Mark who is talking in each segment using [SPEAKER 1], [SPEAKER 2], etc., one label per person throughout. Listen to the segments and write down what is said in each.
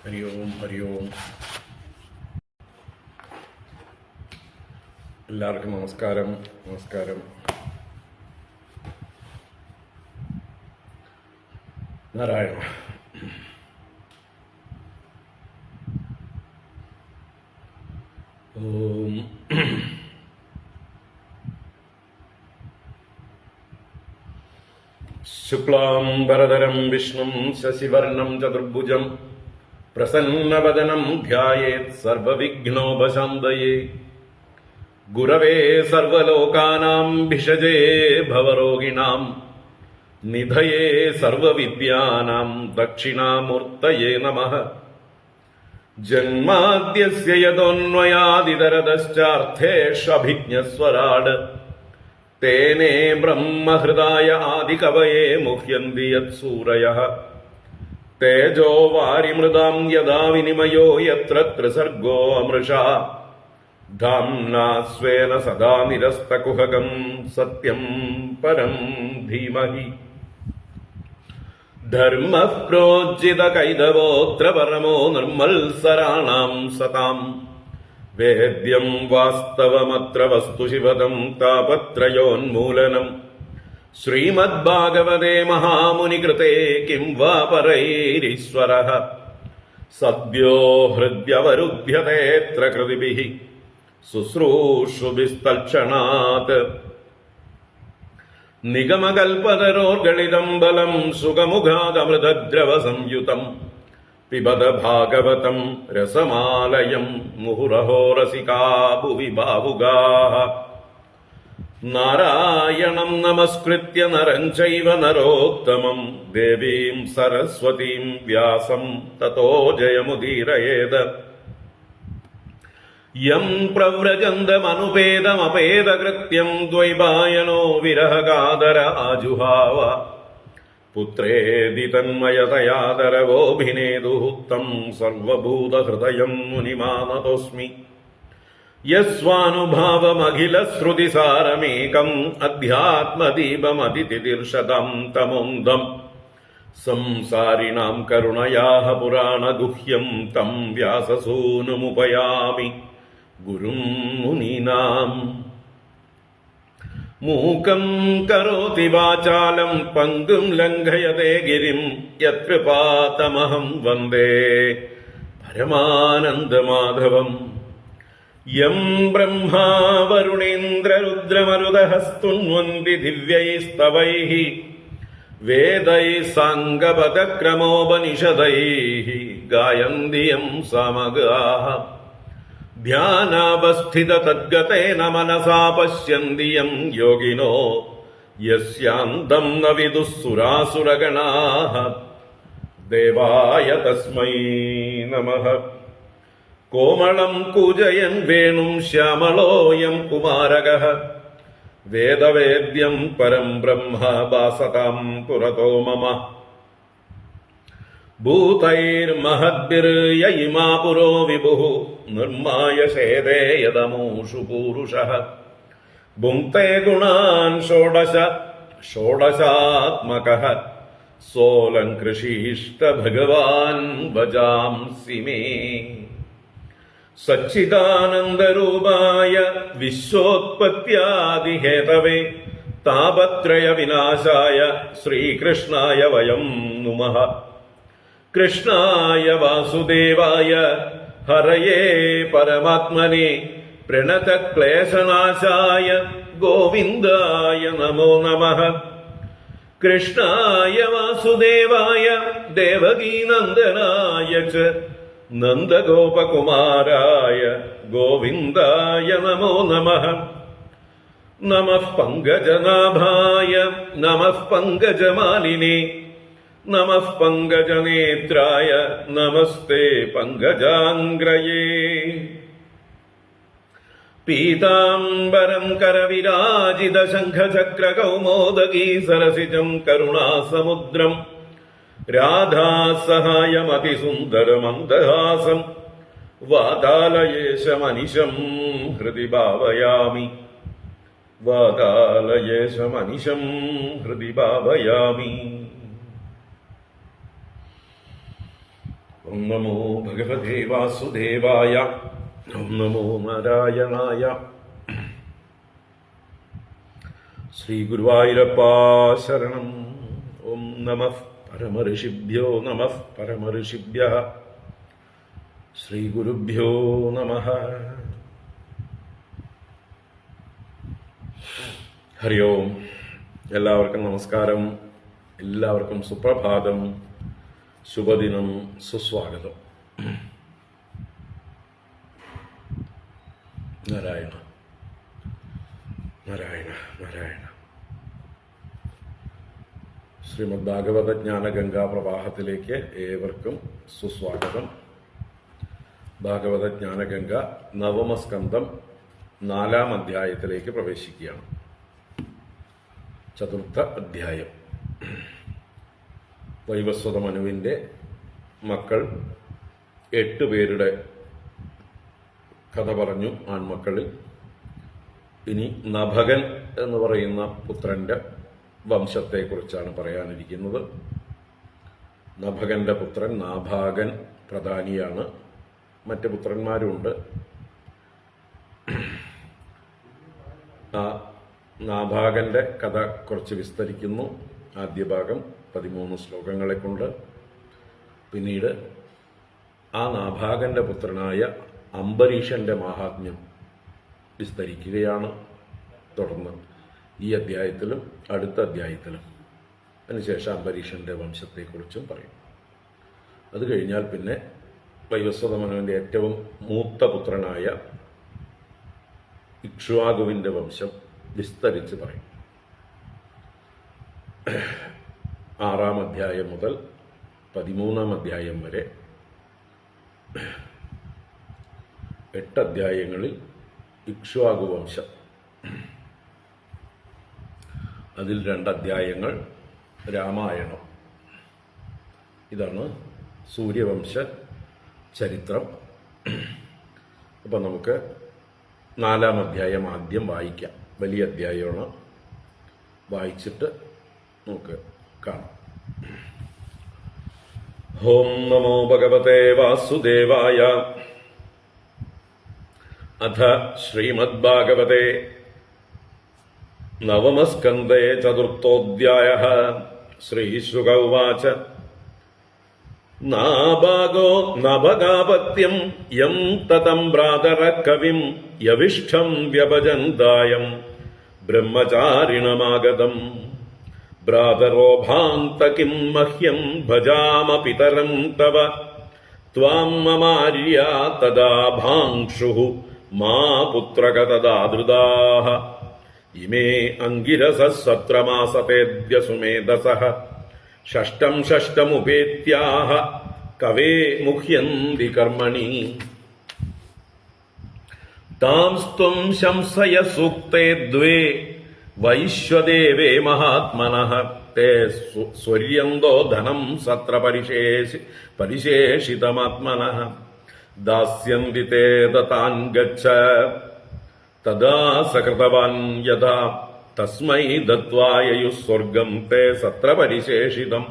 [SPEAKER 1] ഹരി ഓം ഹരി ഓം. എല്ലാവർക്കും നമസ്കാരം. നമസ്കാരം. നാരായണ. ഓം. ശുക്ലാം വരദരം വിഷ്ണും ശശിവർണം ചതുർഭുജം പ്രസന്നവദനം ധ്യായേത് സർവവിഘ്നോപശാന്തയേ. ഗുരവേ സർവലോകാനാം ഭിഷജേ ഭവരോഗിണാം നിധയേ സർവവിദ്യാനാം ദക്ഷിണാമൂർത്തയേ നമഃ. ജന്മാദ്യസ്യ യതോന്വയാദിതരതശ്ചാർത്ഥേഷഭിജ്ഞസ്വരാട് തേനേ ബ്രഹ്മഹൃദായ ആദികവയേ മുഹ്യന്തി യത്സൂരയഃ. തേജോ വാരിമൃതാം യദാ വിനിമയോ യത്ര ത്രിസർഗോ അമൃഷാ ധാംനാ സ്വേന സദാ നിരസ്തകുഹകം സത്യം പരം ധീമഹി. ധർമ്മഃ പ്രോജ്ജിതകൈതവോऽത്ര പരമോ നിർമ്മൽസരാണാം സതാം. വേദ്യം വാസ്തവമത്ര വസ്തു ശിവതം താപത്രയോന്മൂലനം. ശ്രീമദ്ഭാഗവതേ മഹാമുനികൃതേ കിം വാ പരൈരീശ്വരഃ. സദ്യോ ഹൃദ്യവരുധ്യതേത്ര കൃതിഭിഃ ശുശ്രൂഷുഭിസ്തൽക്ഷണാത്. നിഗമകൽപതരോർഗളിതം ബലം സുഖമുഖാദമൃതദ്രവ സംയുതം പിബത ഭാഗവതം രസമാലയം മുഹുരഹോ രസികാ ഭുവി ഭാവുകാഃ. നാരായണം നമസ്കൃത്യ നരം ചൈവ നരോത്തമം ദേവീം സരസ്വതീം വ്യാസം തതോ ജയമുദീരയേത്. യം പ്രവ്രജന്തമനുപേതമപേതകൃത്യം ദ്വൈപായനോ വിരഹകാതര ആജുഹാവ. പുത്രേതി തന്മയതയാദരവോഭിനേതുഃ തം സർവഭൂതഹൃദയം മുനിമാനതോസ്മി. യസ്വാനുഭാവമഖിലശ്രുതിസാരമേകം അധ്യാത്മദീപമതിതിർഷദം തമോന്തം. സംസാരിണാം കരുണയാഃ പുരാണഗുഹ്യം തം വ്യാസസൂനുമുപയാമി ഗുരും മുനീനാം. മൂകം കരോതി വാചാലം പങ്കും ലംഘയതേ ഗിരിം യത്കൃപാതമഹം വന്ദേ പരമാനന്ദമാധവം. യം ബ്രഹ്മാ വരുണേന്ദ്രരുദ്രമരുതഃ സ്തുന്വന്തി ദിവ്യൈസ്തവൈഃ വേദൈഃ സാംഗപദക്രമോപനിഷദൈഃ ഗായന്തി യം സാമഗാഃ. ധ്യാനാവസ്ഥിതതദ്ഗതേന മനസാ പശ്യന്തി യം യോഗിനോ യസ്യാന്തം ന വിദുഃ സുരാസുരഗണാഃ. ദേവായ തസ്മൈ നമഃ. കോമളം കൂജയൻ വേണും ശ്യാമളോയം കുമാരകഃ. വേദവേദ്യം പരം ബ്രഹ്മ ഭാസതാം പുരതോ മമ. ഭൂതൈർമഹദ്ഭിർയയിമാ പുരോ വിഭുഃ നിർമ്മായ ശേദേ യദമൂഷു പൂരുഷഃ. ഭുങ്ക്തേ ഗുണാൻ ഷോഡശ ഷോഡശാത്മകഃ. സോലംകൃഷീഷ്ട ഭഗവാൻ ഭജാംസി മേ. സച്ചിദാനന്ദരൂപായ വിശ്വോത്പത്യാദിഹേതവേ താപത്രയ വിനാശായ ശ്രീകൃഷ്ണായ വയം നുമഃ. കൃഷ്ണായ വാസുദേവായ ഹരയേ പരമാത്മനെ പ്രണതക്ലേശനാശായ ഗോവിന്ദായ നമോ നമഃ. കൃഷ്ണായ വാസുദേവായ ദേവകീനന്ദനായ ച നന്ദഗോപകുമാരായ ഗോവിന്ദായ നമോ നമഃ. നമഃ പങ്കജനാഭായ നമഃ പങ്കജമാലിനേ നമഃ പങ്കജനേത്രായ നമസ്തേ പങ്കജാംഗ്രയേ. പീതാംബരം കരവിരാജിത ശംഖചക്രകൗമോദഗീ സരസിജം കരുണാസമുദ്രം രാധാസഹായമതിസുന്ദരമന്ദഹാസം വാതാലയേശമനിശം ഹൃദി ഭാവയാമി. വാതാലയേശമനിശം ഹൃദി ഭാവയാമി. ഓം നമോ ഭഗവതേ വാസുദേവായ. ഓം നമോ നാരായണായ. ശ്രീ ഗുരുവായൂരപ്പാ ശരണം. ഓം നമഃ പരമഋഷിഭ്യോ നമഃ പരമഋഷിഭ്യഃ. ശ്രീ ഗുരുഭ്യോ നമഃ. ഹരി ഓം. എല്ലാവർക്കും നമസ്കാരം. എല്ലാവർക്കും സുപ്രഭാതം, ശുഭദിനം, സുസ്വാഗതം. നാരായണ നാരായണ നാരായണ. ശ്രീമദ് ഭാഗവത ജ്ഞാനഗംഗാ പ്രവാഹത്തിലേക്ക് ഏവർക്കും സുസ്വാഗതം. ഭാഗവത ജ്ഞാനഗംഗ നവമസ്കന്ധം 4-ാം അധ്യായത്തിലേക്ക് പ്രവേശിക്കുകയാണ്. ചതുർത്ഥ അധ്യായം. വൈവസ്വത മനുവിൻ്റെ മക്കൾ 8 പേരുടെ കഥ പറഞ്ഞു. ആൺമക്കളിൽ ഇനി നഭകൻ എന്ന് പറയുന്ന പുത്രന്റെ വംശത്തെക്കുറിച്ചാണ് പറയാനിരിക്കുന്നത്. നഭകന്റെ പുത്രൻ നാഭാഗൻ പ്രധാനിയാണ്. മറ്റ് പുത്രന്മാരുണ്ട്. ആ നാഭാഗന്റെ കഥ കുറച്ച് വിസ്തരിക്കുന്നു. ആദ്യ ഭാഗം 13 ശ്ലോകങ്ങളെ കൊണ്ട്. പിന്നീട് ആ നാഭാഗന്റെ പുത്രനായ അംബരീഷന്റെ മാഹാത്മ്യം വിസ്തരിക്കുകയാണ്. തുടർന്ന് ഈ അധ്യായത്തിലും അടുത്ത അധ്യായത്തിലും. അതിനുശേഷം അംബരീഷന്റെ വംശത്തെക്കുറിച്ചും പറയും. അത് കഴിഞ്ഞാൽ പിന്നെ വൈവസ്വത മനുവിന്റെ ഏറ്റവും മൂത്ത പുത്രനായ ഇക്ഷ്വാകുവിന്റെ വംശം വിസ്തരിച്ച് പറയും. 6-ാം അധ്യായം മുതൽ 13-ാം അധ്യായം വരെ 8 അധ്യായങ്ങളിൽ ഇക്ഷ്വാകു വംശം. അതിൽ 2 അധ്യായങ്ങൾ രാമായണം. ഇതാണ് സൂര്യവംശ ചരിത്രം. അപ്പം നമുക്ക് 4-ാം അധ്യായം ആദ്യം വായിക്കാം. വലിയ അധ്യായമാണ്. വായിച്ചിട്ട് നമുക്ക് കാണാം. ഓം നമോ ഭഗവതേ വാസുദേവായ. അഥ ശ്രീമദ്ഭാഗവതേ നവമസ്കന്ധേ ചതുർത്ഥോऽധ്യായഃ. ശ്രീശുക ഉവാച. നാഭാഗോ നഭകാപത്യം യം തതം ഭ്രാതരഃ കവിം യവിഷ്ഠം വ്യഭജന്തായം ബ്രഹ്മചാരിണമാഗതം. ഭ്രാതരോഭാന്ത കിം മഹ്യം ഭജാമ പിതരം തവ ത്വാം മമാര്യാ തദാ ഭാംക്ഷുഃ മാ പുത്രക തദാ ധൃതാഃ. ഇമേ അംഗിരസഃ സത്രമാസതേദ്യ സുമേധസഃ ഷഷ്ടം ഷഷ്ടമുപേത്യാഹ കവേ മുഹ്യന്തി കർമ്മണി. താംസ്ത്വം ശംസയ സൂക്തേ ദ്വേ വൈശ്വദേവേ മഹാത്മനഃ തേ സ്വര്യന്തോ ധനം സത്ര പരിശേഷിതമാത്മനഃ. ദാസ്യന്തി തേ ദതാൻ ഗച്ഛ തദാ സകൃതവാൻ യഥാ തസ്മൈ ദത്വാ യയുഃ സ്വർഗം തേ സത്ര പരിശേഷിതം.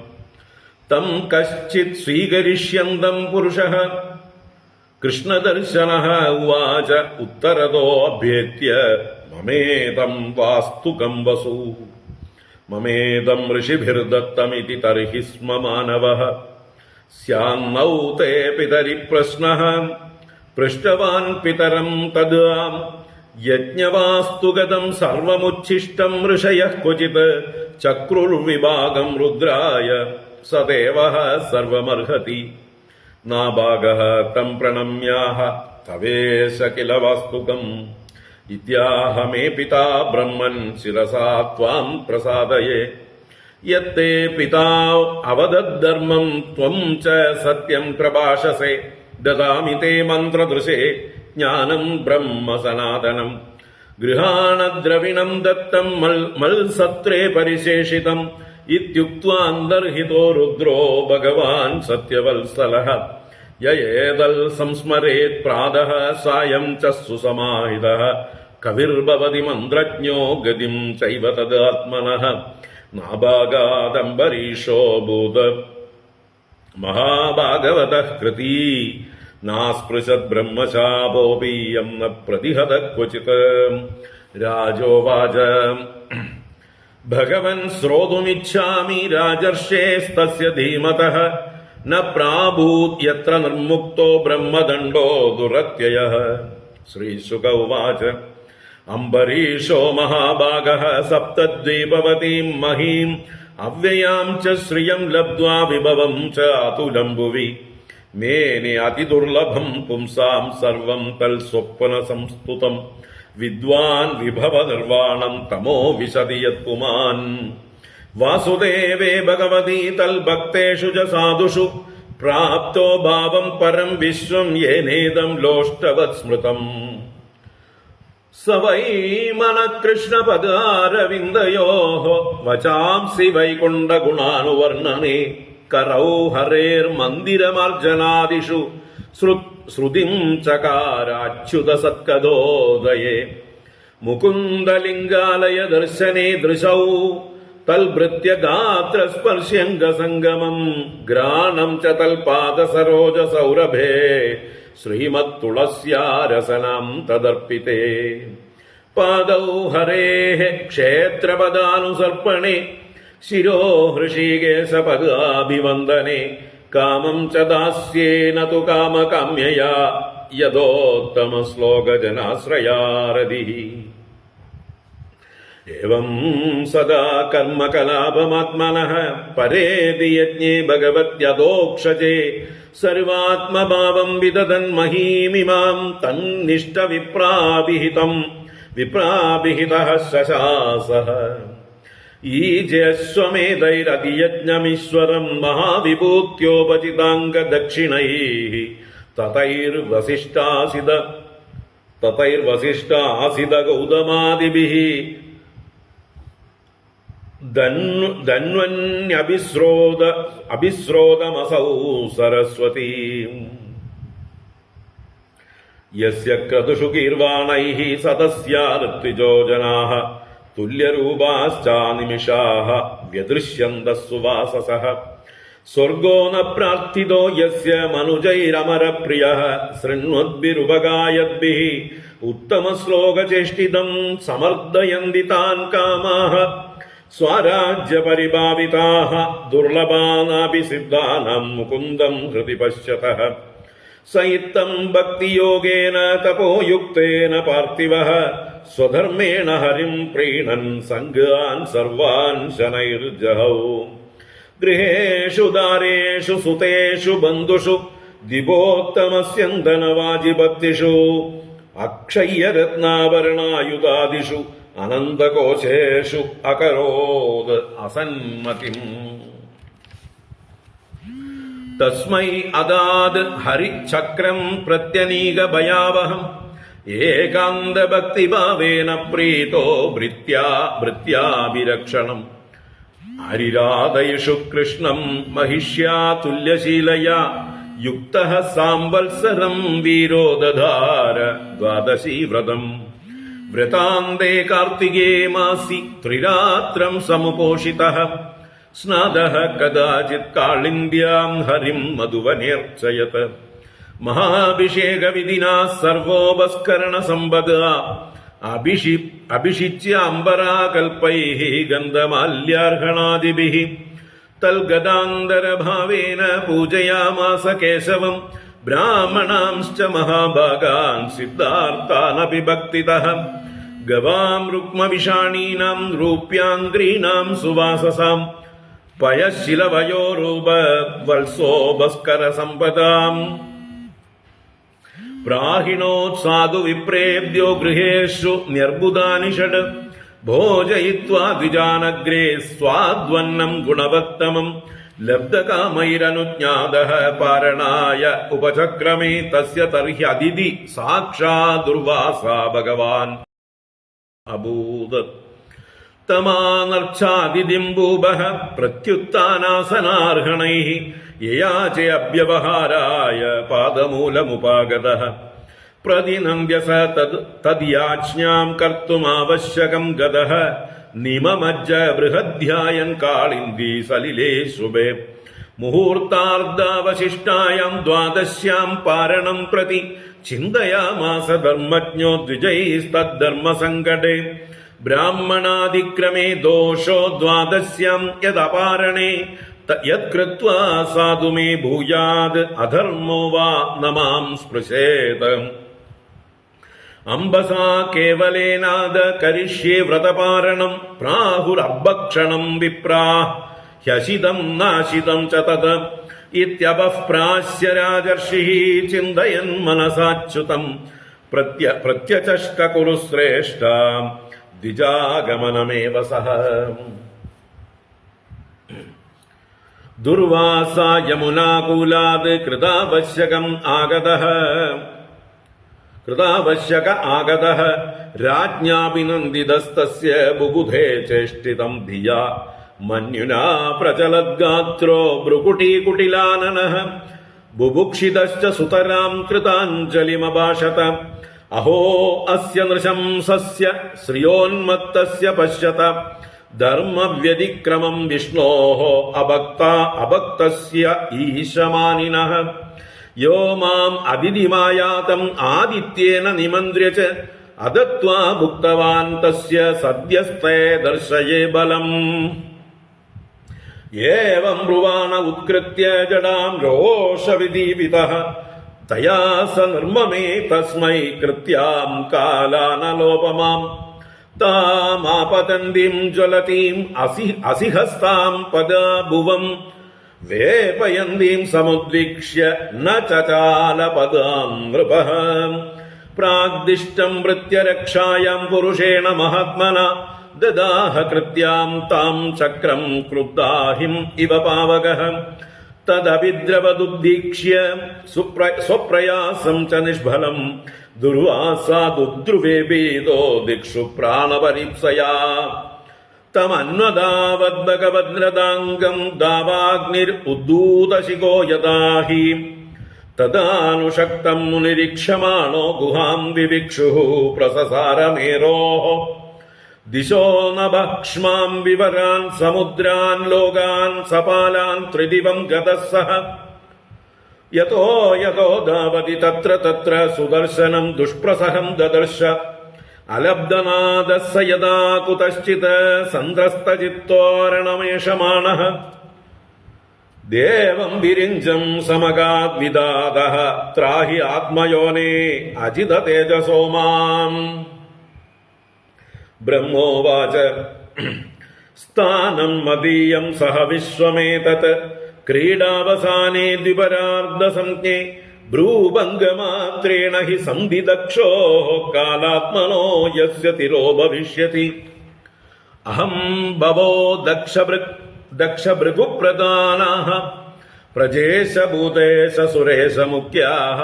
[SPEAKER 1] തം കശ്ചിത് സ്വീകരിഷ്യന്തം പുരുഷഃ കൃഷ്ണദർശനഃ ഉവാച ഉത്തരതോ അഭ്യേത്യ മമേതം വാസ്തുകം വസു. മമേതം ഋഷിഭിർദത്തമിതി തർഹി സ്മ മാനവഃ. സ്യാന്നൗ തേ പിതരി പ്രശ്നഃ പൃഷ്ടവാൻ പിതരം തദാ. യജ്ഞവാസ്തുഗതം സർവമുച്ഛിഷ്ടം ഋഷയഃ ക്വചിത് ചക്രുർവിഭാഗം രുദ്രായ സദേവഃ സർവമർഹതി. നാഭാഗഃ തം പ്രണമ്യാഹ തവേശ കില വാസ്തുകം. ഇത്യാഹ മേ പിതാ ബ്രഹ്മൻ ശിരസാ ത്വാം പ്രസാദയേ. യത്തേ പിതാ അവദദ്ധർമ്മം ത്വം ച സത്യം പ്രഭാഷസേ. ദദാമി തേ മന്ത്രദൃശേ ജ്ഞാനം ബ്രഹ്മ സനാതനം. ഗൃഹാണ ദ്രവിണം ദത്തം മൽസത്രേ പരിശേഷിതം. ഇത്യുക്ത്വാന്തർഹിതോ രുദ്രോ ഭഗവാൻ സത്യവത്സലഃ. യേതൽ സംസ്മരേത് പ്രാതഃ സായം ച സുസമാഹിതഃ. കവിർഭവതി മന്ത്രജ്ഞോ ഗതിം ചൈവ തദാത്മനഃ. നാഭാഗാദംബരീഷോ ഭൂത മഹാഭാഗവതഃ കൃതീ നാസ്പൃശത് ബ്രഹ്മശാപോപി യം ന പ്രതിഹത ക്വചിത്. രാജോവാച ഭഗവൻ ശ്രോതുമിച്ഛാമി രാജർഷേസ്തസ്യ ധീമതഃ ന പ്രാഭൂത് യത്ര നിർമുക്തോ ബ്രഹ്മദണ്ഡോ ദുരത്യയഃ. ശ്രീശുക ഉവാച അംബരീഷോ മഹാഭാഗഃ സപ്തദ്വീപവതീം മഹീം അവ്യയാം ച ശ്രിയം ലബ്ധ്വാ വിഭവം ച അതുലം ഭുവി മേനെ അതിദുർലഭം പുംസാം സർവം തൽ സ്വപ്ന സംസ്തുതം വിദ്വാൻ വിഭവ നിർവാണം തമോ വിശതി യത് പുമാൻ. വാസുദേവേ ഭഗവതി തൽ ഭക്തേഷു ച സാധുഷു പ്രാപ്തോ ഭാവം പരം വിശ്വം യേനേദം ലോഷ്ടവത് സ്മൃതം. സ വൈ മനഃകൃഷ്ണപദാരവിന്ദയോഃ വചാംസി വൈകുണ്ഠ ഗുണാനുവർണ്ണനേ കരൗ ഹരേർമന്ദിരമാർജനാദിഷു ശ്രുതിം ചകാരാച്യുത സത്കഥോദയേ. മുകുന്ദലിംഗാലയ ദർശനേ ദൃശൗ തൽഭൃത്യ ഗാത്ര സ്പർശ്യംഗ സംഗമം ഗ്രാണം ച തൽപാദ സരോജ സൗരഭേ ശ്രീമത് തുളസ്യാരസനം തദർപ്പിതേ. പാദൗ ഹരേഃ ക്ഷേത്രപദാനുസർപ്പണേ ശിരോ ഹൃഷീകേശപദാഭിവന്ദനേ കാമം ച ദാസ്യേന തു കാമകാമ്യയാ യദോത്തമ ശ്ലോകജനാശ്രയാരതിഃ. ഏവം സദാ കർമ്മകലാപമാത്മനഃ പരേതി യജ്ഞേ ഭഗവത്യദോക്ഷജേ സർവാത്മഭാവം വിദധൻ മഹീമിമാം തന്നിഷ്ട വിപ്രാഭിഹിതഃ ശശാസഃ. ഈജസ്വമേധൈരതിയജ്ഞമീശ്വരം മഹാവിഭൂത്യോപചിതാംഗ ദക്ഷിണൈഃ തതൈർവസിഷ്ഠാസിത ഗൗതമാദിഭിഃ ധന്വന്യഭിസ്രോതമസൗ സരസ്വതീ. യസ്യ ക്രതുഷു ഗീർവാണൈഃ സദസ്യാ ഋത്വിജോ ജനാഃ തുല്യരൂപാശ്ചാനിമിഷാഃ വ്യദൃശ്യന്തഃ സുവാസസഃ. സ്വർഗോ ന പ്രാർത്ഥിതോ യസ്യ മനുജൈരമരപ്രിയഃ ശൃണ്വദ്ഭിരുപഗായദ്ഭിഃ ഉത്തമശ്ലോകചേഷ്ടിതം സമർദ്ദയന്തി താൻ കാമാഃ. സ്വരാജ്യപരിഭാവിതാഃ ദുർലഭാനാപി സിദ്ധാനാം മുകുന്ദം ഹൃദി പശ്യതഃ. സയിത്തം ഭക്തിയോഗേന തപോയുക്തേന പാർത്ഥിവഃ സ്വധർമ്മേണ ഹരിം പ്രീണൻ സംഘാൻ സർവാൻ ശനൈർജഹൗ. ഗൃഹേഷു ദാരേഷു സുതേഷു ബന്ധുഷു ദിവോത്തമസ്യന്തനവാജിപത്തിഷു അക്ഷയ്യരത്നാഭരണായുധാദിഷു അനന്തകോശേഷു അകരോത് അസന്മതിം. തസ്മൈ അദാത് ഹരിചക്രം പ്രത്യനീക ഭയാവഹം ഏകാന്തഭക്തിഭാവേന പ്രീതോ ഭൃത്യാഭിരക്ഷണം. ഹരിരാധയിഷു കൃഷ്ണം മഹിഷ്യാ തുല്യശീലയാ യുക്തഃ സാംവത്സരം വീരോ ദധാര ദ്വാദശീ വ്രതം. വ്രതാന്തേ കാർത്തികേ മാസി ത്രിരാത്രം സമുപോഷിതഃ സ്നാദഃ കദാചിത് കാളിന്ദ്യാം ഹരിം മധുവനേർച്ചയത്. മഹാഭിഷേകവിധിനാ സർവോപസ്കരണ സമ്പദാ അഭിഷിച്യ അംബരാകൽപൈഃ ഗന്ധമാല്യാർഹണാദിഭിഃ തൽഗദാന്തരഭാവേന പൂജയാമാസ കേശവം. ബ്രാഹ്മണാംശ്ച മഹാഭാഗാൻ സിദ്ധാർത്ഥാനപി ഭക്തിതഃ ഗവാം രുക്മവിഷാണീനാം രൂപ്യാംഗ്രീണാം സുവാസസാം പയശിലവയോരൂപ വത്സോപസ്കര സമ്പദാം. പ്രാഹിണോത്സാദു വിപ്രേഭ്യോ ഗൃഹേഷു ന്യർബുദാനി ഷഡ് ഭോജയിത്വാ ദ്വിജാനഗ്രേ സ്വാദ്വന്നം ഗുണവത്തമം. ലബ്ധകാമൈരനുജ്ഞാതഃ പാരണായ ഉപചക്രമേ തസ്യ തർഹി അതിഥി സാക്ഷാദുർവാസാ ഭഗവാൻ അഭൂത്. തമാനർച്ചാതിഥിം ഭൂപഃ പ്രത്യുത്ഥാനാസനാർഹണൈഃ യയാചേ അഭ്യവഹാരായ പാദമൂലമുപാഗതഃ. പ്രതിനന്ദ്യ സ തദ്യാജ്ഞാം കർത്തുമാവശ്യകം ഗതഃ നിമമജ്ജ ബൃഹദ്ധ്യായൻ കാളിന്ദീ സലിലേ ശുഭേ. മുഹൂർത്താർദ്ധാവശിഷ്ടായാം ദ്വാദശ്യാം പാരണം പ്രതി ചിന്തയാമാസ ധർമ്മജ്ഞോ ദ്വിജൈസ്തദ്ധർമ്മസങ്കടേ ബ്രാഹ്മണാതിക്രമേ ദോഷോ ദ്വാദശ്യാം യദപാരണേ യത്കൃത്വാ സാധു മേ ഭൂയാത് അധർമ്മോ വാ നമാം സ്പൃശേത് അംബസാ കേവലേനാദ കരിഷ്യേ വ്രതപാരണം പ്രാഹുരഭക്ഷണം വിപ്രാ ഹ്യശിതം നാശിതം ച തത് ഇത്യപഃ പ്രാസ്യ രാജർഷിഃ ചിന്തയൻ മനസാച്യുതം പ്രത്യചഷ്ട കുരു ശ്രേഷ്ഠ ദ്വിജാഗമനമേവ സഹ ദുർവാസാ യമുനാകൂലാത് കൃതാവശ്യക ആഗതഃ രാജ്ഞാഭിനന്ദിതസ്തസ്യ ബുബുധേ ചേഷ്ടിതം ധിയാ മന്യുനാ പ്രചലദ്ഗാത്രോ ഭ്രുകുടീകുടിലാനനഃ ബുഭുക്ഷിതശ്ച സുതരാം കൃതാഞ്ജലിമഭാഷത അഹോ അസ്യ നൃശംസസ്യ ശ്രിയോന്മത്തസ്യ പശ്യത ധർമ്മവ്യതിക്രമം വിഷ്ണോഃ അഭക്തസ്യ ഈശമാനിനഃ യോ മാം അതിഥിമായാതം ആദിത്യേന നിമന്ത്ര്യ ച അദത്വാ ഭുക്തവാൻ തസ്യ സദ്യസ്തേ ദർശയേ ബലം ഏവം ബ്രുവാണ ഉത്കൃത്യ ജഡാം രോഷവിദീപിതഃ തയാ സ നിർമ്മമേ തസ്മൈ കൃത്യാം കാലാനലോപമാം താമാപതന്തിം ജ്വലതീം അസിഹസ്താം പദാ ഭുവം വേപയന്തീം സമുദ്വിക്ഷ്യ ന ചചാല പദാം നൃപഃ പ്രാഗ്ദിഷ്ടം വൃത്യരക്ഷായാം പുരുഷേണ മഹാത്മന ദദാഹ കൃത്യാം താം ചക്രം ക്രുദ്ധാഹിം ഇവ പാവകഃ തദഭിദ്രവദുദ്ദീക്ഷ്യ സ്വപ്രയാസം ച നിഷ്ഫലം ദുർവാസാദുദ്രുവേപീതോ ദിക്ഷു പ്രാണപരീപ്സയാ തമന്വദാവദ്ഭഗവദ്രദാംഗം ദാവാഗ്നിർ ഉദ്ദൂതശിഖോ യദാഹി തദാനുശക്തം മുനിരീക്ഷമാണോ ഗുഹാം വിവിക്ഷുഃ പ്രസസാരമേരോഃ ദിശോ നഭക്ഷ്മാം വിവരാൻ സമുദ്രാൻ ലോകാൻ സപാലാൻ ത്രിദിവം ഗതഃ സഃ യതോ യതോ ധാവതി തത്ര തത്ര സുദർശനം ദുഷ്പ്രസഹം ദദർശ അലബ്ധനാദസ്സ യദാ കുതശ്ചിത് സന്ത്രസ്തചിത്തോരണമേഷമാണഃ ദേവം വിരിഞ്ചം സമഗാദ്വിദാതഃ ത്രാഹി ആത്മയോനേ അജിത തേജസോ മാം ബ്രഹ്മോവാച സ്ഥാനം മദീയം സഹ വിശ്വമേതത് ക്രീഡാവസാനേ ദ്വിപരാർദ്ധസംജ്ഞേ ബ്രൂഭംഗമാത്രേണ ഹി സന്ധിദക്ഷോ കാലാത്മനോ യസ്യ തിരോ ഭവിഷ്യതി അഹം ഭവോ ദക്ഷഭൃഗുപ്രധാനാഃ പ്രജേശഭൂതേശ സുരേശമുഖ്യാഃ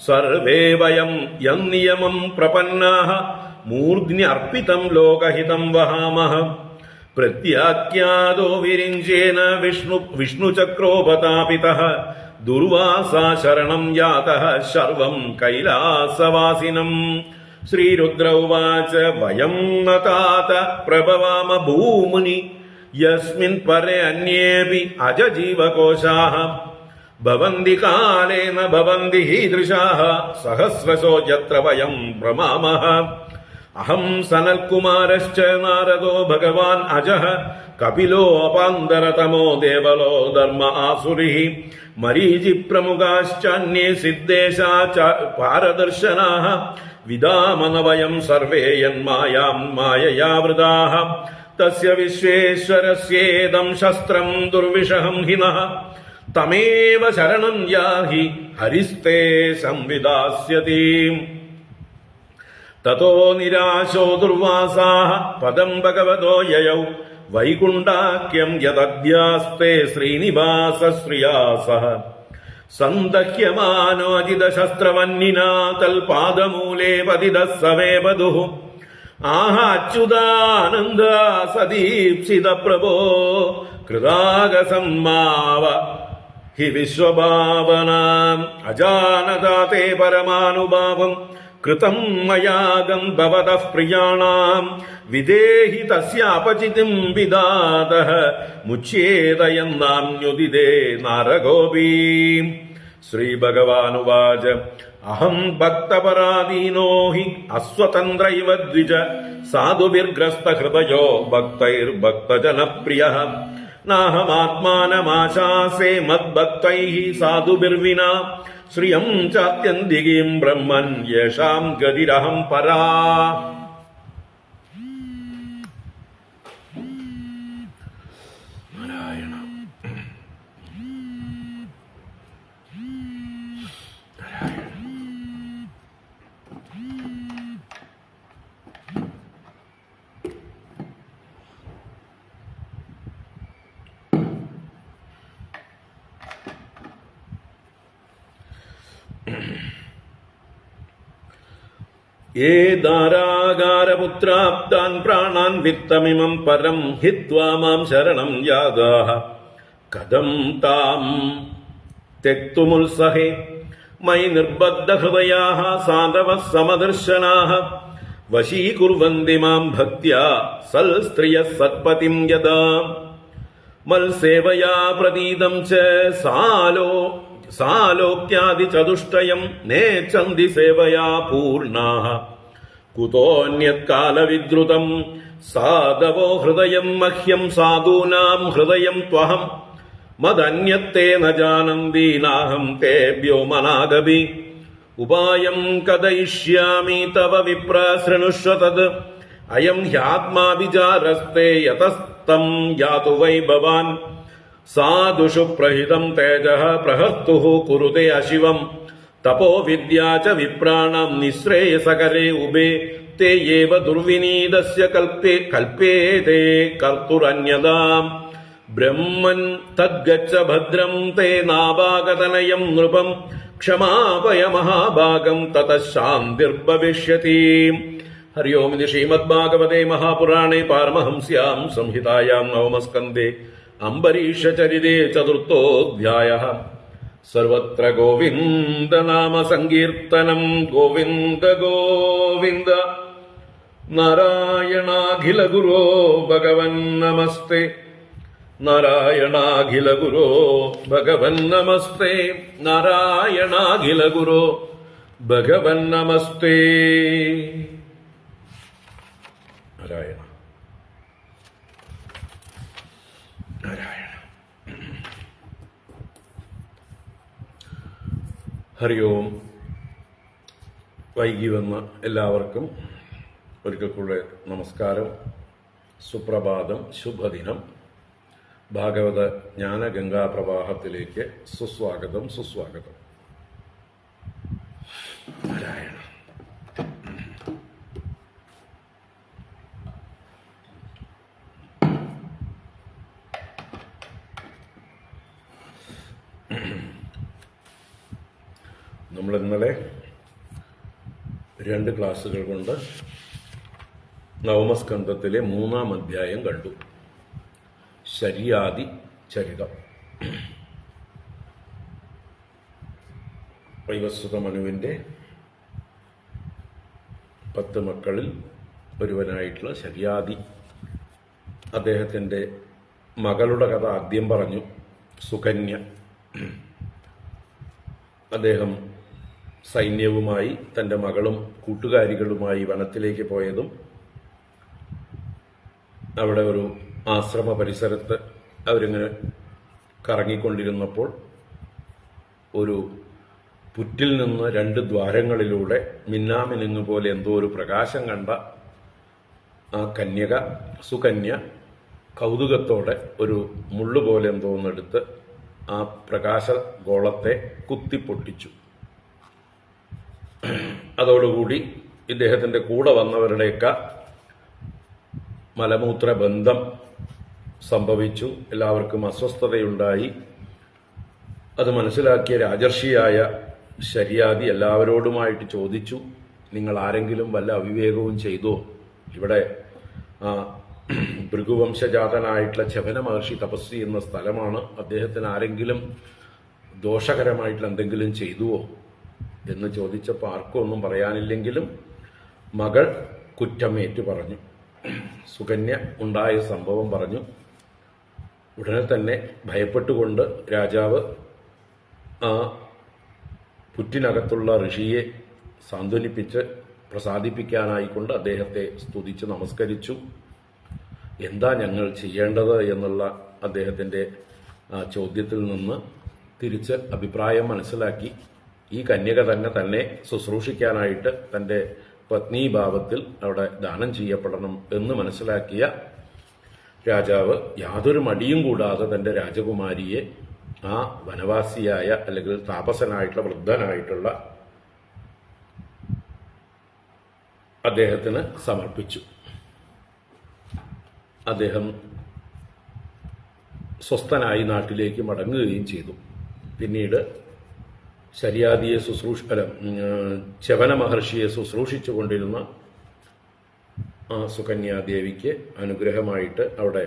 [SPEAKER 1] സർവേ വയം യം നിയമം പ്രപന്നാഃ മൂർധ്ന്യർപ്പിതം ലോകഹിതം വഹാമഃ പ്രത്യാഖ്യാതോ വിരിഞ്ചേന വിഷ്ണുചക്രോപതാപിതഃ ദുർവാസാ ശരണം യാതഃ ശർവം കൈലാസവാസിനം ശ്രീരുദ്ര ഉവാച വയം നതാത പ്രഭവാമ ഭൂമുനി യസ്മിൻ പരേ അന്യേപി അജജീവകോശാഃ ഭവന്തി കാലേന ഭവന്തി ഹീദൃശാഃ സഹസ്രശോ യത്ര വയം ഭ്രമാമഃ അഹം സനൽകുമാരശ്ച നാരദോ ഭഗവാൻ അജഃ കപിലോ അപാന്തരതമോ ദേവലോ ധർമ്മ ആസുരിഃ മരീചി പ്രമുഖാശ്ചാന്യേ സിദ്ധേശാ പാരദർശനാഃ വിദാമന വയം സർവേ യന്മായാം മായയാവൃതാഃ തസ്യ വിശ്വേശ്വരസ്യേദം ശസ്ത്രം ദുർവിഷഹം ഹിനഃ തമേവ ശരണം യാഹി ഹരിസ്തേ സംവിദാസ്യതി തതോ നിരാശോ ദുർവാസാഃ പദം ഭഗവതോ യയൗ വൈകുണ്ഠാഖ്യം യദദ്യാസ്തേ ശ്രീനിവാസ ശ്രിയാസഃ സന്ദഹ്യമാനോ അജിതശസ്ത്രവന്നിനാ തൽപാദമൂലേ പതിതഃ സവേ വധുഃ ആഹ അച്യുതാനന്ദ സദീപ്സിത പ്രഭോ കൃതാഗസമ്മാവ ഹി വിശ്വഭാവനാം അജാനതാ തേ പരമാനുഭാവം കൃതം മയാഗം ഭവതഃ പ്രിയാണാം വിദേഹി തസ്യാപചിതിം വിദാതഃ മുച്യേതയെന്നാമ്യുദിതേ നാരഗോപീ. ശ്രീഭഗവാനുവാച അഹം ഭക്തപരാധീനോ ഹി അസ്വതന്ത്ര ഇവ ദ്വിജ സാധുഭിർഗ്രസ്തഹൃദയോ ഭക്തൈർഭക്തജനപ്രിയഃ നാഹമാത്മാനമാശാസേ മദ്ഭക്തൈഃ സാധുഭിർവിനാ ശ്രിയം ചാത്യന്തികീം ബ്രഹ്മൻ യേഷാം ഗതിരഹം പരാ. യേ ദാരാകാരപുത്രാപ്താൻ പ്രാണാൻ വിത്തമിമം പരം ഹിത്വാ മാം ശരണം യാതാഃ കഥം താം ത്യക്തുമുത്സഹേ മയി നിർബദ്ധഹൃദയാഃ സാധവഃ സമദർശനാഃ വശീകുർവന്തി മാം ഭക്ത്യാ സൽസ്ത്രിയഃ സത്പതിം യദാ മത്സേവയാ പ്രതീതം ച സാലോക്യാദി ചതുഷ്ടയം നേച്ഛന്തി സേവയാ പൂർണാഃ കുതോന്യത് കാലവിദ്രുതം സാധവോ ഹൃദയം മഹ്യം സാധൂനാം ഹൃദയം ത്വഹം മദന്യത്തെ ന ജാനന്തി നാഹം തേഭ്യോ മനാഗപി ഉപായം കഥയിഷ്യാമി തവ വിപ്ര ശൃണുഷ്വ തത് അയം ഹ്യാത്മാ വിചാരസ്തേ യതസ്തം യാതു വൈ ഭവാൻ സാധുഷു പ്രഹിതം തേജഃ പ്രഹർത്തുഃ കുരുതേ അശിവം തപോ വിദ്യാ ച വിപ്രാണാം നിശ്രേയസകരേ ഉഭേ തേ ഏവ ദുർവിനീതസ്യ കൽപ്പേതേ കർത്തുരന്യതാ ബ്രഹ്മൻ തദ്ഗച്ഛ ഭദ്രം തേ നാഭാഗതനയം നൃപം ക്ഷമാപയ മഹാഭാഗം തതഃ ശാന്തിർഭവിഷ്യതി. ഹരി ഓം. ഇത് ശ്രീമദ്ഭാഗവതേ മഹാപുരാണേ പാരമഹംസ്യാം സംഹിതായാം നവമസ്കന്ധേ അംബരീഷചരിതേ ചതുർത്ഥോധ്യായഃ. സർവത്ര ഗോവിന്ദനാമ സങ്കീർത്തനം. ഗോവിന്ദ ഗോവിന്ദ. നാരായണാഖില ഗുരോ ഭഗവൻ നമസ്തേ. നാരായണാഖില ഗുരോ ഭഗവൻ നമസ്തേ. നാരായണാഖില ഗുരോ ഭഗവൻ നമസ്തേ. നാരായണ നാരായണ. ഹരി ഓം. വൈകി വന്ന എല്ലാവർക്കും ഒരിക്കൽ കൂടെ നമസ്കാരം, സുപ്രഭാതം, ശുഭദിനം. ഭാഗവത ജ്ഞാനഗംഗാപ്രവാഹത്തിലേക്ക് സുസ്വാഗതം, സുസ്വാഗതം. നാരായണ. നമ്മൾ ഇന്നലെ 2 ക്ലാസ്സുകൾ കൊണ്ട് നവമസ്കന്ധത്തിലെ 3-ാം അധ്യായം കണ്ടു. ശര്യാദി ചരിതം. വൈവസ്വത മനുവിന്റെ 10 മക്കളിൽ ഒരുവനായിട്ടുള്ള ശര്യാദി, അദ്ദേഹത്തിന്റെ മകളുടെ കഥ ആദ്യം പറഞ്ഞു. സുകന്യ. അദ്ദേഹം സൈന്യവുമായി തന്റെ മകളും കൂട്ടുകാരികളുമായി വനത്തിലേക്ക് പോയതും അവിടെ ഒരു ആശ്രമ പരിസരത്ത് അവരിങ്ങനെ കറങ്ങിക്കൊണ്ടിരുന്നപ്പോൾ ഒരു പുറ്റിൽ നിന്ന് 2 ദ്വാരങ്ങളിലൂടെ മിന്നാമിനുങ്ങ് പോലെ എന്തോ ഒരു പ്രകാശം കണ്ട ആ കന്യക സുകന്യ കൗതുകത്തോടെ ഒരു മുള്ളുപോലെ എന്തോന്നെടുത്ത് ആ പ്രകാശഗോളത്തെ കുത്തിപ്പൊട്ടിച്ചു. അതോടുകൂടി ഇദ്ദേഹത്തിന്റെ കൂടെ വന്നവരുടെയൊക്കെ മലമൂത്ര ബന്ധം സംഭവിച്ചു. എല്ലാവർക്കും അസ്വസ്ഥതയുണ്ടായി. അത് മനസ്സിലാക്കിയ രാജർഷിയായ ശര്യാദി എല്ലാവരോടുമായിട്ട് ചോദിച്ചു, നിങ്ങൾ ആരെങ്കിലും വല്ല അവിവേകവും ചെയ്തോ? ഇവിടെ ഭൃഗുവംശജാതനായിട്ടുള്ള ചവന മഹർഷി തപസ് ചെയ്യുന്ന സ്ഥലമാണ്. അദ്ദേഹത്തിന് ആരെങ്കിലും ദോഷകരമായിട്ടുള്ള എന്തെങ്കിലും ചെയ്തുവോ? എന്ന് ചോദിച്ചപ്പോൾ ആർക്കും ഒന്നും പറയാനില്ലെങ്കിലും മകൾ കുറ്റമേറ്റു പറഞ്ഞു. സുകന്യ ഉണ്ടായ സംഭവം പറഞ്ഞു. ഉടനെ തന്നെ ഭയപ്പെട്ടുകൊണ്ട് രാജാവ് ആ പുറ്റിനകത്തുള്ള ഋഷിയെ സാന്ത്വനിപ്പിച്ച് പ്രസാദിപ്പിക്കാനായിക്കൊണ്ട് അദ്ദേഹത്തെ സ്തുതിച്ച് നമസ്കരിച്ചു. എന്താ ഞങ്ങൾ ചെയ്യേണ്ടത് എന്നുള്ള അദ്ദേഹത്തിൻ്റെ ചോദ്യത്തിൽ നിന്ന് തിരിച്ച് അഭിപ്രായം മനസ്സിലാക്കി ഈ കന്യക തന്നെ ശുശ്രൂഷിക്കാനായിട്ട് തൻ്റെ പത്നീഭാവത്തിൽ അവിടെ ദാനം ചെയ്യപ്പെടണം എന്ന് മനസ്സിലാക്കിയ രാജാവ് യാതൊരു മടിയും കൂടാതെ തൻ്റെ രാജകുമാരിയെ ആ വനവാസിയായ അല്ലെങ്കിൽ താപസനായിട്ടുള്ള വൃദ്ധനായിട്ടുള്ള അദ്ദേഹത്തിന് സമർപ്പിച്ചു. അദ്ദേഹം സ്വസ്ഥനായി നാട്ടിലേക്ക് മടങ്ങുകയും ചെയ്തു. പിന്നീട് ശര്യാദിയെ ചവന മഹർഷിയെ ശുശ്രൂഷിച്ചുകൊണ്ടിരുന്ന സുകന്യാദേവിക്ക് അനുഗ്രഹമായിട്ട് അവിടെ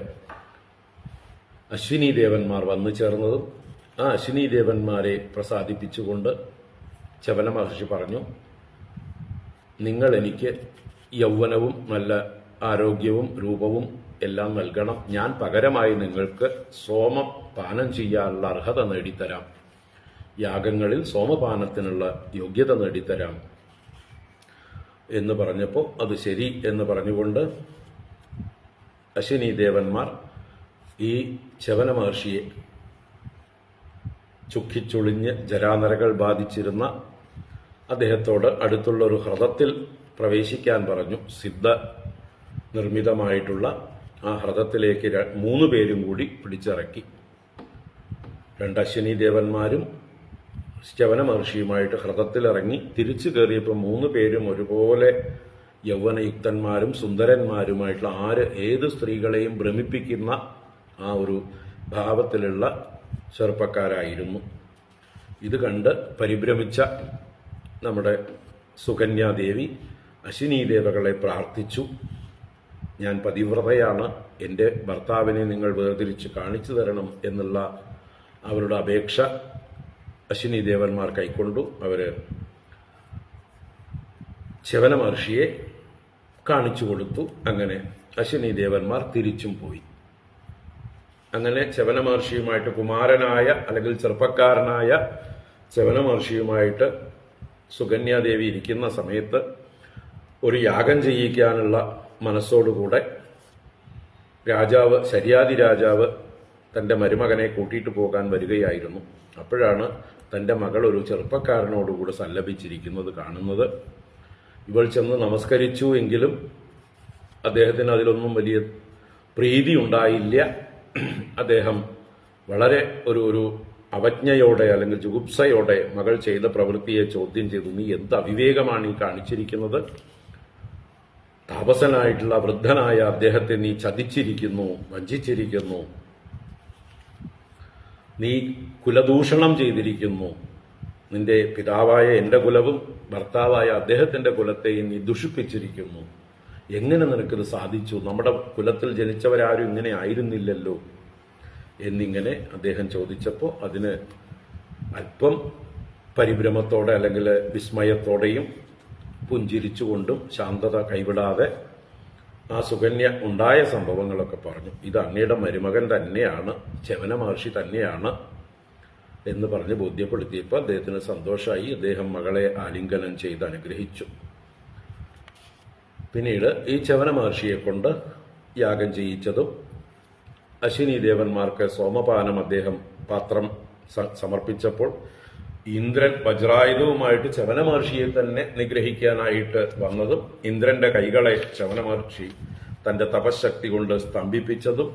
[SPEAKER 1] അശ്വിനി ദേവന്മാർ വന്നു ചേർന്നതും ആ അശ്വിനി ദേവന്മാരെ പ്രസാദിപ്പിച്ചുകൊണ്ട് ചവന മഹർഷി പറഞ്ഞു, നിങ്ങൾ എനിക്ക് യൗവനവും നല്ല ആരോഗ്യവും രൂപവും എല്ലാം നൽകണം. ഞാൻ പകരമായി നിങ്ങൾക്ക് സോമം പാനം ചെയ്യാനുള്ള അർഹത നേടിത്തരാം. യാഗങ്ങളിൽ സോമപാനത്തിനുള്ള യോഗ്യത നേടിത്തരാം എന്ന് പറഞ്ഞപ്പോൾ അത് ശരി എന്ന് പറഞ്ഞുകൊണ്ട് അശ്വിനി ദേവന്മാർ ഈ ചവന മഹർഷിയെ ചുക്കിച്ചൊളിഞ്ഞ് ജരാനരകൾ ബാധിച്ചിരുന്ന അദ്ദേഹത്തോട് അടുത്തുള്ള ഒരു ഹ്രദത്തിൽ പ്രവേശിക്കാൻ പറഞ്ഞു. സിദ്ധ നിർമ്മിതമായിട്ടുള്ള ആ ഹ്രദത്തിലേക്ക് 3 പേരും കൂടി പിടിച്ചിറക്കി. 2 അശ്വിനി ദേവന്മാരും ചവന മഹർഷിയുമായിട്ട് ഹ്രദത്തിലിറങ്ങി തിരിച്ചു കയറിയപ്പോൾ 3 പേരും ഒരുപോലെ യൗവനയുക്തന്മാരും സുന്ദരന്മാരുമായിട്ടുള്ള ഏത് സ്ത്രീകളെയും ഭ്രമിപ്പിക്കുന്ന ആ ഒരു ഭാവത്തിലുള്ള ചെറുപ്പക്കാരായിരുന്നു. ഇത് കണ്ട് പരിഭ്രമിച്ച നമ്മുടെ സുകന്യാദേവി അശ്വിനി ദേവകളെ പ്രാർത്ഥിച്ചു. ഞാൻ പതിവ്രതയാണ്, എൻ്റെ ഭർത്താവിനെ നിങ്ങൾ വേർതിരിച്ച് കാണിച്ചു തരണം എന്നുള്ള അവരുടെ അപേക്ഷ അശ്വിനി ദേവന്മാർ കൈക്കൊണ്ടു. അവര് ചവന മഹർഷിയെ കാണിച്ചു കൊടുത്തു. അങ്ങനെ അശ്വിനി ദേവന്മാർ തിരിച്ചും പോയി. അങ്ങനെ ചവന മഹർഷിയുമായിട്ട് കുമാരനായ അല്ലെങ്കിൽ ചെറുപ്പക്കാരനായ ചവന മഹർഷിയുമായിട്ട് സുകന്യാദേവി ഇരിക്കുന്ന സമയത്ത് ഒരു യാഗം ചെയ്യിക്കാനുള്ള മനസ്സോടുകൂടെ ശര്യാദി രാജാവ് തൻ്റെ മരുമകനെ കൂട്ടിയിട്ട് പോകാൻ വരികയായിരുന്നു. അപ്പോഴാണ് തൻ്റെ മകൾ ഒരു ചെറുപ്പക്കാരനോടുകൂടെ സല്ലപിച്ചിരിക്കുന്നത് കാണുന്നത്. ഇവൾ ചെന്ന് നമസ്കരിച്ചു എങ്കിലും അദ്ദേഹത്തിന് അതിലൊന്നും വലിയ പ്രീതി ഉണ്ടായില്ല. അദ്ദേഹം വളരെ ഒരു അവജ്ഞയോടെ അല്ലെങ്കിൽ ജുഗുപ്സയോടെ മകൾ ചെയ്ത പ്രവൃത്തിയെ ചോദ്യം ചെയ്തു. നീ എന്ത് അവിവേകമാണ് ഈ കാണിച്ചിരിക്കുന്നത്? താപസനായിട്ടുള്ള വൃദ്ധനായ അദ്ദേഹത്തെ നീ ചതിച്ചിരിക്കുന്നു, വഞ്ചിച്ചിരിക്കുന്നു, നീ കുലദൂഷണം ചെയ്തിരിക്കുന്നു. നിന്റെ പിതാവായ എൻ്റെ കുലവും ഭർത്താവായ അദ്ദേഹത്തിന്റെ കുലത്തെയും നീ ദുഷിപ്പിച്ചിരിക്കുന്നു. എങ്ങനെ നിനക്കിത് സാധിച്ചു? നമ്മുടെ കുലത്തിൽ ജനിച്ചവരാരും ഇങ്ങനെ ആയിരുന്നില്ലല്ലോ എന്നിങ്ങനെ അദ്ദേഹം ചോദിച്ചപ്പോൾ അതിന് അല്പം പരിഭ്രമത്തോടെ അല്ലെങ്കിൽ വിസ്മയത്തോടെയും പുഞ്ചിരിച്ചുകൊണ്ടും ശാന്തത കൈവിടാതെ ആ സുകന്യ ഉണ്ടായ സംഭവങ്ങളൊക്കെ പറഞ്ഞു. ഇത് അങ്ങയുടെ മരുമകൻ തന്നെയാണ്, ചവന മഹർഷി തന്നെയാണ് എന്ന് പറഞ്ഞ് ബോധ്യപ്പെടുത്തിയപ്പോൾ അദ്ദേഹത്തിന് സന്തോഷമായി. അദ്ദേഹം മകളെ ആലിംഗനം ചെയ്ത് അനുഗ്രഹിച്ചു. പിന്നീട് ഈ ചവന മഹർഷിയെ കൊണ്ട് യാഗം ചെയ്യിച്ചതും അശ്വിനി ദേവന്മാർക്ക് സോമപാനം അദ്ദേഹം പാത്രം സമർപ്പിച്ചപ്പോൾ ഇന്ദ്രൻ വജ്രായുധവുമായിട്ട് ചവന മഹർഷിയെ തന്നെ നിഗ്രഹിക്കാനായിട്ട് വന്നതും ഇന്ദ്രന്റെ കൈകളെ ചവന മഹർഷി തന്റെ തപശക്തി കൊണ്ട് സ്തംഭിപ്പിച്ചതും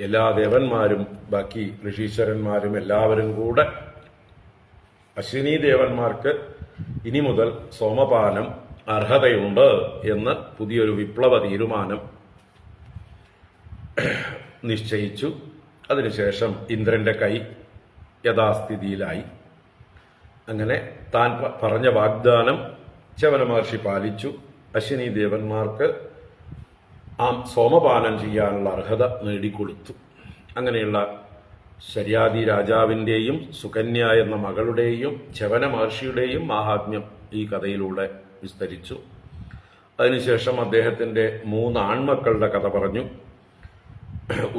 [SPEAKER 1] എല്ലാ ദേവന്മാരും ബാക്കി ഋഷീശ്വരന്മാരും എല്ലാവരും കൂടെ അശ്വിനി ദേവന്മാർക്ക് ഇനി മുതൽ സോമപാനം അർഹതയുണ്ട് എന്ന് പുതിയൊരു വിപ്ലവ തീരുമാനം നിശ്ചയിച്ചു. അതിനുശേഷം ഇന്ദ്രന്റെ കൈ യഥാസ്ഥിതിയിലായി. അങ്ങനെ താൻ പറഞ്ഞ വാഗ്ദാനം ചവന മഹർഷി പാലിച്ചു. അശ്വിനി ദേവന്മാർക്ക് ആ സോമപാനം ചെയ്യാനുള്ള അർഹത നേടിക്കൊടുത്തു. അങ്ങനെയുള്ള ശര്യാദി രാജാവിന്റെയും സുകന്യ എന്ന മകളുടെയും ച്യവന മഹർഷിയുടെയും മാഹാത്മ്യം ഈ കഥയിലൂടെ വിസ്തരിച്ചു. അതിനുശേഷം അദ്ദേഹത്തിന്റെ 3 ആൺമക്കളുടെ കഥ പറഞ്ഞു.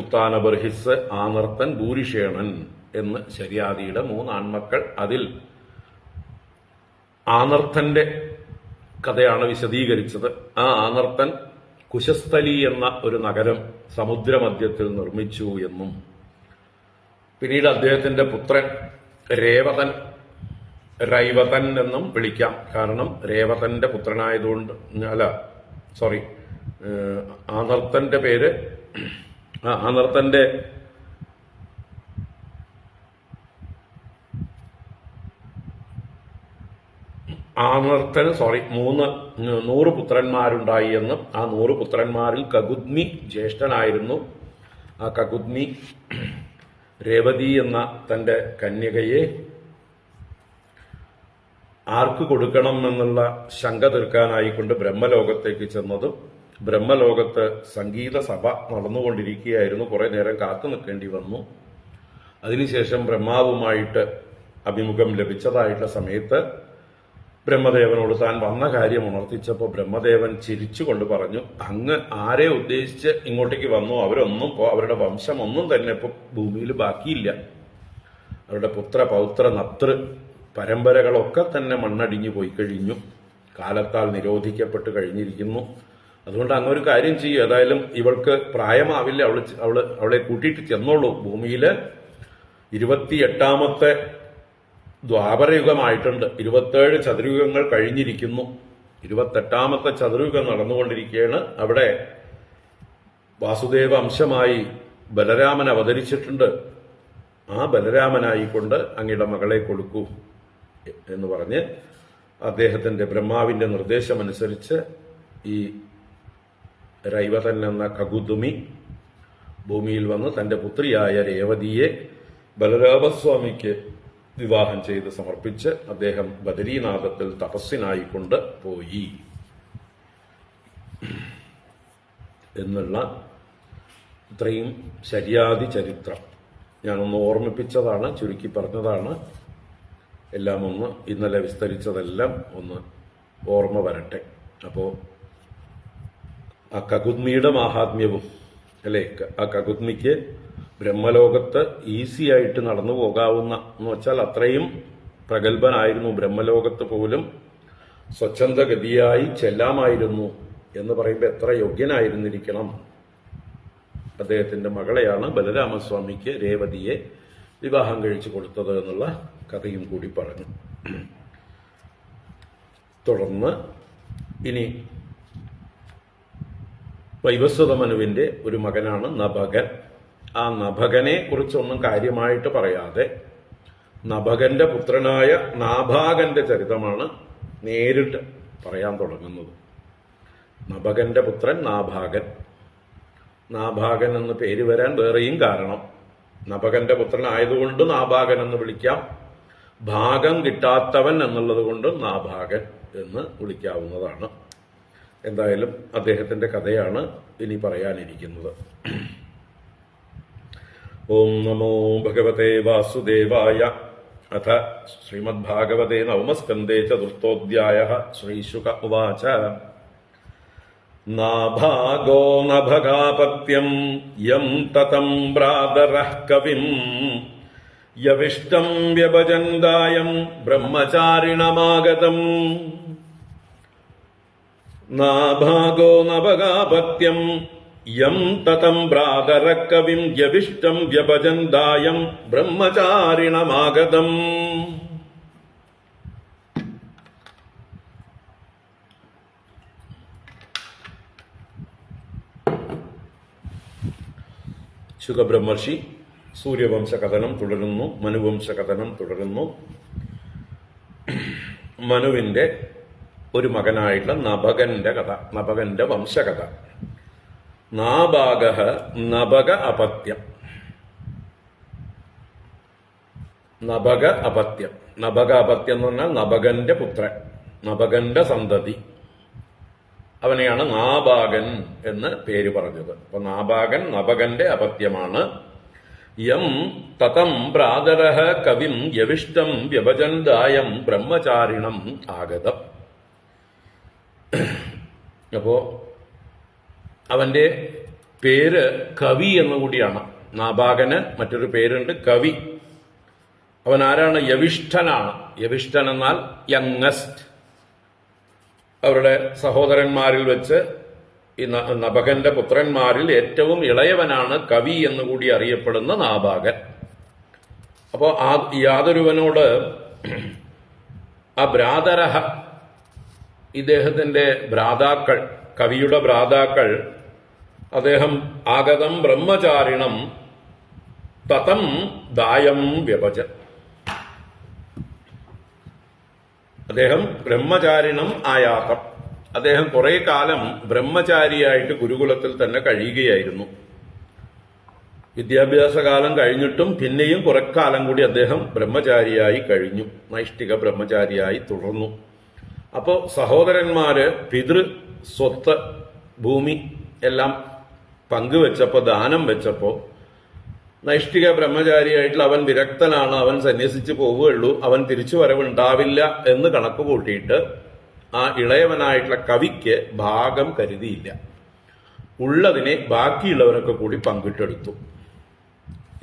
[SPEAKER 1] ഉത്താന, ബർഹിസ്, ആനർത്തൻ, ഭൂരിഷേണൻ എന്ന് ശര്യാദിയുടെ 3 ആൺമക്കൾ. അതിൽ ആനർത്തന്റെ കഥയാണ് വിശദീകരിച്ചത്. ആ ആനർത്തൻ കുശസ്ഥലി എന്ന ഒരു നഗരം സമുദ്രമധ്യത്തിൽ നിർമ്മിച്ചു എന്നും പിന്നീട് അദ്ദേഹത്തിന്റെ പുത്രൻ രൈവതൻ എന്നും വിളിക്കാം. കാരണം രേവതന്റെ പുത്രനായതുകൊണ്ട്, ആനർത്തന്റെ പേര് ആനർത്തന്റെ ആനർത്തന് 100 പുത്രന്മാരുണ്ടായി എന്നും ആ 100 പുത്രന്മാരിൽ കകുദ്മി ജ്യേഷ്ഠനായിരുന്നു. ആ കകുദ്മി രേവതി എന്ന തന്റെ കന്യകയെ ആർക്ക് കൊടുക്കണം എന്നുള്ള ശങ്ക തീർക്കാനായിക്കൊണ്ട് ബ്രഹ്മലോകത്തേക്ക് ചെന്നതും, ബ്രഹ്മലോകത്ത് സംഗീത സഭ നടന്നുകൊണ്ടിരിക്കുകയായിരുന്നു. കുറെ നേരം കാത്തു നിൽക്കേണ്ടി വന്നു. അതിനുശേഷം ബ്രഹ്മാവുമായിട്ട് അഭിമുഖം ലഭിച്ചതായിട്ടുള്ള സമയത്ത് ബ്രഹ്മദേവനോട് താൻ വന്ന കാര്യം ഉണർത്തിച്ചപ്പോൾ ബ്രഹ്മദേവൻ ചിരിച്ചുകൊണ്ട് പറഞ്ഞു, അങ്ങ് ആരെ ഉദ്ദേശിച്ച് ഇങ്ങോട്ടേക്ക് വന്നു? അവരുടെ വംശമൊന്നും തന്നെ ഇപ്പൊ ഭൂമിയിൽ ബാക്കിയില്ല. അവരുടെ പുത്ര, പൗത്ര, നത്ര പരമ്പരകളൊക്കെ തന്നെ മണ്ണടിഞ്ഞു പോയി കഴിഞ്ഞു, കാലത്താൽ നിരോധിക്കപ്പെട്ട് കഴിഞ്ഞിരിക്കുന്നു. അതുകൊണ്ട് അങ്ങൊരു കാര്യം ചെയ്യും, ഏതായാലും ഇവൾക്ക് പ്രായമാവില്ല, അവളെ കൂട്ടിയിട്ട് ചെന്നോളൂ. ഭൂമിയില് 28ാമത്തെ ദ്വാപരയുഗമായിട്ടുണ്ട്. 27 ചതുർയുഗങ്ങൾ കഴിഞ്ഞിരിക്കുന്നു. 28ാമത്തെ ചതുർയുഗം നടന്നുകൊണ്ടിരിക്കുകയാണ്. അവിടെ വാസുദേവ അംശമായി ബലരാമൻ അവതരിച്ചിട്ടുണ്ട്. ആ ബലരാമനായിക്കൊണ്ട് അങ്ങയുടെ മകളെ കൊടുക്കൂ എന്ന് പറഞ്ഞ് അദ്ദേഹത്തിന്റെ ബ്രഹ്മാവിന്റെ നിർദ്ദേശമനുസരിച്ച് ഈ രൈവതൻ എന്ന കകുതുമി ഭൂമിയിൽ വന്ന് തന്റെ പുത്രിയായ രേവതിയെ ബലരാമസ്വാമിക്ക് വിവാഹം ചെയ്ത് സമർപ്പിച്ച് അദ്ദേഹം ബദരീനാഥത്തിൽ തപസ്സിനായിക്കൊണ്ട് പോയി എന്നുള്ള ഇത്രയും ശര്യാദി ചരിത്രം ഞാനൊന്ന് ഓർമ്മിപ്പിച്ചതാണ്, ചുരുക്കി പറഞ്ഞതാണ്. എല്ലാം ഒന്ന് ഇന്നലെ വിസ്തരിച്ചതെല്ലാം ഒന്ന് ഓർമ്മ വരട്ടെ. അപ്പോ ആ കകുദ്മിയുടെ മാഹാത്മ്യവും അല്ലെ, ആ കകുദ്മിക്ക് ബ്രഹ്മലോകത്ത് ഈസി ആയിട്ട് നടന്നു പോകാവുന്ന എന്ന് വെച്ചാൽ അത്രയും പ്രഗത്ഭനായിരുന്നു. ബ്രഹ്മലോകത്ത് പോലും സ്വച്ഛന്ദഗതിയായി ചെല്ലാമായിരുന്നു എന്ന് പറയുമ്പോൾ എത്ര യോഗ്യനായിരുന്നിരിക്കണം. അദ്ദേഹത്തിന്റെ മകളെയാണ് ബലരാമസ്വാമിക്ക് രേവതിയെ വിവാഹം കഴിച്ചു കൊടുത്തത് എന്നുള്ള കഥയും കൂടി പറഞ്ഞു. തുടർന്ന് ഇനി വൈവസ്വത മനുവിന്റെ ഒരു മകനാണ് നഭകൻ. ആ നഭകനെ കുറിച്ചൊന്നും കാര്യമായിട്ട് പറയാതെ നഭകന്റെ പുത്രനായ നാഭാഗന്റെ ചരിതമാണ് നേരിട്ട് പറയാൻ തുടങ്ങുന്നത്. നഭകന്റെ പുത്രൻ നാഭാഗൻ. നാഭാഗൻ എന്ന് പേര് വരാൻ വേറെയും കാരണം, നഭകന്റെ പുത്രനായതുകൊണ്ട് നാഭാഗൻ എന്ന് വിളിക്കാം, ഭാഗം കിട്ടാത്തവൻ എന്നുള്ളത് കൊണ്ട് നാഭാഗൻ എന്ന് വിളിക്കാവുന്നതാണ്. എന്തായാലും അദ്ദേഹത്തിന്റെ കഥയാണ് ഇനി പറയാനിരിക്കുന്നത്. ഓം നമോ ഭഗവതേ വാസുദേവായ. അഥ ശ്രീമദ്ഭാഗവതേ നവമസ്കന്ധേ ചതുർത്ഥോധ്യായഃ. ശ്രീശുക ഉവാച. നാഭാഗോ നഭഗാപത്യം യം തതം ഭ്രാതരഃ കവിം യവിഷ്ടം വ്യഭജന്തായം ബ്രഹ്മചാരിണമാഗതം. നാഭാഗോ നഭഗാപത്യം യം തതം ഭ്രാതരഃ കവിം യവിഷ്ടം വ്യഭജന്തായം ബ്രഹ്മചാരിണമാഗതം. ശുകബ്രഹ്മർഷി സൂര്യവംശ കഥനം തുടരുന്നു, മനുവംശ കഥനം തുടരുന്നു. മനുവിന്റെ ഒരു മകനായിട്ടുള്ള നഭകന്റെ കഥ, നഭകന്റെ വംശകഥ. നാഭാഗഃ നഭക അപത്യം. നഭക അപത്യം, നഭക അപത്യം എന്ന് പറഞ്ഞാൽ നഭകന്റെ പുത്രൻ, നഭകന്റെ സന്തതി. അവനെയാണ് നാഭാഗൻ എന്ന് പേര് പറഞ്ഞത്. അപ്പൊ നാഭാഗൻ നഭകന്റെ അപത്യമാണ്. യം തതം ഭ്രാതരഃ കവിം യവിഷ്ടം വ്യഭജന്തായം ബ്രഹ്മചാരിണം ആഗതം. അപ്പോ അവന്റെ പേര് കവി എന്നുകൂടിയാണ്. നാഭാഗന് മറ്റൊരു പേരുണ്ട് കവി. അവൻ ആരാണ്? യവിഷ്ഠനാണ്. യവിഷ്ഠൻ എന്നാൽ യങ്ങസ്റ്റ്. അവരുടെ സഹോദരന്മാരിൽ വെച്ച് ഈ നഭകന്റെ പുത്രന്മാരിൽ ഏറ്റവും ഇളയവനാണ് കവി എന്നുകൂടി അറിയപ്പെടുന്ന നാഭാഗൻ. അപ്പോ യാതൊരുവനോട് ആ ഭ്രാതരഹ, ഇദ്ദേഹത്തിന്റെ ഭ്രാതാക്കൾ, കവിയുടെ ഭ്രാതാക്കൾ, അദ്ദേഹം ആഗതം ബ്രഹ്മചാരിണം തതം ദായം വ്യഭജ, അദ്ദേഹം ബ്രഹ്മചാരിണം ആയാതം, അദ്ദേഹം കുറെ കാലം ബ്രഹ്മചാരിയായിട്ട് ഗുരുകുലത്തിൽ തന്നെ കഴിയുകയായിരുന്നു. വിദ്യാഭ്യാസ കാലം കഴിഞ്ഞിട്ടും പിന്നെയും കുറെ കാലം കൂടി അദ്ദേഹം ബ്രഹ്മചാരിയായി കഴിഞ്ഞു, നൈഷ്ഠിക ബ്രഹ്മചാരിയായി തുടർന്നു. അപ്പോ സഹോദരന്മാര് പിതൃ സ്വത്ത് ഭൂമി എല്ലാം പങ്കുവെച്ചപ്പോ, ദാനം വെച്ചപ്പോ, നൈഷ്ഠിക ബ്രഹ്മചാരിയായിട്ടുള്ള അവൻ വിരക്തനാണ്, അവൻ സന്യസിച്ച് പോവുകയുള്ളൂ, അവൻ തിരിച്ചു വരവുണ്ടാവില്ല എന്ന് കണക്ക് കൂട്ടിയിട്ട് ആ ഇളയവനായിട്ടുള്ള കവിക്ക് ഭാഗം കരുതിയില്ല. ഉള്ളതിനെ ബാക്കിയുള്ളവരൊക്കെ കൂടി പങ്കിട്ടെടുത്തു.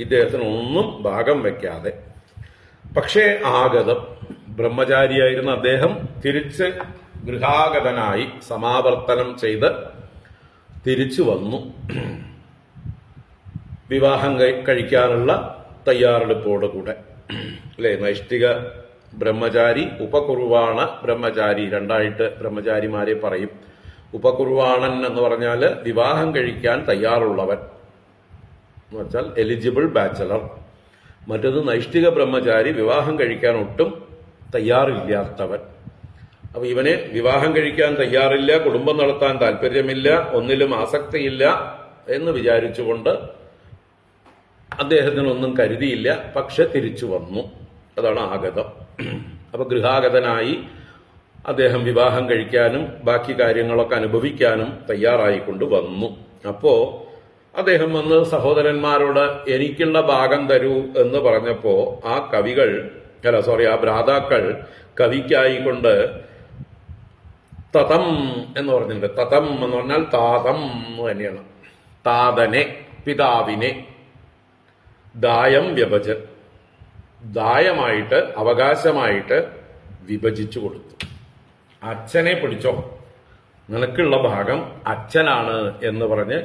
[SPEAKER 1] ഇദ്ദേഹത്തിന് ഒന്നും ഭാഗം വയ്ക്കാതെ. പക്ഷേ ആഗതം, ബ്രഹ്മചാരിയായിരുന്ന അദ്ദേഹം തിരിച്ച് ഗൃഹാഗതനായി സമാവർത്തനം ചെയ്ത് തിരിച്ചു വന്നു. വിവാഹം കഴിക്കാനുള്ള തയ്യാറെടുപ്പോടുകൂടെ, അല്ലെ? നൈഷ്ഠിക ബ്രഹ്മചാരി, ഉപകുർവാണ ബ്രഹ്മചാരി, രണ്ടായിട്ട് ബ്രഹ്മചാരിമാരെ പറയും. ഉപകുർവാണൻ എന്ന് പറഞ്ഞാല് വിവാഹം കഴിക്കാൻ തയ്യാറുള്ളവൻ എന്ന് വെച്ചാൽ എലിജിബിൾ ബാച്ചലർ. മറ്റത് നൈഷ്ഠിക ബ്രഹ്മചാരി, വിവാഹം കഴിക്കാൻ ഒട്ടും തയ്യാറില്ലാത്തവൻ. അപ്പൊ ഇവനെ വിവാഹം കഴിക്കാൻ തയ്യാറില്ല, കുടുംബം നടത്താൻ താല്പര്യമില്ല, ഒന്നിലും ആസക്തിയില്ല എന്ന് വിചാരിച്ചുകൊണ്ട് അദ്ദേഹത്തിനൊന്നും കരുതിയില്ല. പക്ഷെ തിരിച്ചു വന്നു. അതാണ് ആഗതം. അപ്പൊ ഗൃഹാഗതനായി അദ്ദേഹം വിവാഹം കഴിക്കാനും ബാക്കി കാര്യങ്ങളൊക്കെ അനുഭവിക്കാനും തയ്യാറായിക്കൊണ്ട് വന്നു. അപ്പോ അദ്ദേഹം വന്ന് സഹോദരന്മാരോട് എനിക്കുള്ള ഭാഗം തരൂ എന്ന് പറഞ്ഞപ്പോ ആ ഭ്രാതാക്കൾ കവിക്കായിക്കൊണ്ട് തതം എന്ന് പറഞ്ഞിട്ടുണ്ട്. തതം എന്ന് പറഞ്ഞാൽ താതം തന്നെയാണ്. താതനെ, പിതാവിനെ, ദായം വ്യഭജ, ദായമായിട്ട്, അവകാശമായിട്ട് വിഭജിച്ചു കൊടുത്തു. അച്ഛനെ പിടിച്ചോ, നിനക്കുള്ള ഭാഗം അച്ഛനാണ് എന്ന് പറഞ്ഞ്,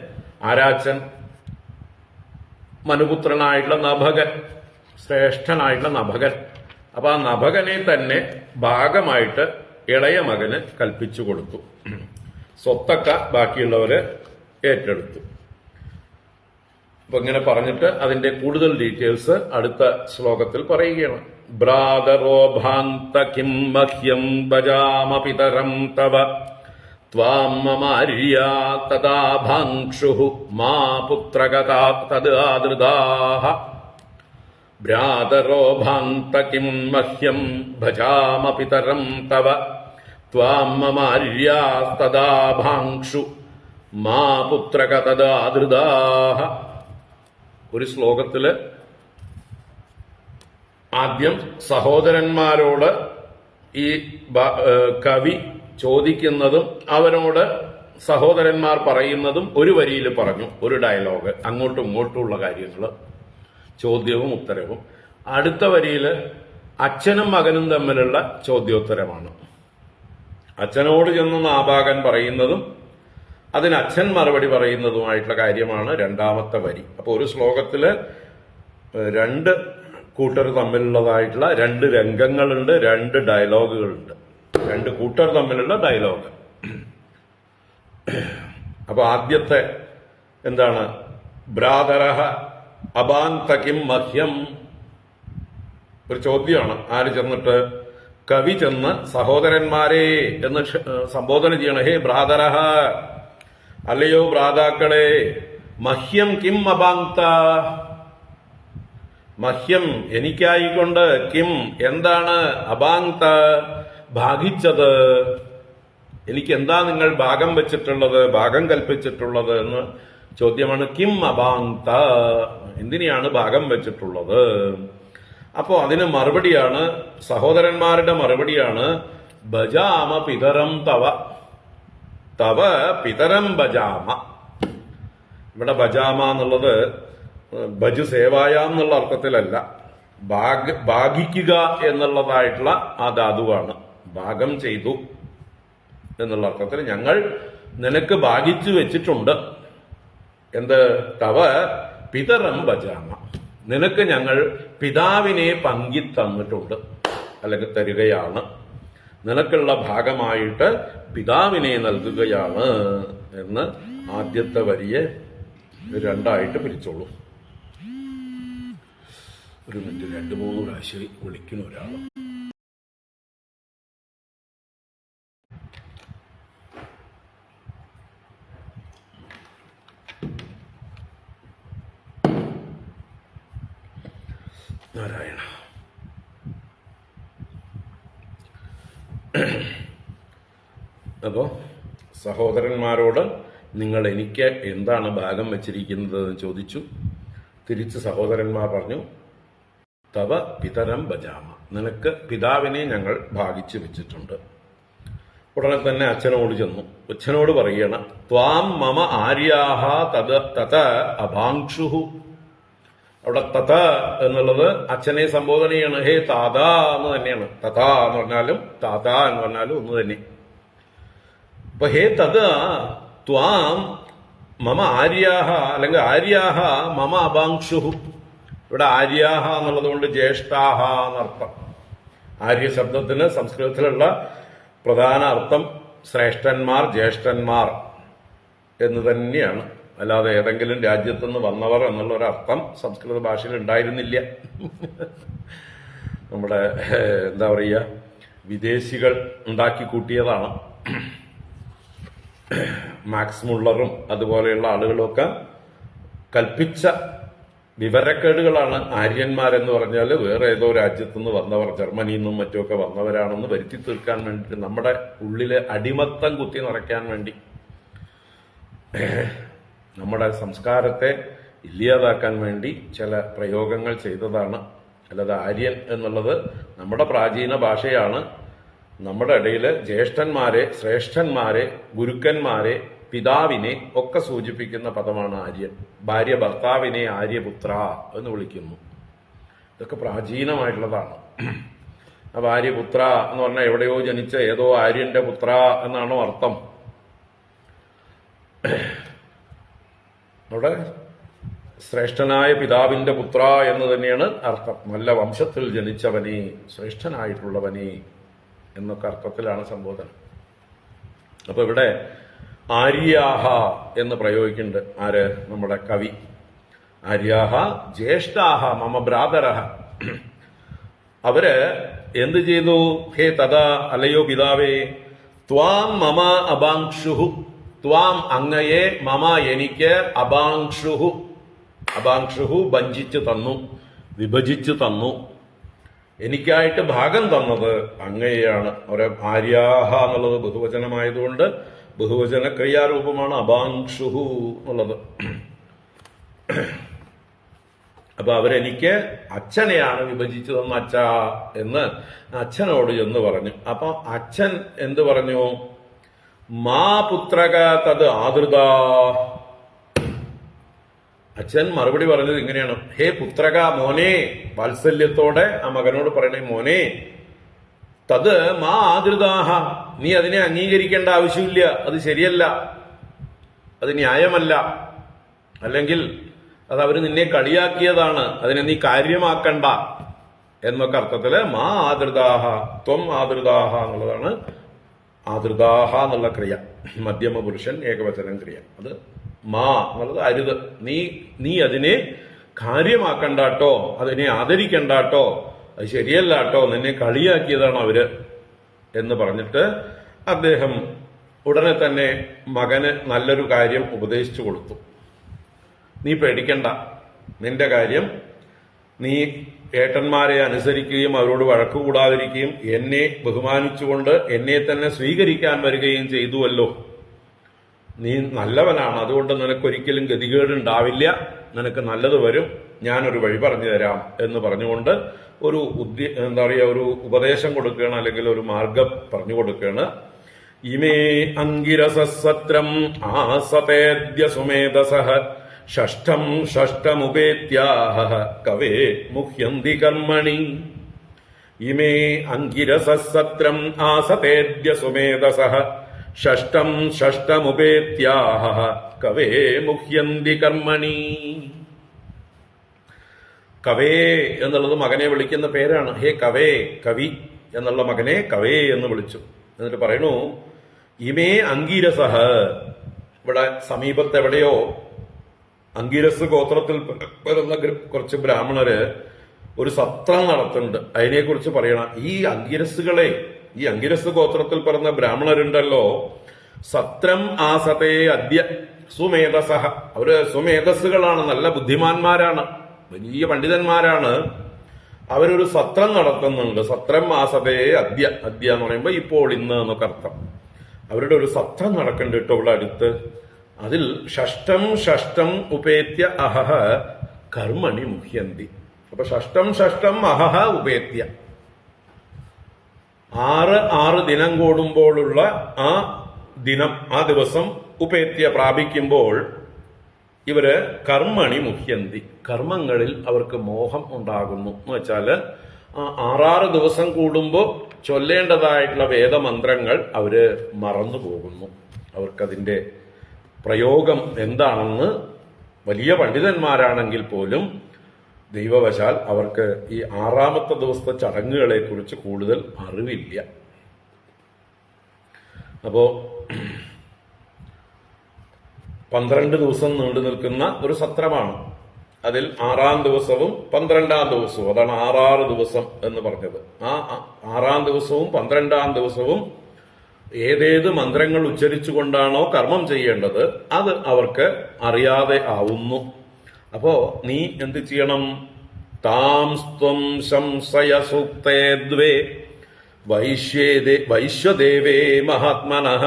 [SPEAKER 1] ആരാച്ചൻ? മനുപുത്രനായിട്ടുള്ള നഭകൻ, ശ്രേഷ്ഠനായിട്ടുള്ള നഭകൻ. അപ്പൊ ആ നഭകനെ തന്നെ ഭാഗമായിട്ട് ഇളയ മകന് കൽപ്പിച്ചു കൊടുത്തു. സ്വത്തൊക്കെ ബാക്കിയുള്ളവര് ഏറ്റെടുത്തു. അപ്പൊ ഇങ്ങനെ പറഞ്ഞിട്ട് അതിന്റെ കൂടുതൽ ഡീറ്റെയിൽസ് അടുത്ത ശ്ലോകത്തിൽ പറയുകയാണ്. ഭ്രാതരോ ഭാന്ത കിം മഹ്യം ഭജാമ പിതരം തവ ത്വാം മമാര്യാ തദാ ഭാങ്ക്ഷുഃ മാ പുത്രഗതാ തദാദൃതാഃ. ഭ്രാതരോ ഭാന്ത കിം മഹ്യം ഭജാമ പിതരം തവ ത്വാം മമാര്യാ തദാ ഭാങ്ക്ഷുഃ മാ പുത്രഗതാ തദാദൃതാഃ. ഒരു ശ്ലോകത്തില് ആദ്യം സഹോദരന്മാരോട് ഈ കവി ചോദിക്കുന്നതും അവരോട് സഹോദരന്മാർ പറയുന്നതും ഒരു വരിയിൽ പറഞ്ഞു. ഒരു ഡയലോഗ്, അങ്ങോട്ടും ഇങ്ങോട്ടുമുള്ള കാര്യങ്ങൾ, ചോദ്യവും ഉത്തരവും. അടുത്ത വരിയിൽ അച്ഛനും മകനും തമ്മിലുള്ള ചോദ്യോത്തരമാണ്. അച്ഛനോട് ചെന്ന് നാഭാഗൻ പറയുന്നതും അതിന് അച്ഛൻ മറുപടി പറയുന്നതുമായിട്ടുള്ള കാര്യമാണ് രണ്ടാമത്തെ വരി. അപ്പൊ ഒരു ശ്ലോകത്തില് രണ്ട് കൂട്ടർ തമ്മിലുള്ളതായിട്ടുള്ള രണ്ട് രംഗങ്ങളുണ്ട്, രണ്ട് ഡയലോഗുകളുണ്ട്, രണ്ട് കൂട്ടർ തമ്മിലുള്ള ഡയലോഗ്. അപ്പൊ ആദ്യത്തെ എന്താണ്? ഭ്രാതരഹ അഭാന്തകിം മഹ്യം. ഒരു ചോദ്യമാണ്. ആര് ചെന്നിട്ട്? കവി ചെന്ന് സഹോദരന്മാരെ എന്ന് സംബോധന ചെയ്യണം. ഹേ ഭ്രാതരഹ, അല്ലയോ ഭ്രാതാക്കളെ, മഹ്യം കിം അഭാങ്ത, മഹ്യം എനിക്കായിക്കൊണ്ട്, കിം എന്താണ്, അഭാങ്ത ഭാഗിച്ചത്, എനിക്ക് എന്താ നിങ്ങൾ ഭാഗം വെച്ചിട്ടുള്ളത്, ഭാഗം കൽപ്പിച്ചിട്ടുള്ളത് എന്ന് ചോദ്യമാണ്. കിം അഭാങ്ത, എന്തിനെയാണ് ഭാഗം വെച്ചിട്ടുള്ളത്? അപ്പോ അതിന് മറുപടിയാണ്, സഹോദരന്മാരുടെ മറുപടിയാണ്, ഭജാമ പിതരം തവ തവ പിതരം ഭജാമ. ഇവിടെ ഭജാമ എന്നുള്ളത് ഭജു സേവായാം എന്നുള്ള അർത്ഥത്തിലല്ല, ഭാഗിക്കുക എന്നുള്ളതായിട്ടുള്ള ആ ധാതുവാണ്. ഭാഗം ചെയ്തു എന്നുള്ള അർത്ഥത്തിൽ ഞങ്ങൾ നിനക്ക് ഭാഗിച്ചു വെച്ചിട്ടുണ്ട്. എന്ത്? തവ പിതരം ഭജാമ, നിനക്ക് ഞങ്ങൾ പിതാവിനെ പങ്കിത്തന്നിട്ടുണ്ട്, അല്ലെങ്കിൽ തരികയാണ്. നിനക്കുള്ള ഭാഗമായിട്ട് പിതാവിനെ നൽകുകയാണ് എന്ന് ആദ്യത്തെ വരിയെ രണ്ടായിട്ട് പിരിച്ചോളൂ. ഒരു മിനിറ്റ്, 2-3 പ്രാവശ്യം വിളിക്കുന്ന ഒരാൾ. നാരായണ. അപ്പോ സഹോദരന്മാരോട് നിങ്ങൾ എനിക്ക് എന്താണ് ഭാഗം വെച്ചിരിക്കുന്നത് എന്ന് ചോദിച്ചു. തിരിച്ച് സഹോദരന്മാർ പറഞ്ഞു, തവ പിതരം ഭജാമ, നിനക്ക് പിതാവിനെ ഞങ്ങൾ ഭാഗിച്ചു വെച്ചിട്ടുണ്ട്. ഉടനെ തന്നെ അച്ഛനോട് ചെന്നു. അച്ഛനോട് പറയണം, ത്വാം മമ ആര്യാഹ തത അഭാങ്ഷുഹു. അവിടെ തഥ എന്നുള്ളത് അച്ഛനെ സംബോധന ചെയ്യാണ്. ഹേ താതാ എന്ന് തന്നെയാണ്. തഥ എന്ന് പറഞ്ഞാലും താതാ എന്ന് പറഞ്ഞാലും ഒന്ന് തന്നെ. അപ്പൊ ഹേ തത് ത്വാം മമ ആര്യാഹ, അല്ലെങ്കിൽ ആര്യാഹ മമ അഭാങ്ഷുഹു. ഇവിടെ ആര്യാഹ എന്നുള്ളത് കൊണ്ട് ജ്യേഷ്ഠാഹ എന്നർത്ഥം. ആര്യ ശബ്ദത്തിന് സംസ്കൃതത്തിലുള്ള പ്രധാന അർത്ഥം ശ്രേഷ്ഠന്മാർ, ജ്യേഷ്ഠന്മാർ എന്ന് തന്നെയാണ്. അല്ലാതെ ഏതെങ്കിലും രാജ്യത്തുനിന്ന് വന്നവർ എന്നുള്ള ഒരു അർത്ഥം സംസ്കൃത ഭാഷയിൽ ഉണ്ടായിരുന്നില്ല. നമ്മുടെ എന്താ പറയുക, വിദേശികൾ ഉണ്ടാക്കി കൂട്ടിയതാണ്. മാക്സ് മുള്ളറും അതുപോലെയുള്ള ആളുകളൊക്കെ കൽപ്പിച്ച വിവരക്കേടുകളാണ്. ആര്യന്മാരെന്ന് പറഞ്ഞാൽ വേറെ ഏതോ രാജ്യത്തുനിന്ന് വന്നവർ, ജർമ്മനിയിൽ നിന്നും മറ്റുമൊക്കെ വന്നവരാണെന്ന് വരുത്തി തീർക്കാൻ വേണ്ടിയിട്ട്, നമ്മുടെ ഉള്ളിലെ അടിമത്തം കുത്തി നിറയ്ക്കാൻ വേണ്ടി, നമ്മുടെ സംസ്കാരത്തെ ഇല്ലാതാക്കാൻ വേണ്ടി ചില പ്രയോഗങ്ങൾ ചെയ്തതാണ്. അല്ലാതെ ആര്യൻ എന്നുള്ളത് നമ്മുടെ പ്രാചീന ഭാഷയാണ്. നമ്മുടെ ഇടയിൽ ജ്യേഷ്ഠന്മാരെ, ശ്രേഷ്ഠന്മാരെ, ഗുരുക്കന്മാരെ, പിതാവിനെ ഒക്കെ സൂചിപ്പിക്കുന്ന പദമാണ് ആര്യൻ. ഭാര്യ ഭർത്താവിനെ ആര്യപുത്ര എന്ന് വിളിക്കുന്നു. ഇതൊക്കെ പ്രാചീനമായിട്ടുള്ളതാണ്. ആ ഭാര്യപുത്ര എന്ന് പറഞ്ഞാൽ എവിടെയോ ജനിച്ച ഏതോ ആര്യന്റെ പുത്ര എന്നാണോ അർത്ഥം? അവിടെ ശ്രേഷ്ഠനായ പിതാവിന്റെ പുത്ര എന്ന് തന്നെയാണ് അർത്ഥം. നല്ല വംശത്തിൽ ജനിച്ചവനെ, ശ്രേഷ്ഠനായിട്ടുള്ളവനെ എന്നൊക്കെ അർത്ഥത്തിലാണ് സംബോധന. അപ്പൊ ഇവിടെ ആര്യാഹ എന്ന് പ്രയോഗിക്കുന്നുണ്ട്. ആര്? നമ്മുടെ കവി. ആര്യാഹ ജ്യേഷ്ഠാഹ മമ ഭ്രാതരഹ. അവര് എന്ത് ചെയ്തു? ഹേ തഥാ, അല്ലയോ പിതാവേ, ത്വാം മമ അഭാങ്ഷുഹു, ത്വാം അങ്ങയെ, മമ എനിക്ക്, അഭാങ്ഷുഹു, അഭാങ്ഷുഹു ഭഞ്ചിച്ചു തന്നു, വിഭജിച്ചു തന്നു, എനിക്കായിട്ട് ഭാഗം തന്നത് അങ്ങയെയാണ്. ഒരു ആര്യാഹ എന്നുള്ളത് ബഹുവചനമായതുകൊണ്ട് ബഹുവചന ക്രിയാരൂപമാണ് അഭാങ്ഷുഹു എന്നുള്ളത്. അപ്പൊ അവരെനിക്ക് അച്ഛനെയാണ് വിഭജിച്ചു തന്ന അച്ഛ എന്ന് അച്ഛനോട് എന്ന് പറഞ്ഞു. അപ്പൊ അച്ഛൻ എന്ത് പറഞ്ഞു? മാ പുത്രക തത് ആദൃത. അച്ഛൻ മറുപടി പറഞ്ഞത് ഇങ്ങനെയാണ്, ഹേ പുത്രക, മോനെ, വാത്സല്യത്തോടെ ആ മകനോട് പറയണേ, മോനെ, തത് മാ ആദൃതാഹ, നീ അതിനെ അംഗീകരിക്കേണ്ട ആവശ്യമില്ല, അത് ശരിയല്ല, അത് ന്യായമല്ല, അല്ലെങ്കിൽ അത് അവര് നിന്നെ കളിയാക്കിയതാണ്, അതിനെ നീ കാര്യമാക്കണ്ട എന്നൊക്കെ അർത്ഥത്തില് മാ ആദൃതാഹ, ത്വം ആദൃതാഹ എന്നുള്ളതാണ് ആദൃതാഹ എന്നുള്ള ക്രിയ. മധ്യമ പുരുഷൻ ഏകവചനം ക്രിയ. അത് മാ എന്നുള്ളത് അരുത്, നീ അതിനെ കാര്യമാക്കണ്ടാട്ടോ, അതിനെ ആദരിക്കണ്ടാട്ടോ, അത് ശരിയല്ലാട്ടോ, നിന്നെ കളിയാക്കിയതാണ് അവര് എന്ന് പറഞ്ഞിട്ട് അദ്ദേഹം ഉടനെ തന്നെ മകന് നല്ലൊരു കാര്യം ഉപദേശിച്ചു കൊടുത്തു. നീ പേടിക്കണ്ട, നിന്റെ കാര്യം നീ ഏട്ടന്മാരെ അനുസരിക്കുകയും അവരോട് വഴക്കു കൂടാതിരിക്കുകയും എന്നെ ബഹുമാനിച്ചുകൊണ്ട് എന്നെ തന്നെ സ്വീകരിക്കാൻ വരികയും ചെയ്തുവല്ലോ. നീ നല്ലവനാണ്, അതുകൊണ്ട് നിനക്കൊരിക്കലും ഗതികേടുണ്ടാവില്ല, നിനക്ക് നല്ലത് വരും, ഞാനൊരു വഴി പറഞ്ഞു തരാം എന്ന് പറഞ്ഞുകൊണ്ട് ഒരു ഒരു ഉപദേശം കൊടുക്കുകയാണ്, അല്ലെങ്കിൽ ഒരു മാർഗം പറഞ്ഞു കൊടുക്കുകയാണ്. ഇമേ അങ്കിരസത്രം ആസതേദ്യ സുമേധസഃ ഷഷ്ഠം ഷഷ്ഠമുപേത്യാഹ കവേ മുഹ്യന്തി കർമ്മണി. ഇമേ അങ്കിരസത്രം ആസതേദ്യ സുമേധസഃ ഷഷ്ഠം ഷഷ്ഠമുപേത്യാഹ കവേ മുഹ്യന്തി കർമ്മണി. കവേ എന്നുള്ളത് മകനെ വിളിക്കുന്ന പേരാണ്. ഹേ കവേ, കവി എന്നുള്ള മകനെ കവേ എന്ന് വിളിച്ചു. എന്നിട്ട് പറയണു, ഇമേ അങ്കിരസഃ, ഇവിടെ സമീപത്ത് എവിടെയോ അങ്കിരസ് ഗോത്രത്തിൽ വരുന്ന കുറച്ച് ബ്രാഹ്മണര് ഒരു സത്രം നടത്തുന്നുണ്ട്. അതിനെക്കുറിച്ച് പറയണം. ഈ അങ്കിരസ് ഗോത്രത്തിൽ പറഞ്ഞ ബ്രാഹ്മണരുണ്ടല്ലോ, സത്രം ആസതേ അദ്യ സുമേധസഃ, അവര് സുമേധസ്സുകളാണ്, നല്ല ബുദ്ധിമാന്മാരാണ്, വലിയ പണ്ഡിതന്മാരാണ്. അവരൊരു സത്രം നടത്തുന്നുണ്ട്. സത്രം ആസതേ അദ്യ, അദ്യ എന്ന് പറയുമ്പോ ഇപ്പോൾ, ഇന്ന് എന്നൊക്കെ അർത്ഥം. അവരുടെ ഒരു സത്രം നടക്കുന്നുണ്ട് കേട്ടോ ഇവിടെ അടുത്ത്. അതിൽ ഷഷ്ഠം ഷഷ്ഠം ഉപേത്യ അഹഹ കർമ്മണി മുഹ്യന്തി. അപ്പൊ ഷഷ്ഠം ഷഷ്ഠം അഹഹ ഉപേത്യ, 6 ദിനം കൂടുമ്പോഴുള്ള ആ ദിവസം ഉപേത്യ പ്രാപിക്കുമ്പോൾ ഇവര് കർമ്മണി മുഹ്യന്തി, കർമ്മങ്ങളിൽ അവർക്ക് മോഹം ഉണ്ടാകുന്നു എന്ന് വെച്ചാല് 6 ദിവസം കൂടുമ്പോൾ ചൊല്ലേണ്ടതായിട്ടുള്ള വേദമന്ത്രങ്ങൾ അവര് മറന്നു പോകുന്നു. അവർക്കതിന്റെ പ്രയോഗം എന്താണെന്ന് വലിയ പണ്ഡിതന്മാരാണെങ്കിൽ പോലും ദൈവവശാൽ അവർക്ക് ഈ 6ാമത്തെ ദിവസത്തെ ചടങ്ങുകളെ കുറിച്ച് കൂടുതൽ അറിവില്ല. അപ്പോ 12 ദിവസം നീണ്ടു നിൽക്കുന്ന ഒരു സത്രമാണ്. അതിൽ 6ാം ദിവസവും 12ാം ദിവസവും, അതാണ് 6 ദിവസം എന്ന് പറഞ്ഞത്. ആ 6ാം ദിവസവും 12ാം ദിവസവും ഏതേത് മന്ത്രങ്ങൾ ഉച്ചരിച്ചുകൊണ്ടാണോ കർമ്മം ചെയ്യേണ്ടത് അത് അവർക്ക് അറിയാതെ ആവുന്നു. അപ്പോ നീ എന്ത് ചെയ്യണം? താംസ്ത്വം സംശയ സൂക്തേ ദ്വേ വൈശ്വദേവേ മഹാത്മനഃ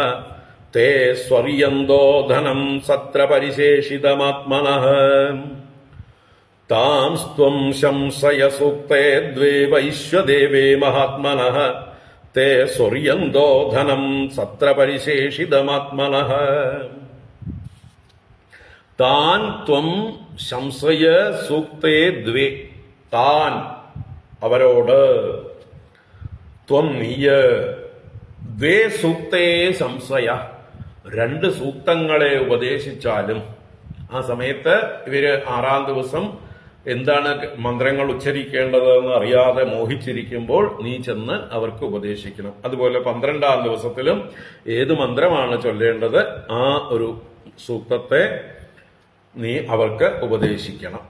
[SPEAKER 1] തേ സ്വർയന്തോ ധനം സത്ര പരിശേഷിതമാത്മനഃ. താംസ്ത്വം സംശയ സൂക്തേ ദ്വേ വൈശ്വദേവേ മഹാത്മനഃ തേ സ്വർയന്തോ ധനം സത്ര പരിശേഷിതമാത്മനഃ. താൻ ത്വം സംശയ സൂക്തേ ദ്വേ, താൻ അവരോട്, ത്വം നീയ്, ദ്വേ സൂക്തേ സംശയ, 2 സൂക്തങ്ങളെ ഉപദേശിച്ചാലും ആ സമയത്ത് ഇവര് 6ാം ദിവസം എന്താണ് മന്ത്രങ്ങൾ ഉച്ചരിക്കേണ്ടതെന്ന് അറിയാതെ മോഹിച്ചിരിക്കുമ്പോൾ നീ ചെന്ന് അവർക്ക് ഉപദേശിക്കണം. അതുപോലെ 12ാം ദിവസത്തിലും ഏത് മന്ത്രമാണ് ചൊല്ലേണ്ടത് ആ ഒരു സൂക്തത്തെ നീ അവർക്ക് ഉപദേശിക്കണം.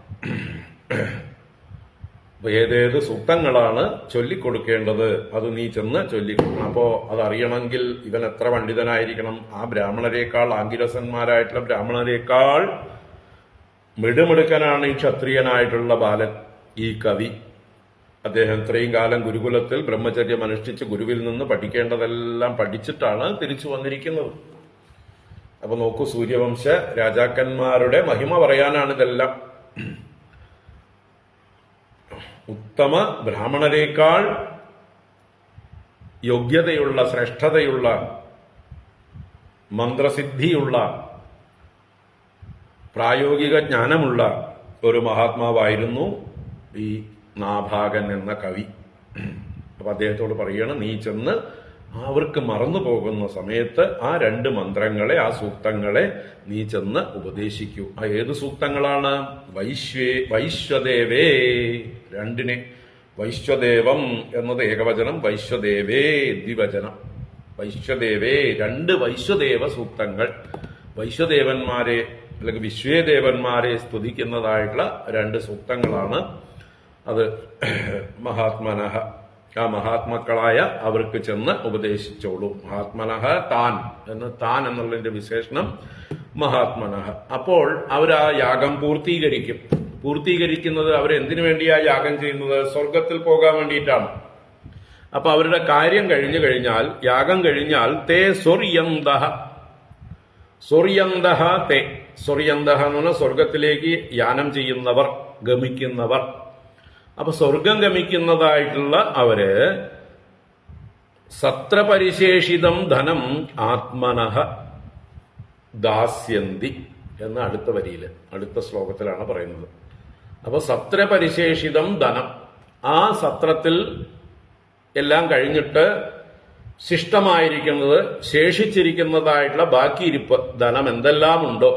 [SPEAKER 1] ഏതേത് സൂക്തങ്ങളാണ് ചൊല്ലിക്കൊടുക്കേണ്ടത് അത് നീ ചെന്ന് ചൊല്ലിക്കൊടുക്കണം. അപ്പോ അതറിയണമെങ്കിൽ ഇവൻ എത്ര പണ്ഡിതനായിരിക്കണം? ആ ബ്രാഹ്മണരേക്കാൾ, ആംഗിരസന്മാരായിട്ടുള്ള ബ്രാഹ്മണരേക്കാൾ മിടുമിടുക്കനാണ് ഈ ക്ഷത്രിയനായിട്ടുള്ള ബാലൻ, ഈ കവി. അദ്ദേഹം ഇത്രയും കാലം ഗുരുകുലത്തിൽ ബ്രഹ്മചര്യം അനുഷ്ഠിച്ച് ഗുരുവിൽ നിന്ന് പഠിക്കേണ്ടതെല്ലാം പഠിച്ചിട്ടാണ് തിരിച്ചു വന്നിരിക്കുന്നത്. അപ്പൊ നോക്കൂ, സൂര്യവംശ രാജാക്കന്മാരുടെ മഹിമ പറയാനാണ് ഇതെല്ലാം. ഉത്തമ ബ്രാഹ്മണരേക്കാൾ യോഗ്യതയുള്ള, ശ്രേഷ്ഠതയുള്ള, മന്ത്രസിദ്ധിയുള്ള, പ്രായോഗിക ജ്ഞാനമുള്ള ഒരു മഹാത്മാവായിരുന്നു ഈ നാഭാഗൻ എന്ന കവി. അപ്പൊ അദ്ദേഹത്തോട് പറയണം, നീ ചെന്ന് അവർക്ക് മറന്നു പോകുന്ന സമയത്ത് ആ 2 മന്ത്രങ്ങളെ, ആ സൂക്തങ്ങളെ നീ ചെന്ന് ഉപദേശിക്കൂ. ആ ഏത് സൂക്തങ്ങളാണ്? വൈശ്വദേവേ, 2 വൈശ്വദേവം എന്നത് ഏകവചനം, വൈശ്വദേവേ ദ്വിവചനം. വൈശ്വദേവേ, 2 വൈശ്വദേവ സൂക്തങ്ങൾ. വൈശ്വദേവന്മാരെ അല്ലെങ്കിൽ വിശ്വേദേവന്മാരെ സ്തുതിക്കുന്നതായിട്ടുള്ള 2 സൂക്തങ്ങളാണ് അത്. മഹാത്മനഃ, ആ മഹാത്മാക്കളായ അവർക്ക് ചെന്ന് ഉപദേശിച്ചോളൂ. മഹാത്മനഃ, താൻ എന്നുള്ളതിന്റെ വിശേഷണം മഹാത്മനഃ. അപ്പോൾ അവർ ആ യാഗം പൂർത്തീകരിക്കുന്നത് അവരെന്തിനു വേണ്ടിയാ യാഗം ചെയ്യുന്നത്? സ്വർഗത്തിൽ പോകാൻ വേണ്ടിയിട്ടാണ്. അപ്പൊ അവരുടെ കാര്യം കഴിഞ്ഞു കഴിഞ്ഞാൽ, യാഗം കഴിഞ്ഞാൽ തേ സ്വർയന്തഃ, സൊറിയന്തഹ തേ. സൊറിയന്തഹ എന്ന് പറഞ്ഞാൽ സ്വർഗത്തിലേക്ക് യാനം ചെയ്യുന്നവർ, ഗമിക്കുന്നവർ. അപ്പൊ സ്വർഗം ഗമിക്കുന്നതായിട്ടുള്ള അവര് സത്രപരിശേഷിതം ധനം ആത്മനഃ ദാസ്യന്തി എന്ന് അടുത്ത വരിയില്, അടുത്ത ശ്ലോകത്തിലാണ് പറയുന്നത്. അപ്പൊ സത്രപരിശേഷിതം ധനം, ആ സത്രത്തിൽ എല്ലാം കഴിഞ്ഞിട്ട് ശിഷ്ടമായിരിക്കുന്നത്, ശേഷിച്ചിരിക്കുന്നതായിട്ടുള്ള ബാക്കിയിരിപ്പ് ധനം എന്തെല്ലാം ഉണ്ടോ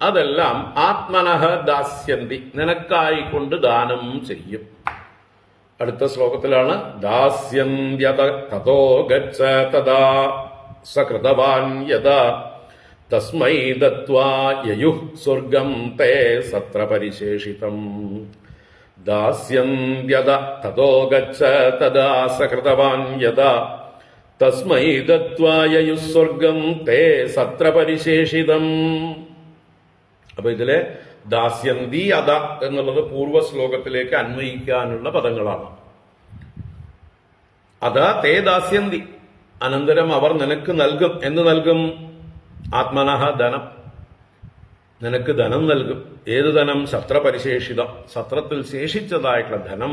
[SPEAKER 1] അതെല്ലാം ആത്മനഃ ദാസ്യന്തി, നിനക്കായിക്കൊണ്ട് ദാനം ചെയ്യും. അടുത്ത ശ്ലോകത്തിലാണ് ദാസ്യന്യത തതോ ഗച്ഛ തദാ സകൃതവാൻ യദാ തസ്മൈ ദത്വാ യയുഃ സ്വർഗം തേ സത്ര പരിശേഷിതം. ദാസ്യന്യത തതോ ഗച്ഛ തദാ സകൃതവാൻ യദാ തസ്മൈ ദത്വാ യയുഃ സ്വർഗം തേ സത്ര പരിശേഷിതം. അപ്പൊ ഇതിലെ ദാസ്യന്തി അത എന്നുള്ളത് പൂർവ്വ ശ്ലോകത്തിലേക്ക് അന്വയിക്കാനുള്ള പദങ്ങളാണ്. അത തേ ദാസ്യന്തി, അനന്തരം അവർ നിനക്ക് നൽകും. എന്ത് നൽകും? ആത്മനഃ ധനം, നിനക്ക് ധനം നൽകും. ഏത് ധനം? സത്രപരിശേഷിതം, സത്രത്തിൽ ശേഷിച്ചതായിട്ടുള്ള ധനം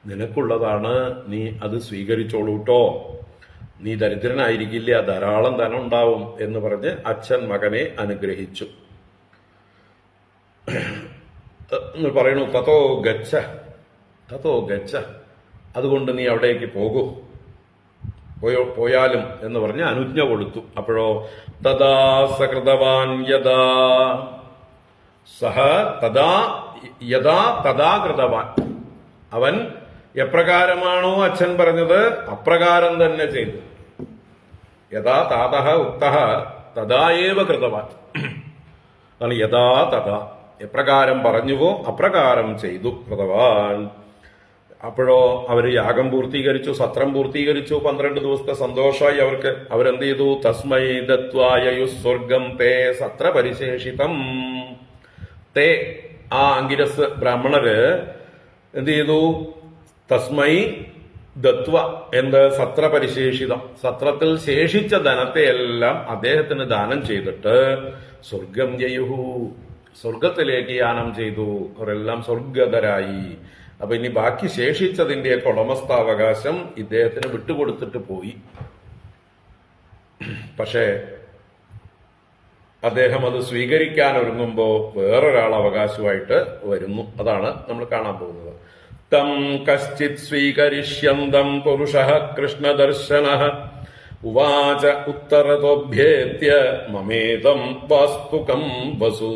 [SPEAKER 1] നിനക്കുള്ളതാണ്, നീ അത് സ്വീകരിച്ചോളൂട്ടോ, നീ ദരിദ്രനായിരിക്കില്ല, ധാരാളം ധനം ഉണ്ടാവും എന്ന് പറഞ്ഞ് അച്ഛൻ മകനെ അനുഗ്രഹിച്ചു. പറയണു തതോ ഗച്ഛ, തതോ ഗച്ഛ, അതുകൊണ്ട് നീ അവിടേക്ക് പോകൂ, പോയാലും എന്ന് പറഞ്ഞ് അനുജ്ഞ കൊടുത്തു. അപ്പോഴോ തദാ സകൃതവാൻ യദാ സഹ തദാ യഥാ തദാ കൃതവാൻ, അവൻ എപ്രകാരമാണോ അച്ഛൻ പറഞ്ഞത് അപ്രകാരം തന്നെ ചെയ്തു. യഥാ താതഃ ഉക്തഃ തദായേവ കൃതവാൻ, അതാണ് യഥാ തഥാ, എപ്രകാരം പറഞ്ഞുവോ അപ്രകാരം ചെയ്തു. കൃതവാൻ. അപ്പോഴോ അവര് യാഗം പൂർത്തീകരിച്ചു, സത്രം പൂർത്തീകരിച്ചു. 12 ദിവസത്തെ സന്തോഷമായി അവർക്ക്. അവരെന്ത് ചെയ്തു? തസ്മൈ ദത്വാ യയുഃ സ്വർഗം തേ സത്ര പരിശേഷിതം. തേ, ആ അങ്കിരസ് ബ്രാഹ്മണര് എന്ത് ചെയ്തു? തസ്മൈ ദത്വ, എന്ത്? സത്ര പരിശേഷിതം, സത്രത്തിൽ ശേഷിച്ച ധനത്തെ എല്ലാം അദ്ദേഹത്തിന് ദാനം ചെയ്തിട്ട് സ്വർഗം യയുഹു, സ്വർഗത്തിലേക്ക് യാനം ചെയ്തു. അവരെല്ലാം സ്വർഗതരായി. അപ്പൊ ഇനി ബാക്കി ശേഷിച്ചതിന്റെയൊക്കെ ഉടമസ്ഥാവകാശം ഇദ്ദേഹത്തിന് വിട്ടുകൊടുത്തിട്ട് പോയി. പക്ഷേ അദ്ദേഹം അത് സ്വീകരിക്കാൻ ഒരുങ്ങുമ്പോ വേറൊരാൾ അവകാശമായിട്ട് വരുന്നു. അതാണ് നമ്മൾ കാണാൻ പോകുന്നത്. തം കശ്ചിത് സ്വീകരിഷ്യന്തം പുരുഷഃ കൃഷ്ണദർശനഃ ഉവാച ഉത്തരതോഭ്യേത്യ മമേതം വാസ്തുകം വസു.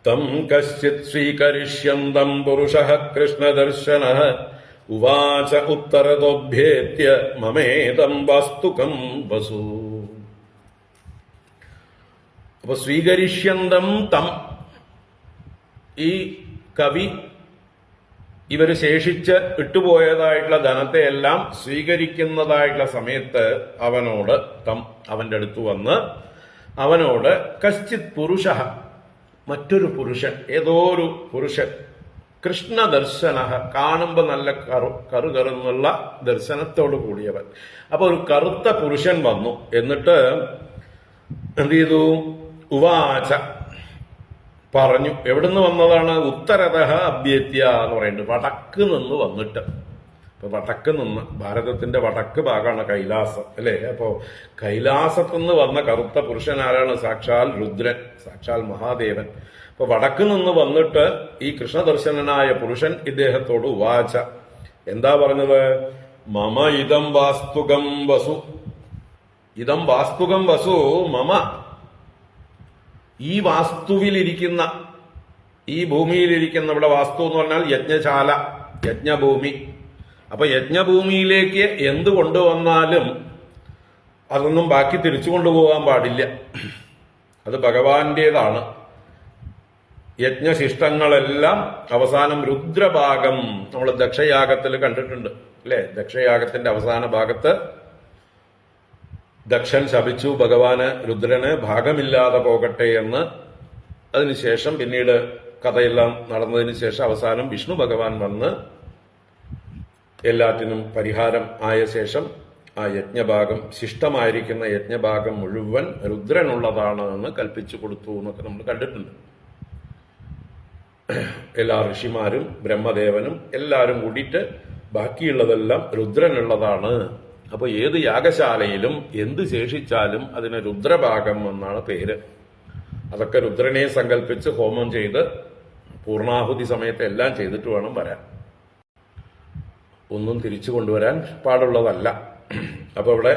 [SPEAKER 1] തം കശ്ചിത് സ്വീകരിഷ്യന്തം പുരുഷഃ കൃഷ്ണദർശനഃ ഉവാച ഉത്തരതോഭ്യേത്യ മമേതം വാസ്തുകം വസു. അപ്പൊ സ്വീകരിഷ്യന്തം തം, ഈ കവി ഇവര് ശേഷിച്ച് വിട്ടുപോയതായിട്ടുള്ള ധനത്തെ എല്ലാം സ്വീകരിക്കുന്നതായിട്ടുള്ള സമയത്ത് അവനോട് തം, അവന്റെ അടുത്ത് വന്ന് അവനോട് കശ്ചിത് പുരുഷ, മറ്റൊരു പുരുഷൻ, ഏതോ ഒരു പുരുഷൻ, കൃഷ്ണദർശന, കാണുമ്പോ നല്ല കറുകറുന്നുള്ള ദർശനത്തോട് കൂടിയവൻ. അപ്പൊ ഒരു കറുത്ത പുരുഷൻ വന്നു. എന്നിട്ട് എന്ത് ചെയ്തു? ഉവാച, പറഞ്ഞു. എവിടുന്ന് വന്നതാണ്? ഉത്തരതഃ അഭ്യേത്യ എന്ന് പറയുന്നുണ്ട്. വടക്ക് നിന്ന് വന്നിട്ട്. ഇപ്പൊ വടക്ക് നിന്ന്, ഭാരതത്തിന്റെ വടക്ക് ഭാഗമാണ് കൈലാസം, അല്ലെ? അപ്പോ കൈലാസത്തുനിന്ന് വന്ന കറുത്ത പുരുഷൻ ആരാണ്? സാക്ഷാൽ രുദ്രൻ, സാക്ഷാൽ മഹാദേവൻ. അപ്പൊ വടക്ക് നിന്ന് വന്നിട്ട് ഈ കൃഷ്ണദർശനനായ പുരുഷൻ ഇദ്ദേഹത്തോട് ഉവാച, എന്താ പറഞ്ഞത്? മമ ഇതം വാസ്തുകം വസു, ഇതം വാസ്തുകം വസു മമ, ഈ വാസ്തുവിലിരിക്കുന്ന, ഈ ഭൂമിയിലിരിക്കുന്ന, ഇവിടെ വാസ്തു എന്ന് പറഞ്ഞാൽ യജ്ഞശാല, യജ്ഞഭൂമി. അപ്പൊ യജ്ഞഭൂമിയിലേക്ക് എന്ത് കൊണ്ടുവന്നാലും അതൊന്നും ബാക്കി തിരിച്ചു കൊണ്ടുപോകാൻ പാടില്ല. അത് ഭഗവാന്റേതാണ്. യജ്ഞശിഷ്ടങ്ങളെല്ലാം അവസാനം രുദ്രഭാഗം നമ്മൾ ദക്ഷയാഗത്തിൽ കണ്ടിട്ടുണ്ട്, അല്ലെ? ദക്ഷയാഗത്തിന്റെ അവസാന ഭാഗത്ത് ദക്ഷൻ ശപിച്ചു ഭഗവാന്, രുദ്രന് ഭാഗമില്ലാതെ പോകട്ടെ എന്ന്. അതിനുശേഷം പിന്നീട് കഥയെല്ലാം നടന്നതിന് ശേഷം അവസാനം വിഷ്ണു ഭഗവാൻ വന്ന് എല്ലാറ്റിനും പരിഹാരം ആയ ശേഷം ആ യജ്ഞഭാഗം, ശിഷ്ടമായിരിക്കുന്ന യജ്ഞഭാഗം മുഴുവൻ രുദ്രനുള്ളതാണ് എന്ന് കൽപ്പിച്ചു കൊടുത്തു എന്നൊക്കെ നമ്മൾ കണ്ടിട്ടുണ്ട്. എല്ലാ ഋഷിമാരും ബ്രഹ്മദേവനും എല്ലാവരും കൂടിയിട്ട് ബാക്കിയുള്ളതെല്ലാം രുദ്രനുള്ളതാണ്. അപ്പൊ ഏത് യാഗശാലയിലും എന്ത് ശേഷിച്ചാലും അതിന് രുദ്രഭാഗം എന്നാണ് പേര്. അതൊക്കെ രുദ്രനെ സങ്കല്പിച്ച് ഹോമം ചെയ്ത് പൂർണാഹുതി സമയത്ത് എല്ലാം ചെയ്തിട്ട് വേണം വരാൻ. ഒന്നും തിരിച്ചു കൊണ്ടുവരാൻ പാടുള്ളതല്ല. അപ്പൊ ഇവിടെ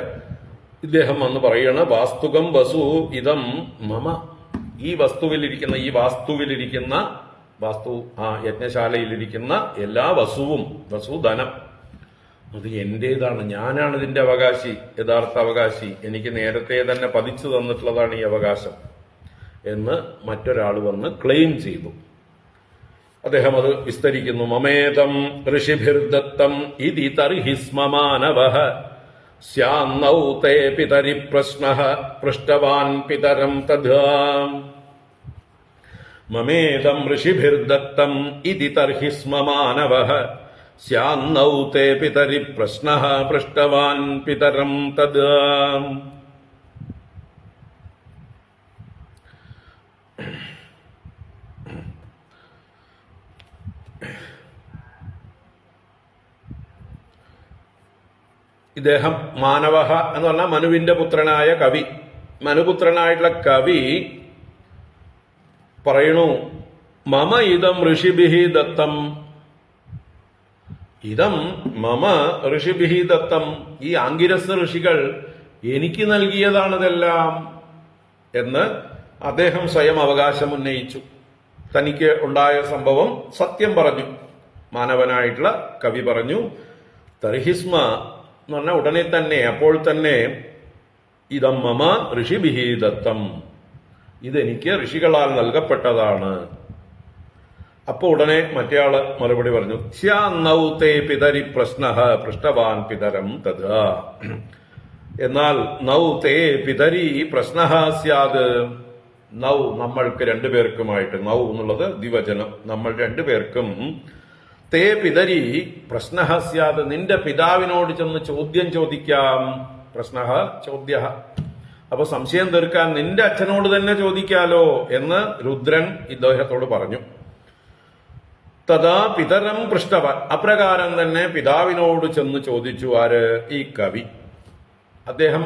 [SPEAKER 1] ഇദ്ദേഹം വന്ന് പറയണ വാസ്തുകം വസു ഇതം മമ. ഈ വാസ്തുവിലിരിക്കുന്ന യജ്ഞശാലയിലിരിക്കുന്ന എല്ലാ വസുവും, വസു ധനം, അത് എന്റേതാണ്, ഞാനാണ് ഇതിന്റെ അവകാശി, യഥാർത്ഥ അവകാശി, എനിക്ക് നേരത്തെ തന്നെ പതിച്ചു തന്നിട്ടുള്ളതാണ് ഈ അവകാശം എന്ന് മറ്റൊരാൾ വന്ന് ക്ലെയിം ചെയ്തു. അദ്ദേഹം അത് വിസ്തരിക്കുന്നു. മമേതം ഋഷിഭിർദത്തം ഇതി തർഹി സ്മ മാനവഃ സ്യാന്നൗ തേ പിതരി പ്രശ്നഃ പൃഷ്ടവാൻ പിതരം തഥാ. മമേതം ഋഷിഭിർദത്തം ഇതി തർഹി സ്മ മാനവഃ സ്യാന്നൗ തേ പിതരി പ്രശ്നഃ പൃഷ്ടവാൻ പിതരം തഥാ. ഇദ്ദേഹം മാനവഹ എന്ന് പറഞ്ഞാൽ മനുവിന്റെ പുത്രനായ കവി, മനുപുത്രനായിട്ടുള്ള കവി പറയണു, മമ ഇതം ഋഷിഭിഹി ദത്തം, ഇതം മമ ഋഷിഭിഹി ദത്തം, ഈ ആംഗിരസ് ഋഷികൾ എനിക്ക് നൽകിയതാണിതെല്ലാം എന്ന് അദ്ദേഹം സ്വയം അവകാശം ഉന്നയിച്ചു. തനിക്ക് ഉണ്ടായ സംഭവം സത്യം പറഞ്ഞു. മാനവനായിട്ടുള്ള കവി പറഞ്ഞു, തർഹിസ്മ എന്ന് പറഞ്ഞാൽ ഉടനെ തന്നെ, അപ്പോൾ തന്നെ, ഇതം മമ ഋഷിഭിഹി ദത്തം, ഇതെനിക്ക് ഋഷികളാൽ നൽകപ്പെട്ടതാണ്. അപ്പൊ ഉടനെ മറ്റേയാള് മറുപടി പറഞ്ഞു, സ്യാന്നൗ തേ പിതരി പ്രശ്നഃ പൃഷ്ടവാൻ പിതരം തഥാ. എന്നാൽ നൗ തേ പിതരി പ്രശ്നഃ സ്യാത്, നൗ നമ്മൾക്ക് രണ്ടുപേർക്കുമായിട്ട്, നൗ എന്നുള്ളത് ദ്വിവചനം, നമ്മൾ രണ്ടുപേർക്കും, തേ പിതരി പ്രശ്നഃ സ്യാത്, നിന്റെ പിതാവിനോട് ചെന്ന് ചോദ്യം ചോദിക്കാം. പ്രശ്നഃ ചോദ്യഃ, അപ്പൊ സംശയം തീർക്കാൻ നിന്റെ അച്ഛനോട് തന്നെ ചോദിക്കാലോ എന്ന് രുദ്രൻ ഇദ്ദേഹത്തോട് പറഞ്ഞു. തഥാ പിതരം പൃഷ്ടവാൻ, അപ്രകാരം തന്നെ പിതാവിനോട് ചെന്ന് ചോദിച്ചു. ആര്? ഈ കവി. അദ്ദേഹം,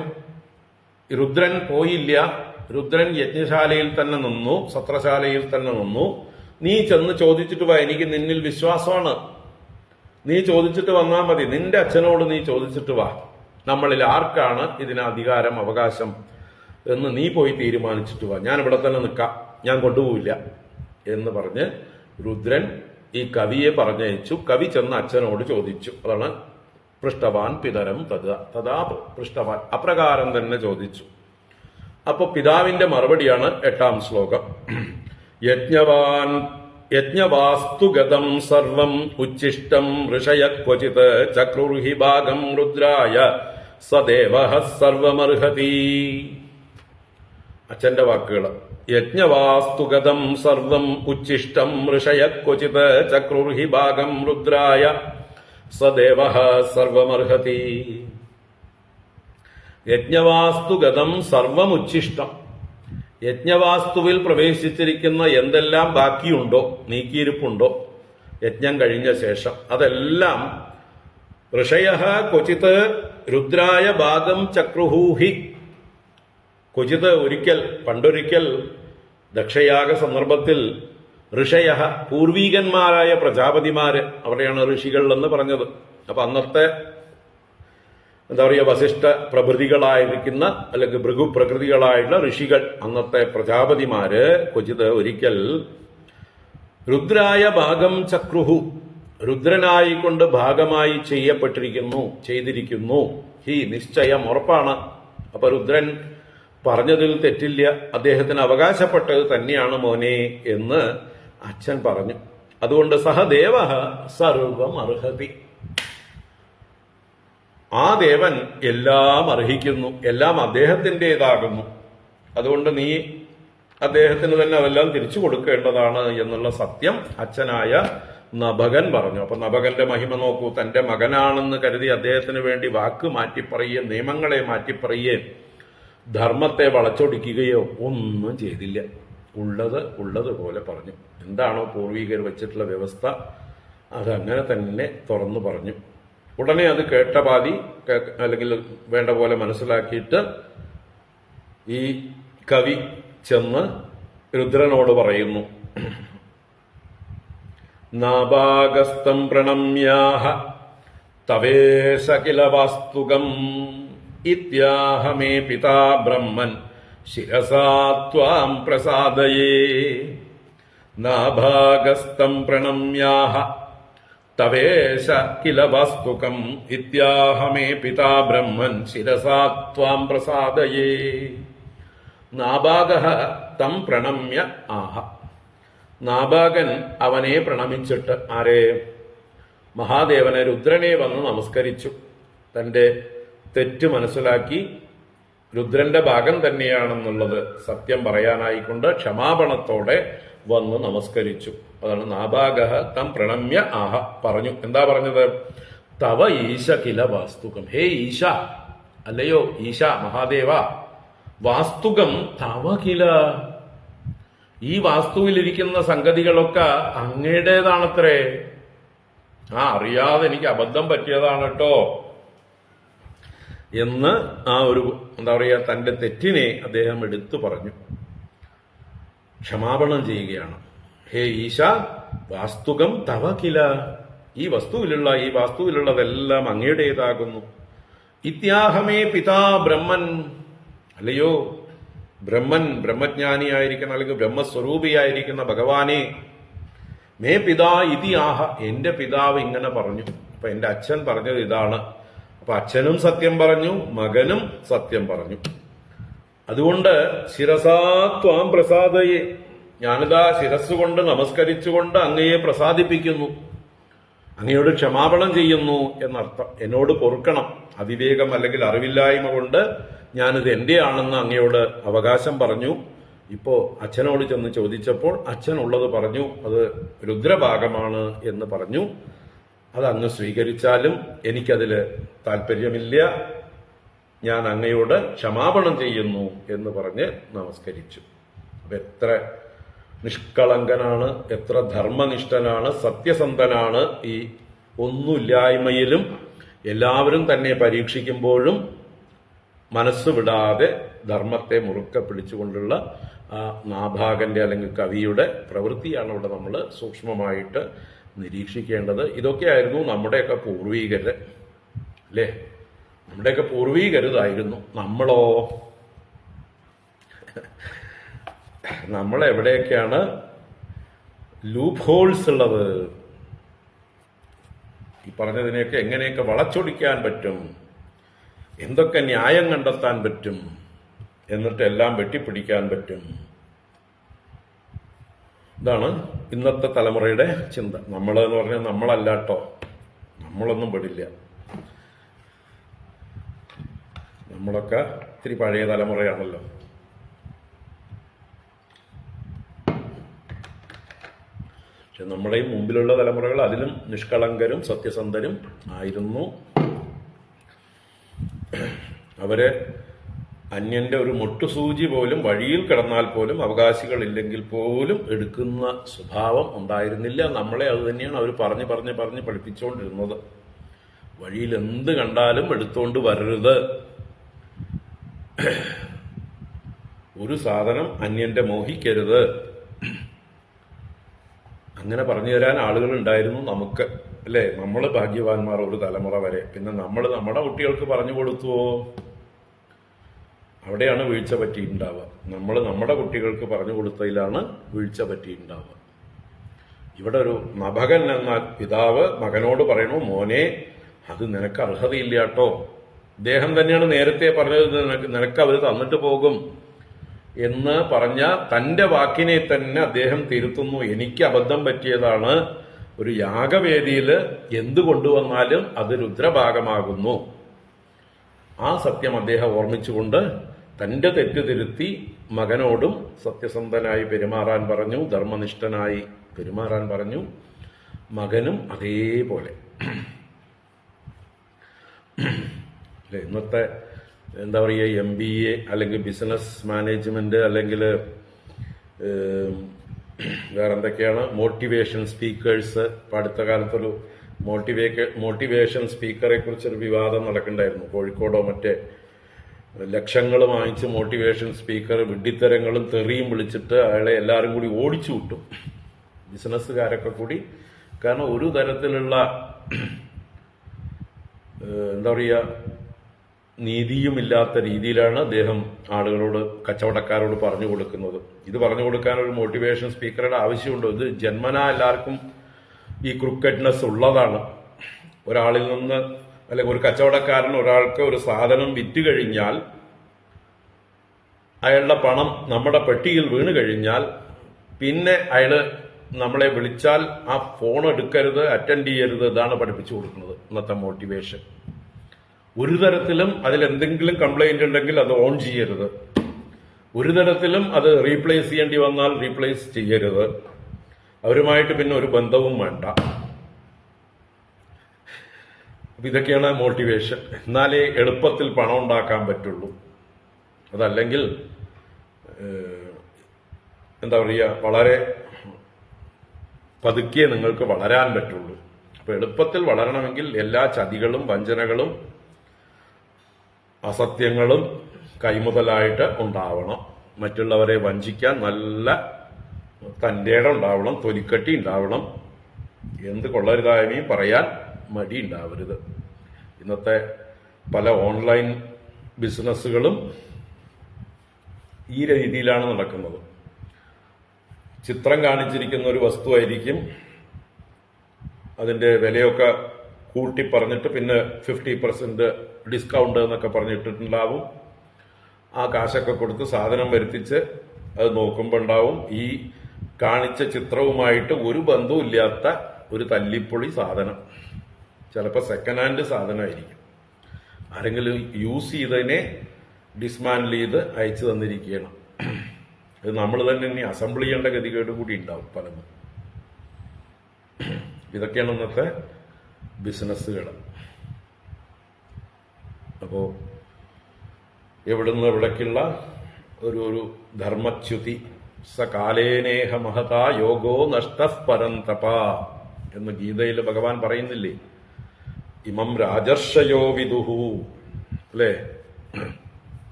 [SPEAKER 1] രുദ്രൻ പോയില്ല, രുദ്രൻ യജ്ഞശാലയിൽ തന്നെ നിന്നു, സത്രശാലയിൽ തന്നെ നിന്നു. നീ ചെന്ന് ചോദിച്ചിട്ട് വാ, എനിക്ക് നിന്നിൽ വിശ്വാസമാണ്, നീ ചോദിച്ചിട്ട് വന്നാൽ മതി, നിന്റെ അച്ഛനോട് നീ ചോദിച്ചിട്ട് വാ, നമ്മളിൽ ആർക്കാണ് ഇതിന് അധികാരം, അവകാശം എന്ന് നീ പോയി തീരുമാനിച്ചിട്ട് വാ, ഞാൻ ഇവിടെ തന്നെ നിൽക്കാം, ഞാൻ കൊണ്ടുപോവില്ല എന്ന് പറഞ്ഞ് രുദ്രൻ ഈ കവിയെ പറഞ്ഞയച്ചു. കവി ചെന്ന് അച്ഛനോട് ചോദിച്ചു. അതാണ് പൃഷ്ടവാൻ പിതരം തഥാ പൃഷ്ടവാൻ, അപ്രകാരം തന്നെ ചോദിച്ചു. അപ്പൊ പിതാവിന്റെ മറുപടിയാണ് 8-ാം ശ്ലോകം. യജ്ഞവാസ്തുഗതം സർവം ഉച്ഛിഷ്ടം ഋഷയ ക്വചിത് ചക്രുർഹി ഭാഗം രുദ്രായ സദേവഃ സർവമർഹതി. അച്ഛന്റെ വാക്കുകൾ. യജ്ഞവാസ്തുഗതം സർവം ഉച്ഛിഷ്ടം ഋഷയ ക്വചിത് ചക്രുർഹി ഭാഗം രുദ്രായ സദേവഃ സർവമർഹതി. യജ്ഞവാസ്തുഗതം സർവമുച്ഛിഷ്ടം, യജ്ഞവാസ്തുവിൽ പ്രവേശിച്ചിരിക്കുന്ന എന്തെല്ലാം ബാക്കിയുണ്ടോ, നീക്കിയിരിപ്പുണ്ടോ യജ്ഞം കഴിഞ്ഞ ശേഷം, അതെല്ലാം ഋഷയഃ ക്വചിത് രുദ്രായ ഭാഗം ചക്രുഹൂഹി. ക്വചിത് ഒരിക്കൽ, പണ്ടൊരിക്കൽ ദക്ഷയാഗ സന്ദർഭത്തിൽ ഋഷയഃ പൂർവീകന്മാരായ പ്രജാപതിമാര്, അവിടെയാണ് ഋഷികൾ എന്ന് പറഞ്ഞത്. അപ്പൊ അന്നത്തെ എന്താ പറയുക, വസിഷ്ഠ പ്രഭൃതികളായിരിക്കുന്ന അല്ലെങ്കിൽ ഭൃഗുപ്രകൃതികളായിട്ടുള്ള ഋഷികൾ, അന്നത്തെ പ്രജാപതിമാര് ക്വചിത് ഒരിക്കൽ രുദ്രായ ഭാഗം ചക്രുഹു, രുദ്രനായിക്കൊണ്ട് ഭാഗമായി ചെയ്തിരിക്കുന്നു. ഹി നിശ്ചയം, ഉറപ്പാണ്. അപ്പൊ രുദ്രൻ പറഞ്ഞതിൽ തെറ്റില്ല, അദ്ദേഹത്തിന് അവകാശപ്പെട്ടത് തന്നെയാണ് മോനെ എന്ന് അച്ഛൻ പറഞ്ഞു. അതുകൊണ്ട് സഹദേവഃ സർവം അർഹതി, ആ ദേവൻ എല്ലാം അർഹിക്കുന്നു, എല്ലാം അദ്ദേഹത്തിൻ്റെതാകുന്നു. അതുകൊണ്ട് നീ അദ്ദേഹത്തിന് തന്നെ അതെല്ലാം തിരിച്ചു കൊടുക്കേണ്ടതാണ് എന്നുള്ള സത്യം അച്ഛനായ നഭകൻ പറഞ്ഞു. അപ്പൊ നഭകന്റെ മഹിമ നോക്കൂ. തന്റെ മകനാണെന്ന് കരുതി അദ്ദേഹത്തിന് വേണ്ടി വാക്ക് മാറ്റിപ്പറയുകയും നിയമങ്ങളെ മാറ്റിപ്പറയുകയും ധർമ്മത്തെ വളച്ചൊടിക്കുകയോ ഒന്നും ചെയ്തില്ല. ഉള്ളതുപോലെ പറഞ്ഞു. എന്താണോ പൂർവികർ വെച്ചിട്ടുള്ള വ്യവസ്ഥ അതങ്ങനെ തന്നെ തുറന്നു പറഞ്ഞു. ഉടനെ അത് കേട്ട പാതി അല്ലെങ്കിൽ വേണ്ട പോലെ മനസ്സിലാക്കിയിട്ട് ഈ കവി ചെന്ന് രുദ്രനോട് പറയുന്നു, നാഭാഗസ്തം പ്രണമ്യാഹ തവേശ കില വാസ്തുകം ഇത്യാഹ മേ പിതാ ബ്രഹ്മൻ ശിരസാ ത്വാം പ്രസാദയേ. നാഭാഗസ്തം പ്രണമ്യാഹ തവേശ കില വാസ്തുകം ഇത്യാഹ മേ പിതാ ബ്രഹ്മൻ ശിരസാ ത്വാം പ്രസാദയേ. നാഭാഗഃ തം പ്രണമ്യ ആഹ. നാഭാഗൻ അവനെ പ്രണമിച്ചിട്ട്, ആരെ? മഹാദേവനെ, രുദ്രനെ വന്ന് നമസ്കരിച്ചു. തന്റെ തെറ്റ് മനസ്സിലാക്കി രുദ്രന്റെ ഭാഗം തന്നെയാണെന്നുള്ളത് സത്യം പറയാനായിക്കൊണ്ട് ക്ഷമാപണത്തോടെ വന്ന് നമസ്കരിച്ചു. അതാണ് നാഭാഗഃ തം പ്രണമ്യ ആഹ പറഞ്ഞു. എന്താ പറഞ്ഞത്? തവ ഈശ കില വാസ്തുകം. ഹേ ഈശ, അല്ലയോ ഈശ മഹാദേവ, വാസ്തുകം തവ കില, ഈ വാസ്തുവിലിരിക്കുന്ന സംഗതികളൊക്കെ അങ്ങയുടേതാണത്രേ. അറിയാതെ എനിക്ക് അബദ്ധം പറ്റിയതാണ് കേട്ടോ എന്ന് ആ ഒരു എന്താ പറയുക, തന്റെ തെറ്റിനെ അദ്ദേഹം എടുത്തു പറഞ്ഞു, ക്ഷമാപണം ചെയ്യുകയാണ്. ഹേ ഈശ, വാസ്തുകം തവ കില, ഈ വാസ്തുവിലുള്ളതെല്ലാം അങ്ങയുടേതാകുന്നു. ഇത്യാഹമേ പിതാ ബ്രഹ്മൻ, അല്ലയോ ബ്രഹ്മൻ, ബ്രഹ്മജ്ഞാനിയായിരിക്കുന്ന അല്ലെങ്കിൽ ബ്രഹ്മസ്വരൂപിയായിരിക്കുന്ന ഭഗവാനെ, മേ പിതാ ഇതിയാഹ, എന്റെ പിതാവ് ഇങ്ങനെ പറഞ്ഞു. അപ്പൊ എന്റെ അച്ഛൻ പറഞ്ഞത് ഇതാണ്. അപ്പൊ അച്ഛനും സത്യം പറഞ്ഞു, മകനും സത്യം പറഞ്ഞു. അതുകൊണ്ട് ശിരസാ ത്വാം പ്രസാദയെ, ഞാനിതാ ശിരസ്സുകൊണ്ട് നമസ്കരിച്ചുകൊണ്ട് അങ്ങയെ പ്രസാദിപ്പിക്കുന്നു, അങ്ങയോട് ക്ഷമാപണം ചെയ്യുന്നു എന്നർത്ഥം. എന്നോട് പൊറുക്കണം, അവിവേകം അല്ലെങ്കിൽ അറിവില്ലായ്മ കൊണ്ട് ഞാനിത് എന്റെ ആണെന്ന് അങ്ങയോട് അവകാശം പറഞ്ഞു. ഇപ്പോ അച്ഛനോട് ചെന്ന് ചോദിച്ചപ്പോൾ അച്ഛൻ ഉള്ളത് പറഞ്ഞു, അത് രുദ്രഭാഗമാണ് എന്ന് പറഞ്ഞു. അത് അങ്ങ് സ്വീകരിച്ചാലും എനിക്കതില് താല്പര്യമില്ല, ഞാൻ അങ്ങയോട് ക്ഷമാപണം ചെയ്യുന്നു എന്ന് പറഞ്ഞ് നമസ്കരിച്ചു. അപ്പൊ എത്ര നിഷ്കളങ്കനാണ്, എത്ര ധർമ്മനിഷ്ഠനാണ്, സത്യസന്ധനാണ്. ഈ ഒന്നുമില്ലായ്മയിലും എല്ലാവരും തന്നെ പരീക്ഷിക്കുമ്പോഴും മനസ്സ് വിടാതെ ധർമ്മത്തെ മുറുക്കെ പിടിച്ചുകൊണ്ടുള്ള ആ നാഭാഗന്റെ അല്ലെങ്കിൽ കവിയുടെ പ്രവൃത്തിയാണ് ഇവിടെ നമ്മൾ സൂക്ഷ്മമായിട്ട് നിരീക്ഷിക്കേണ്ടത്. ഇതൊക്കെയായിരുന്നു നമ്മുടെയൊക്കെ പൂർവീകര്, അല്ലേ? നമ്മുടെയൊക്കെ പൂർവീകരുതായിരുന്നു. നമ്മളെവിടെയൊക്കെയാണ് ലൂപ്പ് ഹോൾസ് ഉള്ളത്? ഈ പറഞ്ഞതിനെയൊക്കെ എങ്ങനെയൊക്കെ വളച്ചൊടിക്കാൻ പറ്റും, എന്തൊക്കെ ന്യായം കണ്ടെത്താൻ പറ്റും, എന്നിട്ട് എല്ലാം വെട്ടിപ്പിടിക്കാൻ പറ്റും. ഇതാണ് ഇന്നത്തെ തലമുറയുടെ ചിന്ത. നമ്മളെന്ന് പറഞ്ഞാൽ നമ്മളല്ലാട്ടോ, നമ്മളൊന്നും പെടില്ല. നമ്മളൊക്കെ ഇത്തിരി പഴയ തലമുറയാണല്ലോ. പക്ഷെ നമ്മുടെ ഈ മുമ്പിലുള്ള തലമുറകൾ അതിലും നിഷ്കളങ്കരും സത്യസന്ധരും ആയിരുന്നു. അവര് അന്യന്റെ ഒരു മുട്ടുസൂചി പോലും വഴിയിൽ കിടന്നാൽ പോലും അവകാശികളില്ലെങ്കിൽ പോലും എടുക്കുന്ന സ്വഭാവം ഉണ്ടായിരുന്നില്ല. നമ്മളെ അത് തന്നെയാണ് അവർ പറഞ്ഞ് പഠിപ്പിച്ചുകൊണ്ടിരുന്നത്. വഴിയിൽ എന്ത് കണ്ടാലും എടുത്തോണ്ട് വരരുത്, ഒരു സാധനം അന്യന്റെ മോഹിക്കരുത്, അങ്ങനെ പറഞ്ഞു തരാൻ ആളുകൾ ഉണ്ടായിരുന്നു നമുക്ക്, അല്ലേ? നമ്മൾ ഭാഗ്യവാന്മാർ ഒരു തലമുറ വരെ. പിന്നെ നമ്മൾ നമ്മുടെ കുട്ടികൾക്ക് പറഞ്ഞു കൊടുത്തുവോ? അവിടെയാണ് വീഴ്ച പറ്റിയിട്ടുണ്ടാവുക. നമ്മൾ നമ്മുടെ കുട്ടികൾക്ക് പറഞ്ഞു കൊടുത്തതിലാണ് വീഴ്ച പറ്റിയിട്ടുണ്ടാവുക. ഇവിടെ ഒരു നഭകൻ എന്ന പിതാവ് മകനോട് പറയണു, മോനെ, അത് നിനക്ക് അർഹതയില്ല കേട്ടോ. അദ്ദേഹം തന്നെയാണ് നേരത്തെ പറഞ്ഞത്, നിനക്ക് അവർ തന്നിട്ട് പോകും എന്ന് പറഞ്ഞ തന്റെ വാക്കിനെ തന്നെ അദ്ദേഹം തിരുത്തുന്നു. എനിക്ക് അബദ്ധം പറ്റിയതാണ്, ഒരു യാഗവേദിയിൽ എന്ത് കൊണ്ടുവന്നാലും അത് രുദ്രഭാഗമാകുന്നു. ആ സത്യം അദ്ദേഹം ഓർമ്മിച്ചുകൊണ്ട് തന്റെ തെറ്റ് തിരുത്തി മകനോടും സത്യസന്ധനായി പെരുമാറാൻ പറഞ്ഞു, ധർമ്മനിഷ്ഠനായി പെരുമാറാൻ പറഞ്ഞു. മകനും അതേപോലെ. ഇന്നത്തെ എന്താ പറയുക, MBA അല്ലെങ്കിൽ ബിസിനസ് മാനേജ്മെന്റ് അല്ലെങ്കിൽ വേറെന്തൊക്കെയാണ് മോട്ടിവേഷൻ സ്പീക്കേഴ്സ്. ഇപ്പം അടുത്ത കാലത്തൊരു മോട്ടിവേഷൻ സ്പീക്കറെ കുറിച്ചൊരു വിവാദം നടക്കണ്ടായിരുന്നു കോഴിക്കോടോ മറ്റേ. ലക്ഷങ്ങൾ വാങ്ങിച്ച് മോട്ടിവേഷൻ സ്പീക്കർ വിഡ്ഢിത്തരങ്ങളും തെറിയും വിളിച്ചിട്ട് അയാളെ എല്ലാവരും കൂടി ഓടിച്ചു വിട്ടു, ബിസിനസ്സുകാരൊക്കെ കൂടി. കാരണം ഒരു തരത്തിലുള്ള എന്താ പറയുക നീതിയുമില്ലാത്ത രീതിയിലാണ് അദ്ദേഹം ആളുകളോട്, കച്ചവടക്കാരോട് പറഞ്ഞു കൊടുക്കുന്നത്. ഇത് പറഞ്ഞു കൊടുക്കാൻ ഒരു മോട്ടിവേഷൻ സ്പീക്കറുടെ ആവശ്യമുണ്ടോ? ഇത് ജന്മനാ എല്ലാവർക്കും ഈ ക്രിക്കറ്റ്നെസ് ഉള്ളതാണ്. ഒരാളിൽ നിന്ന് അല്ലെങ്കിൽ ഒരു കച്ചവടക്കാരൻ ഒരാൾക്ക് ഒരു സാധനം വിറ്റ് കഴിഞ്ഞാൽ അയാളുടെ പണം നമ്മുടെ പെട്ടിയിൽ വീണ് കഴിഞ്ഞാൽ പിന്നെ അയാള് നമ്മളെ വിളിച്ചാൽ ആ ഫോൺ എടുക്കരുത്, അറ്റൻഡ് ചെയ്യരുത്. ഇതാണ് പഠിപ്പിച്ചു കൊടുക്കുന്നത് ഇന്നത്തെ മോട്ടിവേഷൻ. ഒരു തരത്തിലും അതിലെന്തെങ്കിലും കംപ്ലൈന്റ് ഉണ്ടെങ്കിൽ അത് ഓൺ ചെയ്യരുത്. ഒരു തരത്തിലും അത് റീപ്ലേസ് ചെയ്യേണ്ടി വന്നാൽ റീപ്ലേസ് ചെയ്യരുത്. അവരുമായിട്ട് പിന്നെ ഒരു ബന്ധവും വേണ്ട. ഇതൊക്കെയാണ് മോട്ടിവേഷൻ. എന്നാലേ എളുപ്പത്തിൽ പണം ഉണ്ടാക്കാൻ പറ്റുള്ളൂ. അതല്ലെങ്കിൽ എന്താ പറയുക വളരെ പതുക്കെ നിങ്ങൾക്ക് വളരാൻ പറ്റുള്ളൂ. അപ്പൊ എളുപ്പത്തിൽ വളരണമെങ്കിൽ എല്ലാ ചതികളും വഞ്ചനകളും അസത്യങ്ങളും കൈമുതലായിട്ട് ഉണ്ടാവണം. മറ്റുള്ളവരെ വഞ്ചിക്കാൻ നല്ല തൻ്റെ ഇടം ഉണ്ടാവണം, തൊലിക്കട്ടി ഉണ്ടാവണം. എന്ത് കൊള്ളരുതായ്മയും പറയാൻ മടി ഉണ്ടാവരുത്. ഇന്നത്തെ പല ഓൺലൈൻ ബിസിനസ്സുകളും ഈ രീതിയിലാണ് നടക്കുന്നത്. ചിത്രം കാണിച്ചിരിക്കുന്ന ഒരു വസ്തുവായിരിക്കും, അതിന്റെ വിലയൊക്കെ കൂട്ടി പറഞ്ഞിട്ട് പിന്നെ 50% ഡിസ്കൗണ്ട് എന്നൊക്കെ പറഞ്ഞിട്ടുണ്ടാവും. ആ കാശൊക്കെ കൊടുത്ത് സാധനം വരുത്തിച്ച് അത് നോക്കുമ്പോൾ ഉണ്ടാവും ഈ കാണിച്ച ചിത്രവുമായിട്ട് ഒരു ബന്ധവും ഇല്ലാത്ത ഒരു തല്ലിപ്പൊളി സാധനം. ചിലപ്പോൾ സെക്കൻഡ് ഹാൻഡ് സാധനമായിരിക്കും. ആരെങ്കിലും യൂസ് ചെയ്തതിനെ ഡിസ്മാൻഡിൽ ചെയ്ത് അയച്ചു തന്നിരിക്കുകയാണ്. ഇത് നമ്മൾ തന്നെ ഇനി അസംബിൾ ചെയ്യേണ്ട ഗതികേട് കൂടി ഉണ്ടാവും പലതും. ഇതൊക്കെയാണ് ഇന്നത്തെ ബിസിനസ്സുകൾ. അപ്പോ എവിടുന്ന് എവിടേക്കുള്ള ഒരു ധർമ്മച്യുതി. സകാലേനേഹ മഹതാ യോഗോ നഷ്ടഃ പരന്തപ എന്ന് ഗീതയിൽ ഭഗവാൻ പറയുന്നില്ലേ? ഇമം രാജർഷയോ വിദുഹു, അല്ലേ?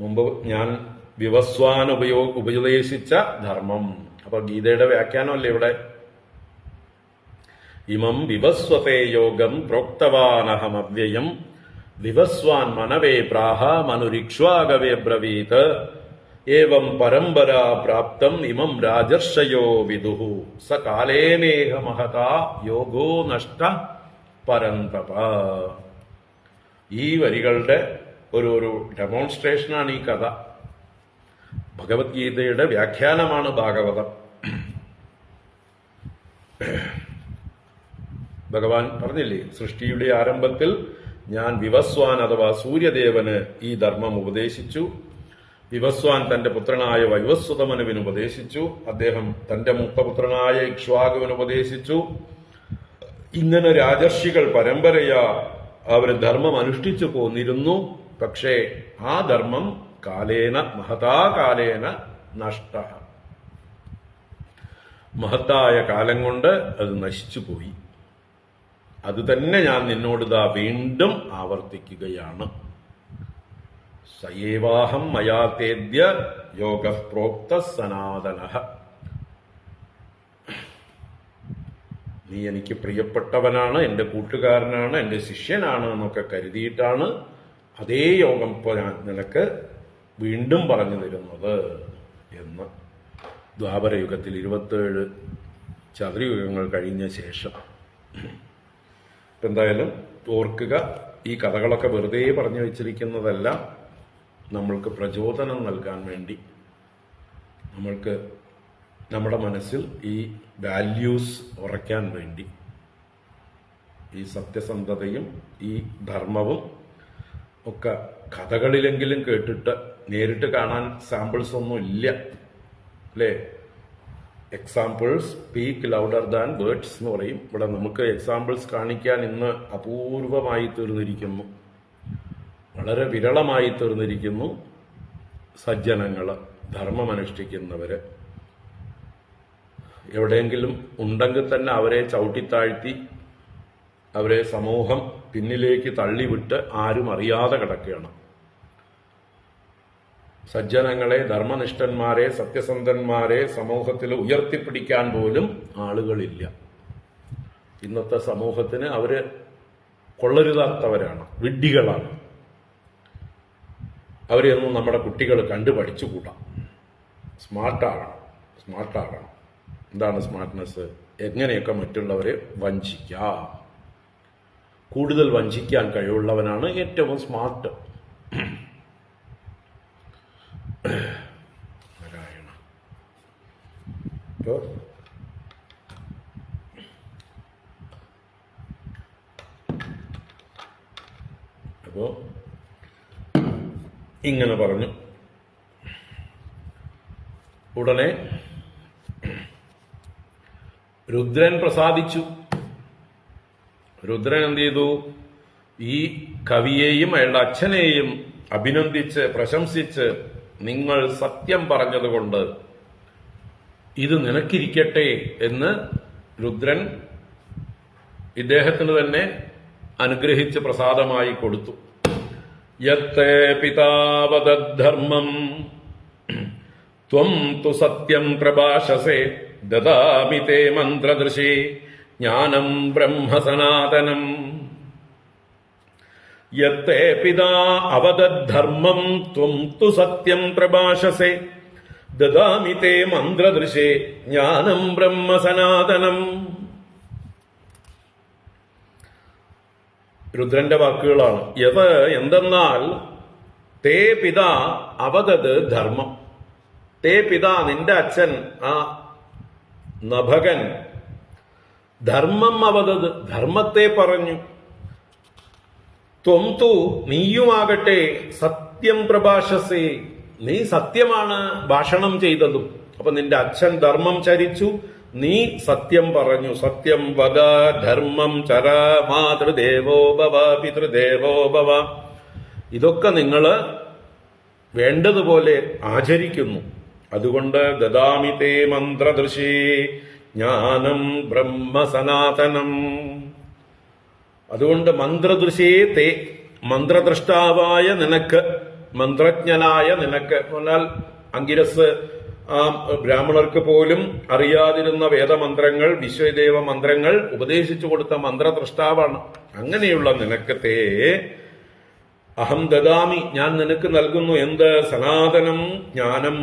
[SPEAKER 1] മുമ്പ് ഞാൻ വിവസ്വാൻ ഉപദേശിച്ച ധർമ്മം. അപ്പൊ ഗീതയുടെ വ്യാഖ്യാനമല്ലേ ഇവിടെ? ഇമം വിവസ്വതേ യോഗം പ്രോക്തവാനഹമവ്യയം വിവസ്വാൻ മനവേ പ്രാഹ മനുരിക്ഷ്വാഗവേ ബ്രവീത് ഏവം പരമ്പരാ പ്രാപ്തം ഇമം രാജർഷയോ വിദുഹു സകാലേനേഹ മഹതാ യോഗോ നഷ്ട പരന്തപ. ഈ വരികളുടെ ഒരു ഡെമോൺസ്ട്രേഷനാണ് ഈ കഥ. ഭഗവത്ഗീതയുടെ വ്യാഖ്യാനമാണ് ഭാഗവതം. ഭഗവാൻ പറഞ്ഞില്ലേ, സൃഷ്ടിയുടെ ആരംഭത്തിൽ ഞാൻ വിവസ്വാൻ അഥവാ സൂര്യദേവന് ഈ ധർമ്മം ഉപദേശിച്ചു. വിവസ്വാൻ തന്റെ പുത്രനായ വൈവസ്വതമനുവിന് ഉപദേശിച്ചു. അദ്ദേഹം തന്റെ മൂത്തപുത്രനായ ഇക്ഷ്വാകുവിന് ഉപദേശിച്ചു. ഇങ്ങനെ രാജർഷികൾ പരമ്പരയാ അവർ ധർമ്മം അനുഷ്ഠിച്ചു പോന്നിരുന്നു. പക്ഷേ ആ ധർമ്മം കാലേന മഹതാകാലേന നഷ്ട, മഹത്തായ കാലം കൊണ്ട് അത് നശിച്ചുപോയി. അത് തന്നെ ഞാൻ നിന്നോട് ഇതാ വീണ്ടും ആവർത്തിക്കുകയാണ്. സയേവാഹം മയാ തേദ്യ യോഗഃ പ്രോക്തഃ സനാതനഃ. നീ എനിക്ക് പ്രിയപ്പെട്ടവനാണ്, എന്റെ കൂട്ടുകാരനാണ്, എന്റെ ശിഷ്യനാണ് എന്നൊക്കെ കരുതിയിട്ടാണ് അതേ യോഗം ഇപ്പോൾ ഞാൻ നിനക്ക് വീണ്ടും പറഞ്ഞു തരുന്നത് എന്ന്. ദ്വാപരയുഗത്തിൽ 27 ചതുരയുഗങ്ങൾ കഴിഞ്ഞ ശേഷം. എന്തായാലും ഓർക്കുക, ഈ കഥകളൊക്കെ വെറുതെ പറഞ്ഞു വെച്ചിരിക്കുന്നതല്ല, നമ്മൾക്ക് പ്രചോദനം നൽകാൻ വേണ്ടി, നമ്മൾക്ക് നമ്മുടെ മനസ്സിൽ ഈ വാല്യൂസ് ഉറയ്ക്കാൻ വേണ്ടി. ഈ സത്യസന്ധതയും ഈ ധർമ്മവും ഒക്കെ കഥകളിലെങ്കിലും കേട്ടിട്ട്, നേരിട്ട് കാണാൻ സാമ്പിൾസ് ഒന്നും ഇല്ല, അല്ലേ? Examples speak louder than words എന്ന് പറയും. ഇവിടെ നമുക്ക് എക്സാമ്പിൾസ് കാണിക്കാൻ ഇന്ന് അപൂർവമായി തീർന്നിരിക്കുന്നു, വളരെ വിരളമായി തീർന്നിരിക്കുന്നു. സജ്ജനങ്ങൾ, ധർമ്മമനുഷ്ഠിക്കുന്നവര് എവിടെയെങ്കിലും ഉണ്ടെങ്കിൽ തന്നെ അവരെ ചവിട്ടിത്താഴ്ത്തി അവരെ സമൂഹം പിന്നിലേക്ക് തള്ളിവിട്ട് ആരും അറിയാതെ കിടക്കുകയാണ്. സജ്ജനങ്ങളെ, ധർമ്മനിഷ്ഠന്മാരെ, സത്യസന്ധന്മാരെ സമൂഹത്തിൽ ഉയർത്തിപ്പിടിക്കാൻ പോലും ആളുകളില്ല. ഇന്നത്തെ സമൂഹത്തിന് അവര് കൊള്ളരുതാത്തവരാണ്, വിഡ്ഢികളാണ്. അവരെയൊന്നും നമ്മുടെ കുട്ടികൾ കണ്ടു പഠിച്ചുകൂടാം. സ്മാർട്ടാകണം. എന്താണ് സ്മാർട്ട്നെസ്? എങ്ങനെയൊക്കെ മറ്റുള്ളവരെ വഞ്ചിക്കാം. കൂടുതൽ വഞ്ചിക്കാൻ കഴിവുള്ളവനാണ് ഏറ്റവും സ്മാർട്ട്. അപ്പോ ഇങ്ങനെ പറഞ്ഞു. ഉടനെ രുദ്രൻ പ്രസാദിച്ചു. രുദ്രൻ എന്ത് ചെയ്തു? ഈ കവിയെയും അയാളുടെ അച്ഛനെയും അഭിനന്ദിച്ച് പ്രശംസിച്ച്, നിങ്ങൾ സത്യം പറഞ്ഞതുകൊണ്ട് ഇത് നിനക്കിരിക്കട്ടെ എന്ന് രുദ്രൻ ഇദ്ദേഹത്തിന് തന്നെ അനുഗ്രഹിച്ച് പ്രസാദമായി കൊടുത്തു. യത്തേ പിതാവതദ്ധർമ്മം ത്വം തു സത്യം പ്രഭാഷസേ ദദാമി തേ മന്ത്രദൃശേ ജ്ഞാനം ബ്രഹ്മ സനാതനം. യത്തേ പിതാ അവദദ്ധർമ്മം ത്വം തു സത്യം പ്രഭാഷസേ ദദാമി തേ മന്ത്രദൃശേ ജ്ഞാനം ബ്രഹ്മ സനാതനം. രുദ്രന്റെ വാക്കുകളാണ്. യത് എന്തെന്നാൽ തേ പിതാ അവദത് ധർമ്മം. തേ പിതാ നിന്റെ അച്ഛൻ ആ നഭകൻ ധർമ്മം അവദത് ധർമ്മത്തെ പറഞ്ഞു. ത്വം തു നീയുമാകട്ടെ സത്യം പ്രഭാഷസേ നീ സത്യമാണ് ഭാഷണം ചെയ്തതും. അപ്പൊ നിന്റെ അച്ഛൻ ധർമ്മം ചരിച്ചു, നീ സത്യം പറഞ്ഞു. സത്യം വദ ധർമ്മം ചര മാതൃദേവോ ഭവ പിതൃദേവോ ഭവ. ഇതൊക്കെ നിങ്ങള് വേണ്ടതുപോലെ ആചരിക്കുന്നു. അതുകൊണ്ട് ദദാമി തേ മന്ത്രദൃശേ ജ്ഞാനം ബ്രഹ്മ സനാതനം. അതുകൊണ്ട് മന്ത്രദൃശേ തേ മന്ത്രദ്രഷ്ടാവായ നിനക്ക്, മന്ത്രജ്ഞനായ നിനക്ക് എന്നാൽ അങ്കിരസ് ആ ബ്രാഹ്മണർക്ക് പോലും അറിയാതിരുന്ന വേദമന്ത്രങ്ങൾ, വിശ്വദേവ മന്ത്രങ്ങൾ ഉപദേശിച്ചു കൊടുത്ത മന്ത്രദ്രഷ്ടാവാണ്. അങ്ങനെയുള്ള നിനക്ക് തേ അഹം ദദാമി ഞാൻ നിനക്ക് നൽകുന്നു. എന്ത്? സനാതനം ജ്ഞാനം,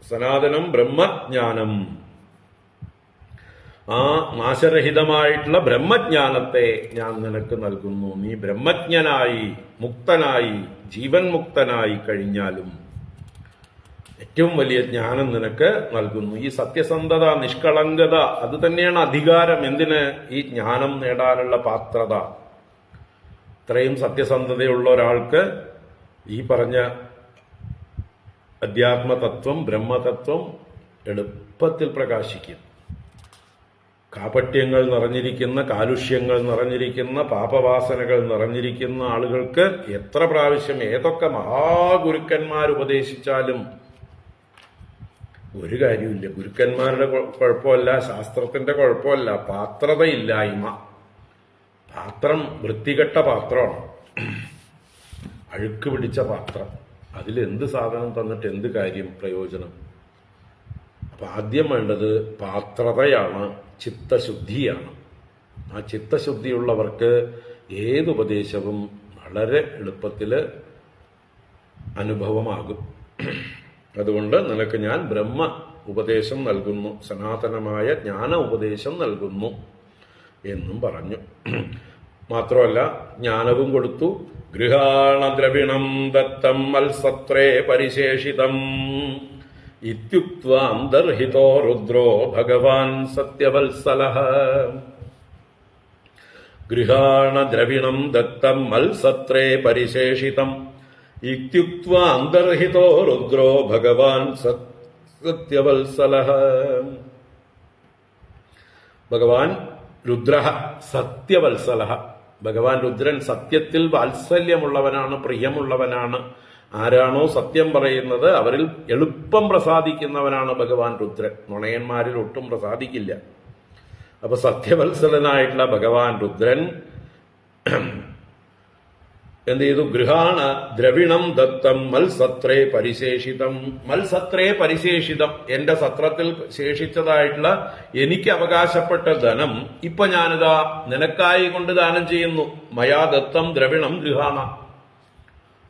[SPEAKER 1] സനാതനം ബ്രഹ്മജ്ഞാനം. ആ നാശരഹിതമായിട്ടുള്ള ബ്രഹ്മജ്ഞാനത്തെ ഞാൻ നിനക്ക് നൽകുന്നു. നീ ബ്രഹ്മജ്ഞനായി, മുക്തനായി, ജീവൻ മുക്തനായി കഴിഞ്ഞാലും ഏറ്റവും വലിയ ജ്ഞാനം നിനക്ക് നൽകുന്നു. ഈ സത്യസന്ധത, നിഷ്കളങ്കത, അത് തന്നെയാണ് അധികാരം. എന്തിന്? ഈ ജ്ഞാനം നേടാനുള്ള പാത്രത. ഇത്രയും സത്യസന്ധതയുള്ള ഒരാൾക്ക് ഈ പറഞ്ഞ അധ്യാത്മതത്വം, ബ്രഹ്മതത്വം എളുപ്പത്തിൽ പ്രകാശിക്കും. കാപട്യങ്ങൾ നിറഞ്ഞിരിക്കുന്ന, കാലുഷ്യങ്ങൾ നിറഞ്ഞിരിക്കുന്ന, പാപവാസനകൾ നിറഞ്ഞിരിക്കുന്ന ആളുകൾക്ക് എത്ര പ്രാവശ്യം ഏതൊക്കെ മഹാഗുരുക്കന്മാർ ഉപദേശിച്ചാലും ഒരു കാര്യമില്ല. ഗുരുക്കന്മാരുടെ കുഴപ്പമല്ല, ശാസ്ത്രത്തിന്റെ കുഴപ്പമല്ല, പാത്രതയില്ലായ്മ. പാത്രം വൃത്തികെട്ട പാത്രമാണ്, അഴുക്ക് പിടിച്ച പാത്രം. അതിലെന്ത് സാധനം തന്നിട്ട് എന്ത് കാര്യം, പ്രയോജനം? അപ്പൊ ആദ്യം വേണ്ടത് പാത്രതയാണ്, ചിത്തശുദ്ധിയാണ്. ആ ചിത്തശുദ്ധിയുള്ളവർക്ക് ഏതുപദേശവും വളരെ എളുപ്പത്തില് അനുഭവമാകും. അതുകൊണ്ട് നിനക്ക് ഞാൻ ബ്രഹ്മ ഉപദേശം നൽകുന്നു, സനാതനമായ ജ്ഞാന ഉപദേശം നൽകുന്നു എന്നും പറഞ്ഞു. മാത്രമല്ല ജ്ഞാനവും കൊടുത്തു. ഗൃഹാണ ദ്രവിണം ദത്തം മത്സത്രേ പരിശേഷിതം ഇത്യുക്ത്വാ അന്തർഹിതോ രുദ്രോ ഭഗവാൻ സത്യവത്സലഃ. ഗൃഹാണ ദ്രവിണം ദത്തം മത്സത്രേ പരിശേഷിതം ഇത്യുക്ത്വാ അന്തർഹിതോ രുദ്രോ ഭഗവാൻ സത്യവത്സലഃ. ഭഗവാൻ രുദ്ര സത്യവത്സല. ഭഗവാൻ രുദ്രൻ സത്യത്തിൽ വാത്സല്യമുള്ളവനാണ്, പ്രിയമുള്ളവനാണ്. ആരാണോ സത്യം പറയുന്നത് അവരിൽ എളുപ്പം പ്രസാദിക്കുന്നവനാണ് ഭഗവാൻ രുദ്രൻ. നുണയന്മാരിൽ ഒട്ടും പ്രസാദിക്കില്ല. അപ്പൊ സത്യവത്സലനായിട്ടുള്ള ഭഗവാൻ രുദ്രൻ എന്ത് ചെയ്തു? ഗൃഹാണ ദ്രവിണം ദത്തം മത്സത്രേ പരിശേഷിതം. മത്സത്രേ പരിശേഷിതം, എന്റെ സത്രത്തിൽ ശേഷിച്ചതായിട്ടുള്ള എനിക്ക് അവകാശപ്പെട്ട ധനം ഇപ്പൊ ഞാനിതാ നിനക്കായി കൊണ്ട് ദാനം ചെയ്യുന്നു. മയാ ദത്തം ദ്രവിണം ഗൃഹാണ.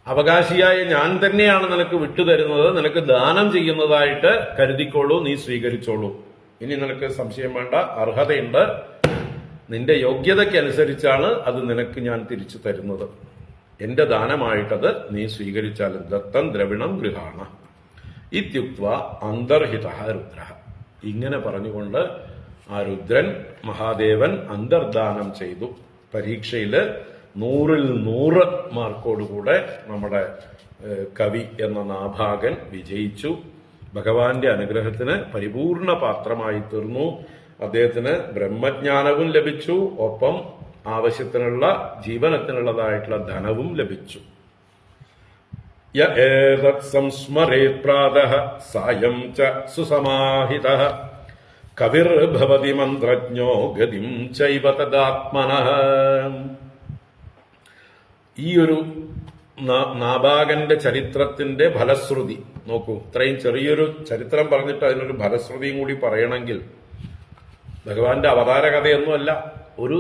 [SPEAKER 1] അവകാശിയായ ഞാൻ തന്നെയാണ് നിനക്ക് വിട്ടുതരുന്നത്, നിനക്ക് ദാനം ചെയ്യുന്നതായിട്ട് കരുതിക്കോളൂ, നീ സ്വീകരിച്ചോളൂ. ഇനി നിനക്ക് സംശയം വേണ്ട, അർഹതയുണ്ട്. നിന്റെ യോഗ്യതയ്ക്കനുസരിച്ചാണ് അത് നിനക്ക് ഞാൻ തിരിച്ചു തരുന്നത്. എന്റെ ദാനമായിട്ടത് നീ സ്വീകരിച്ചാലും. ദത്തം ദ്രവിണം ഗൃഹാണ ഇത്യുക്ത്വ അന്തർഹിത രുദ്ര. ഇങ്ങനെ പറഞ്ഞുകൊണ്ട് ആ രുദ്രൻ മഹാദേവൻ അന്തർദാനം ചെയ്തു. പരീക്ഷയില് 100-ൽ 100 മാർക്കോടുകൂടെ നമ്മുടെ കവി എന്ന നാഭാഗൻ വിജയിച്ചു. ഭഗവാന്റെ അനുഗ്രഹത്തിന് പരിപൂർണ പാത്രമായി തീർന്നു. അദ്ദേഹത്തിന് ബ്രഹ്മജ്ഞാനവും ലഭിച്ചു, ഒപ്പം ആവശ്യത്തിനുള്ള ജീവനത്തിനുള്ളതായിട്ടുള്ള ധനവും ലഭിച്ചു. സംസ്മരേത് പ്രാതഃ സായം ച സുസമാഹിതഃ കവിർഭവതി മന്ത്രജ്ഞോ ഗതിം ചൈവ തദാത്മനഃ. ഈ ഒരു നാഭാഗന്റെ ചരിത്രത്തിന്റെ ഫലശ്രുതി നോക്കൂ. ഇത്രയും ചെറിയൊരു ചരിത്രം പറഞ്ഞിട്ട് അതിനൊരു ഫലശ്രുതിയും കൂടി പറയണമെങ്കിൽ, ഭഗവാന്റെ അവതാര കഥയൊന്നുമല്ല, ഒരു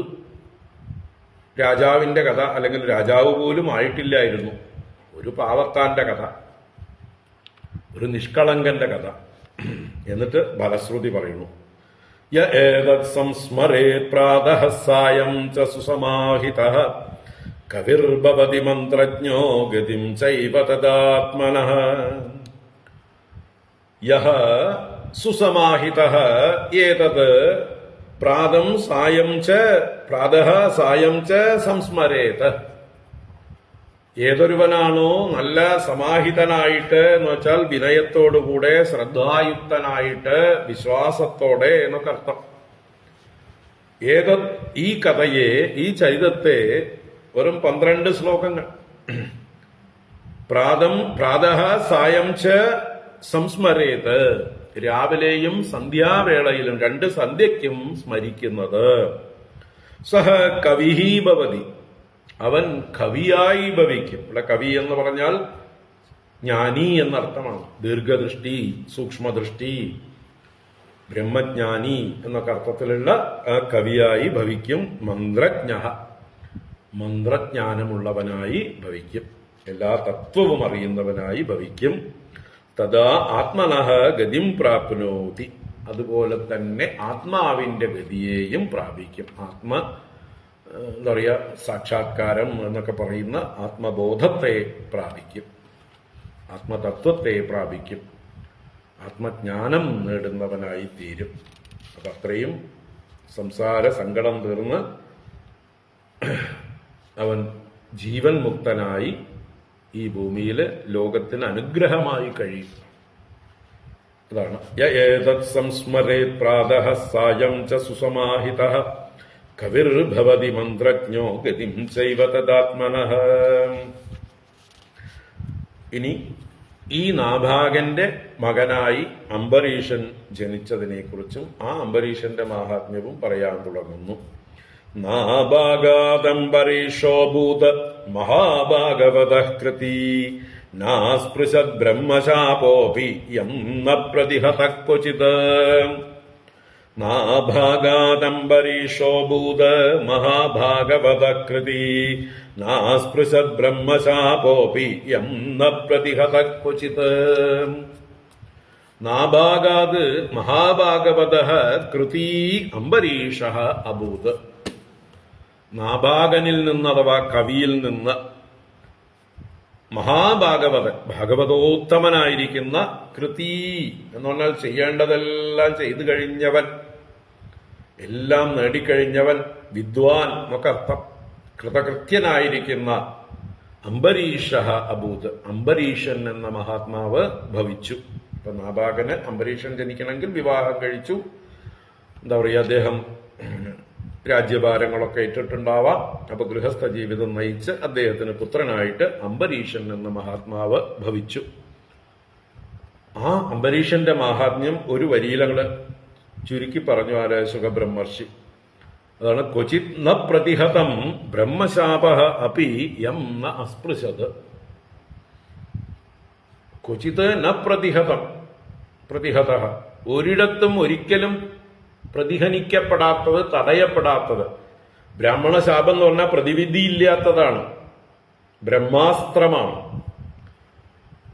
[SPEAKER 1] രാജാവിന്റെ കഥ, അല്ലെങ്കിൽ രാജാവ് പോലും ആയിട്ടില്ലായിരുന്നു, ഒരു പാവത്താന്റെ കഥ, ഒരു നിഷ്കളങ്കന്റെ കഥ. എന്നിട്ട് ഫലശ്രുതി പറയുന്നു. യേതത് സംസ്മരേത് പ്രാതഃ സായം ച സുസമാഹിതഃ കവിർഭവതി മന്ത്രജ്ഞോ ഗതിം ചൈവ തദാത്മനഃ. യഃ സുസമാഹിതഃ ഏതത് പ്രാതം സായം ച പ്രാതഃ സായം ച സംസ്മരേത്. ഏതൊരുവനാണോ നല്ല സമാഹിതനായിട്ട് എന്ന് വെച്ചാൽ വിനയത്തോടുകൂടെ, ശ്രദ്ധായുക്തനായിട്ട്, വിശ്വാസത്തോടെ എന്നൊക്കെ അർത്ഥം. ഈ കഥയെ, ഈ ചരിതത്തെ വെറും 12 ശ്ലോകങ്ങൾ. പ്രാതഃ സായം ച സംസ്മരേത്, രാവിലെയും സന്ധ്യാവേളയിലും, 2 സന്ധ്യയ്ക്കും സ്മരിക്കുന്നത്. സഹ കവിഹി ഭവതി, അവൻ കവിയായി ഭവിക്കും. ഇവിടെ കവി എന്ന് പറഞ്ഞാൽ ജ്ഞാനി എന്നർത്ഥമാണ്. ദീർഘദൃഷ്ടി, സൂക്ഷ്മദൃഷ്ടി, ബ്രഹ്മജ്ഞാനി എന്നൊക്കെ അർത്ഥത്തിലുള്ള കവിയായി ഭവിക്കും. മന്ത്രജ്ഞഃ, മന്ത്രജ്ഞാനമുള്ളവനായി ഭവിക്കും. എല്ലാ തത്വവും അറിയുന്നവനായി ഭവിക്കും. തഥാ ആത്മനഃ ഗതിം പ്രാപ്നോതി, അതുപോലെ തന്നെ ആത്മാവിന്റെ ഗതിയെയും പ്രാപിക്കും. എന്താ പറയുക, സാക്ഷാത്കാരം എന്നൊക്കെ പറയുന്ന ആത്മബോധത്തെ പ്രാപിക്കും, ആത്മതത്വത്തെ പ്രാപിക്കും, ആത്മജ്ഞാനം നേടുന്നവനായി തീരും. അപ്പൊ അത്രയും സംസാര സങ്കടം തീർന്ന് അവൻ ജീവൻ മുക്തനായി ഈ ഭൂമിയിൽ ലോകത്തിന് അനുഗ്രഹമായി കഴിയും. അതാണ് യേതത് സംസ്മരേത് പ്രാതഃ സായം ച സുസമാഹിതഃ കവിർഭവതി മന്ത്രജ്ഞോ ഗതിം ചൈവ തദാത്മനഃ. ഇനി ഈ നാഭാഗന്റെ മകനായി അംബരീഷൻ ജനിച്ചതിനെക്കുറിച്ചും ആ അംബരീഷന്റെ മാഹാത്മ്യവും പറയാൻ തുടങ്ങുന്നു. നാഭാഗാദംബരീഷോ ഭൂത മഹാഭാഗവതഃ കൃതി നാസ്പൃശത് ബ്രഹ്മശാപോപി യം ന പ്രതിഹതഃ ക്വചിത്. നാഭാഗാദംബരീഷോ ഭൂത മഹാഭാഗവതഃ കൃതി നാസ്പൃശത് ബ്രഹ്മശാപോപി യം ന പ്രതിഹതഃ ക്വചിത്. നാഭാഗാത് മഹാഭാഗവതഃ കൃതി അംബരീഷഃ അഭൂത്. നാഭാഗനിൽ നിന്ന്, അഥവാ കവിയിൽ നിന്ന്, മഹാഭാഗവതൻ, ഭാഗവതോത്തമനായിരിക്കുന്ന, കൃതി എന്ന് പറഞ്ഞാൽ ചെയ്യേണ്ടതെല്ലാം ചെയ്തു കഴിഞ്ഞവൻ, എല്ലാം നേടിക്കഴിഞ്ഞവൻ, വിദ്വാൻ എന്നൊക്കെ അർത്ഥം, കൃതകൃത്യനായിരിക്കുന്ന അംബരീഷഃ അഭൂത്, അംബരീഷൻ എന്ന മഹാത്മാവ് ഭവിച്ചു. ഇപ്പൊ നാഭാഗന് അംബരീഷൻ ജനിക്കണമെങ്കിൽ വിവാഹം കഴിച്ചു. എന്താ പറയുക, അദ്ദേഹം രാജ്യഭാരങ്ങളൊക്കെ ഏറ്റിട്ടുണ്ടാവാം. അപ്പൊ ഗൃഹസ്ഥ ജീവിതം നയിച്ച് അദ്ദേഹത്തിന് പുത്രനായിട്ട് അംബരീഷൻ എന്ന മഹാത്മാവ് ഭവിച്ചു. ആ അംബരീഷന്റെ മാഹാത്മ്യം ഒരു വരിയിലങ്ങള് ചുരുക്കി പറഞ്ഞു ആര്? സുഖബ്രഹ്മർഷി. അതാണ് ക്വചിത് ന പ്രതിഹതം ബ്രഹ്മശാപ അപി യം ന അസ്പൃശത്. ക്വചിത് ന പ്രതിഹതം, പ്രതിഹത ഒരിടത്തും ഒരിക്കലും പ്രതിഹനിക്കപ്പെടാത്തത്, തടയപ്പെടാത്തത്. ബ്രാഹ്മണശാപം എന്ന് പറഞ്ഞാൽ പ്രതിവിധിയില്ലാത്തതാണ്, ബ്രഹ്മാസ്ത്രമാണ്.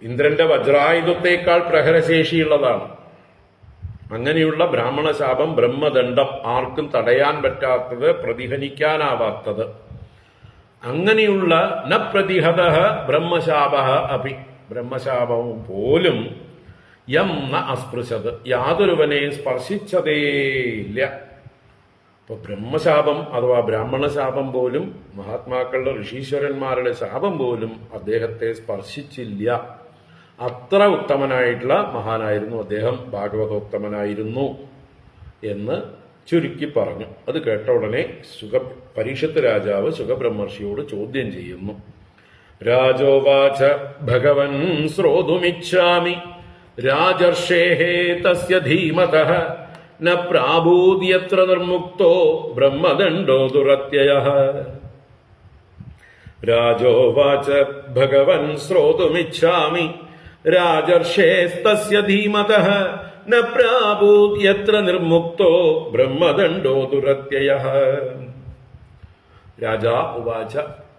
[SPEAKER 1] ഇന്ദ്രന്റെ വജ്രായുധത്തേക്കാൾ പ്രഹരശേഷിയുള്ളതാണ്. അങ്ങനെയുള്ള ബ്രാഹ്മണശാപം, ബ്രഹ്മദണ്ഡം, ആർക്കും തടയാൻ പറ്റാത്തത്, പ്രതിഹനിക്കാനാവാത്തത്. അങ്ങനെയുള്ള ന പ്രതിഹത ബ്രഹ്മശാപ അപി, ബ്രഹ്മശാപവും പോലും യം ന അസ്പൃശത്, യാതൊരുവനെയും സ്പർശിച്ചതേയില്ല. ഇപ്പൊ ബ്രഹ്മശാപം അഥവാ ബ്രാഹ്മണശാപം പോലും, മഹാത്മാക്കളുടെ ഋഷീശ്വരന്മാരുടെ ശാപം പോലും അദ്ദേഹത്തെ സ്പർശിച്ചില്ല. അത്ര ഉത്തമനായിട്ടുള്ള മഹാനായിരുന്നു അദ്ദേഹം, ഭാഗവതോത്തമനായിരുന്നു എന്ന് ചുരുക്കി പറഞ്ഞു. അത് കേട്ട ഉടനെ പരീക്ഷത്ത് രാജാവ് സുഖബ്രഹ്മർഷിയോട് ചോദ്യം ചെയ്യുന്നു. രാജോവാച ഭഗവൻ ശ്രോതുമിച്ഛാമി രാജർഷേഹേ തസ്യ ധീമതഃ ന പ്രാഭൂദ്യത്ര നിർമുക്തോ ബ്രഹ്മദണ്ഡോ ദുരത്യയഃ. രാജോവാച ഭഗവൻ ശ്രോതുമിച്ഛാമി രാജർഷേസ്തസ്യ ധീമതഃ ന പ്രാഭൂദ്യത്ര നിർമുക്തോ ബ്രഹ്മദണ്ഡോ ദുരത്യയഃ. രാജാ ഉവാച,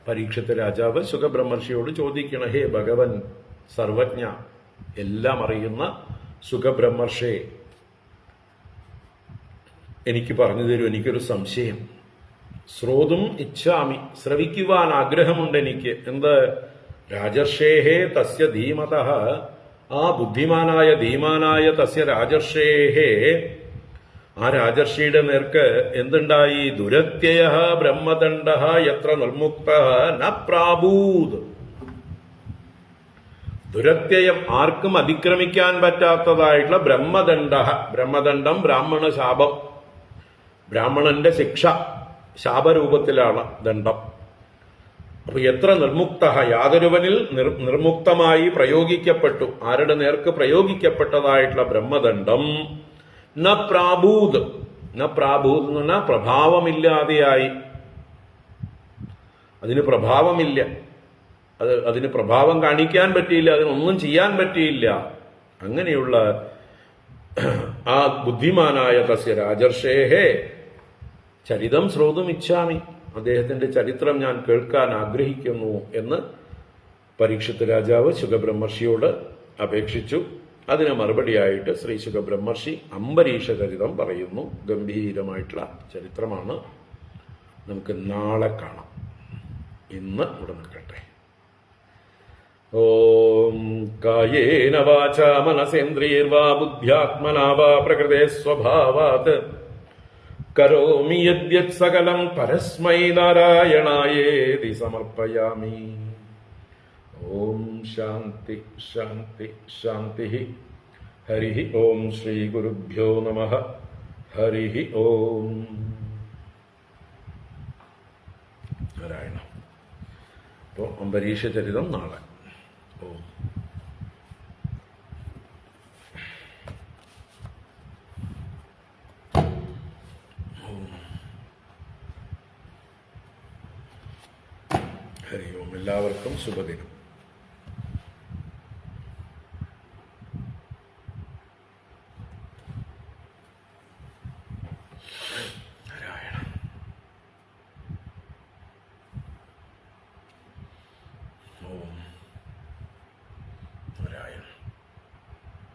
[SPEAKER 1] പരീക്ഷത്ത് രാജാവ് സുഖബ്രഹ്മർഷിയോട് ചോദിക്കണം, ഹേ ഭഗവൻ, സർവജ്ഞ, എല്ലാം അറിയുന്ന സുഖബ്രഹ്മർഷേ, എനിക്ക് പറഞ്ഞു തരൂ, എനിക്കൊരു സംശയം. ശ്രോതും ഇച്ഛാമി, ശ്രവിക്കുവാൻ ആഗ്രഹമുണ്ട് എനിക്ക്. എന്ത്? രാജർഷേഹേ തസ്യ ധീമതഃ, ആ ബുദ്ധിമാനായ ധീമാനായ തസ്യ രാജർഷേഹേ, ആ രാജർഷിയുടെ നേർക്ക് എന്തുണ്ടായി? ദുരത്യയഃ ബ്രഹ്മദണ്ഡഃ യത്ര നിർമുക്തഃ ന പ്രാഭൂത്. ദുരത്യയം, ആർക്കും അതിക്രമിക്കാൻ പറ്റാത്തതായിട്ടുള്ള ബ്രഹ്മദണ്ഡ, ബ്രഹ്മദണ്ഡം ബ്രാഹ്മണ ശാപം, ബ്രാഹ്മണന്റെ ശിക്ഷ ശാപരൂപത്തിലാണ് ദണ്ഡം. അപ്പൊ എത്ര നിർമുക്ത, യാതൊരുവനിൽ നിർമുക്തമായി പ്രയോഗിക്കപ്പെട്ടു. ആരുടെ നേർക്ക് പ്രയോഗിക്കപ്പെട്ടതായിട്ടുള്ള ബ്രഹ്മദണ്ഡം ന പ്രാഭൂത്, ന പ്രാഭൂത് എന്ന് പറഞ്ഞാൽ പ്രഭാവമില്ലാതെയായി. അതിന് പ്രഭാവമില്ല, അതിന് പ്രഭാവം കാണിക്കാൻ പറ്റിയില്ല, അതിനൊന്നും ചെയ്യാൻ പറ്റിയില്ല. അങ്ങനെയുള്ള ആ ബുദ്ധിമാനായ തസ്യ രാജർഷേഹേ ചരിതം ശ്രോതും ഇച്ഛാമി, അദ്ദേഹത്തിന്റെ ചരിത്രം ഞാൻ കേൾക്കാൻ ആഗ്രഹിക്കുന്നു എന്ന് പരീക്ഷത്ത് രാജാവ് സുഖബ്രഹ്മർഷിയോട് അപേക്ഷിച്ചു. അതിന് മറുപടിയായിട്ട് ശ്രീ സുഖബ്രഹ്മർഷി അംബരീഷ ചരിതം പറയുന്നു. ഗംഭീരമായിട്ടുള്ള ചരിത്രമാണ്. നമുക്ക് നാളെ കാണാം. ഇന്ന് ഇവിടെ നിൽക്കട്ടെ. ഓം കായേന വാചാ മനസേന്ദ്രിയർവാ ബുദ്ധ്യാത്മനാ വാ പ്രകൃതേ സ്വഭാവാത് കരോമി യദ്യത് സകലം പരസ്മൈ നാരായണായേതി സമർപ്പയാമി. ഓം ശാന്തി ശാന്തി ശാന്തി. ഹരി ഓം ശ്രീ ഗുരുഭ്യോ നമഃ. ഹരി ഓം നാരായണ. അപ്പോൾ അംബരീഷ ചരിതം നാളെ. ഓം ഹരി ഓം. എല്ലാവർക്കും ശുഭദിനം.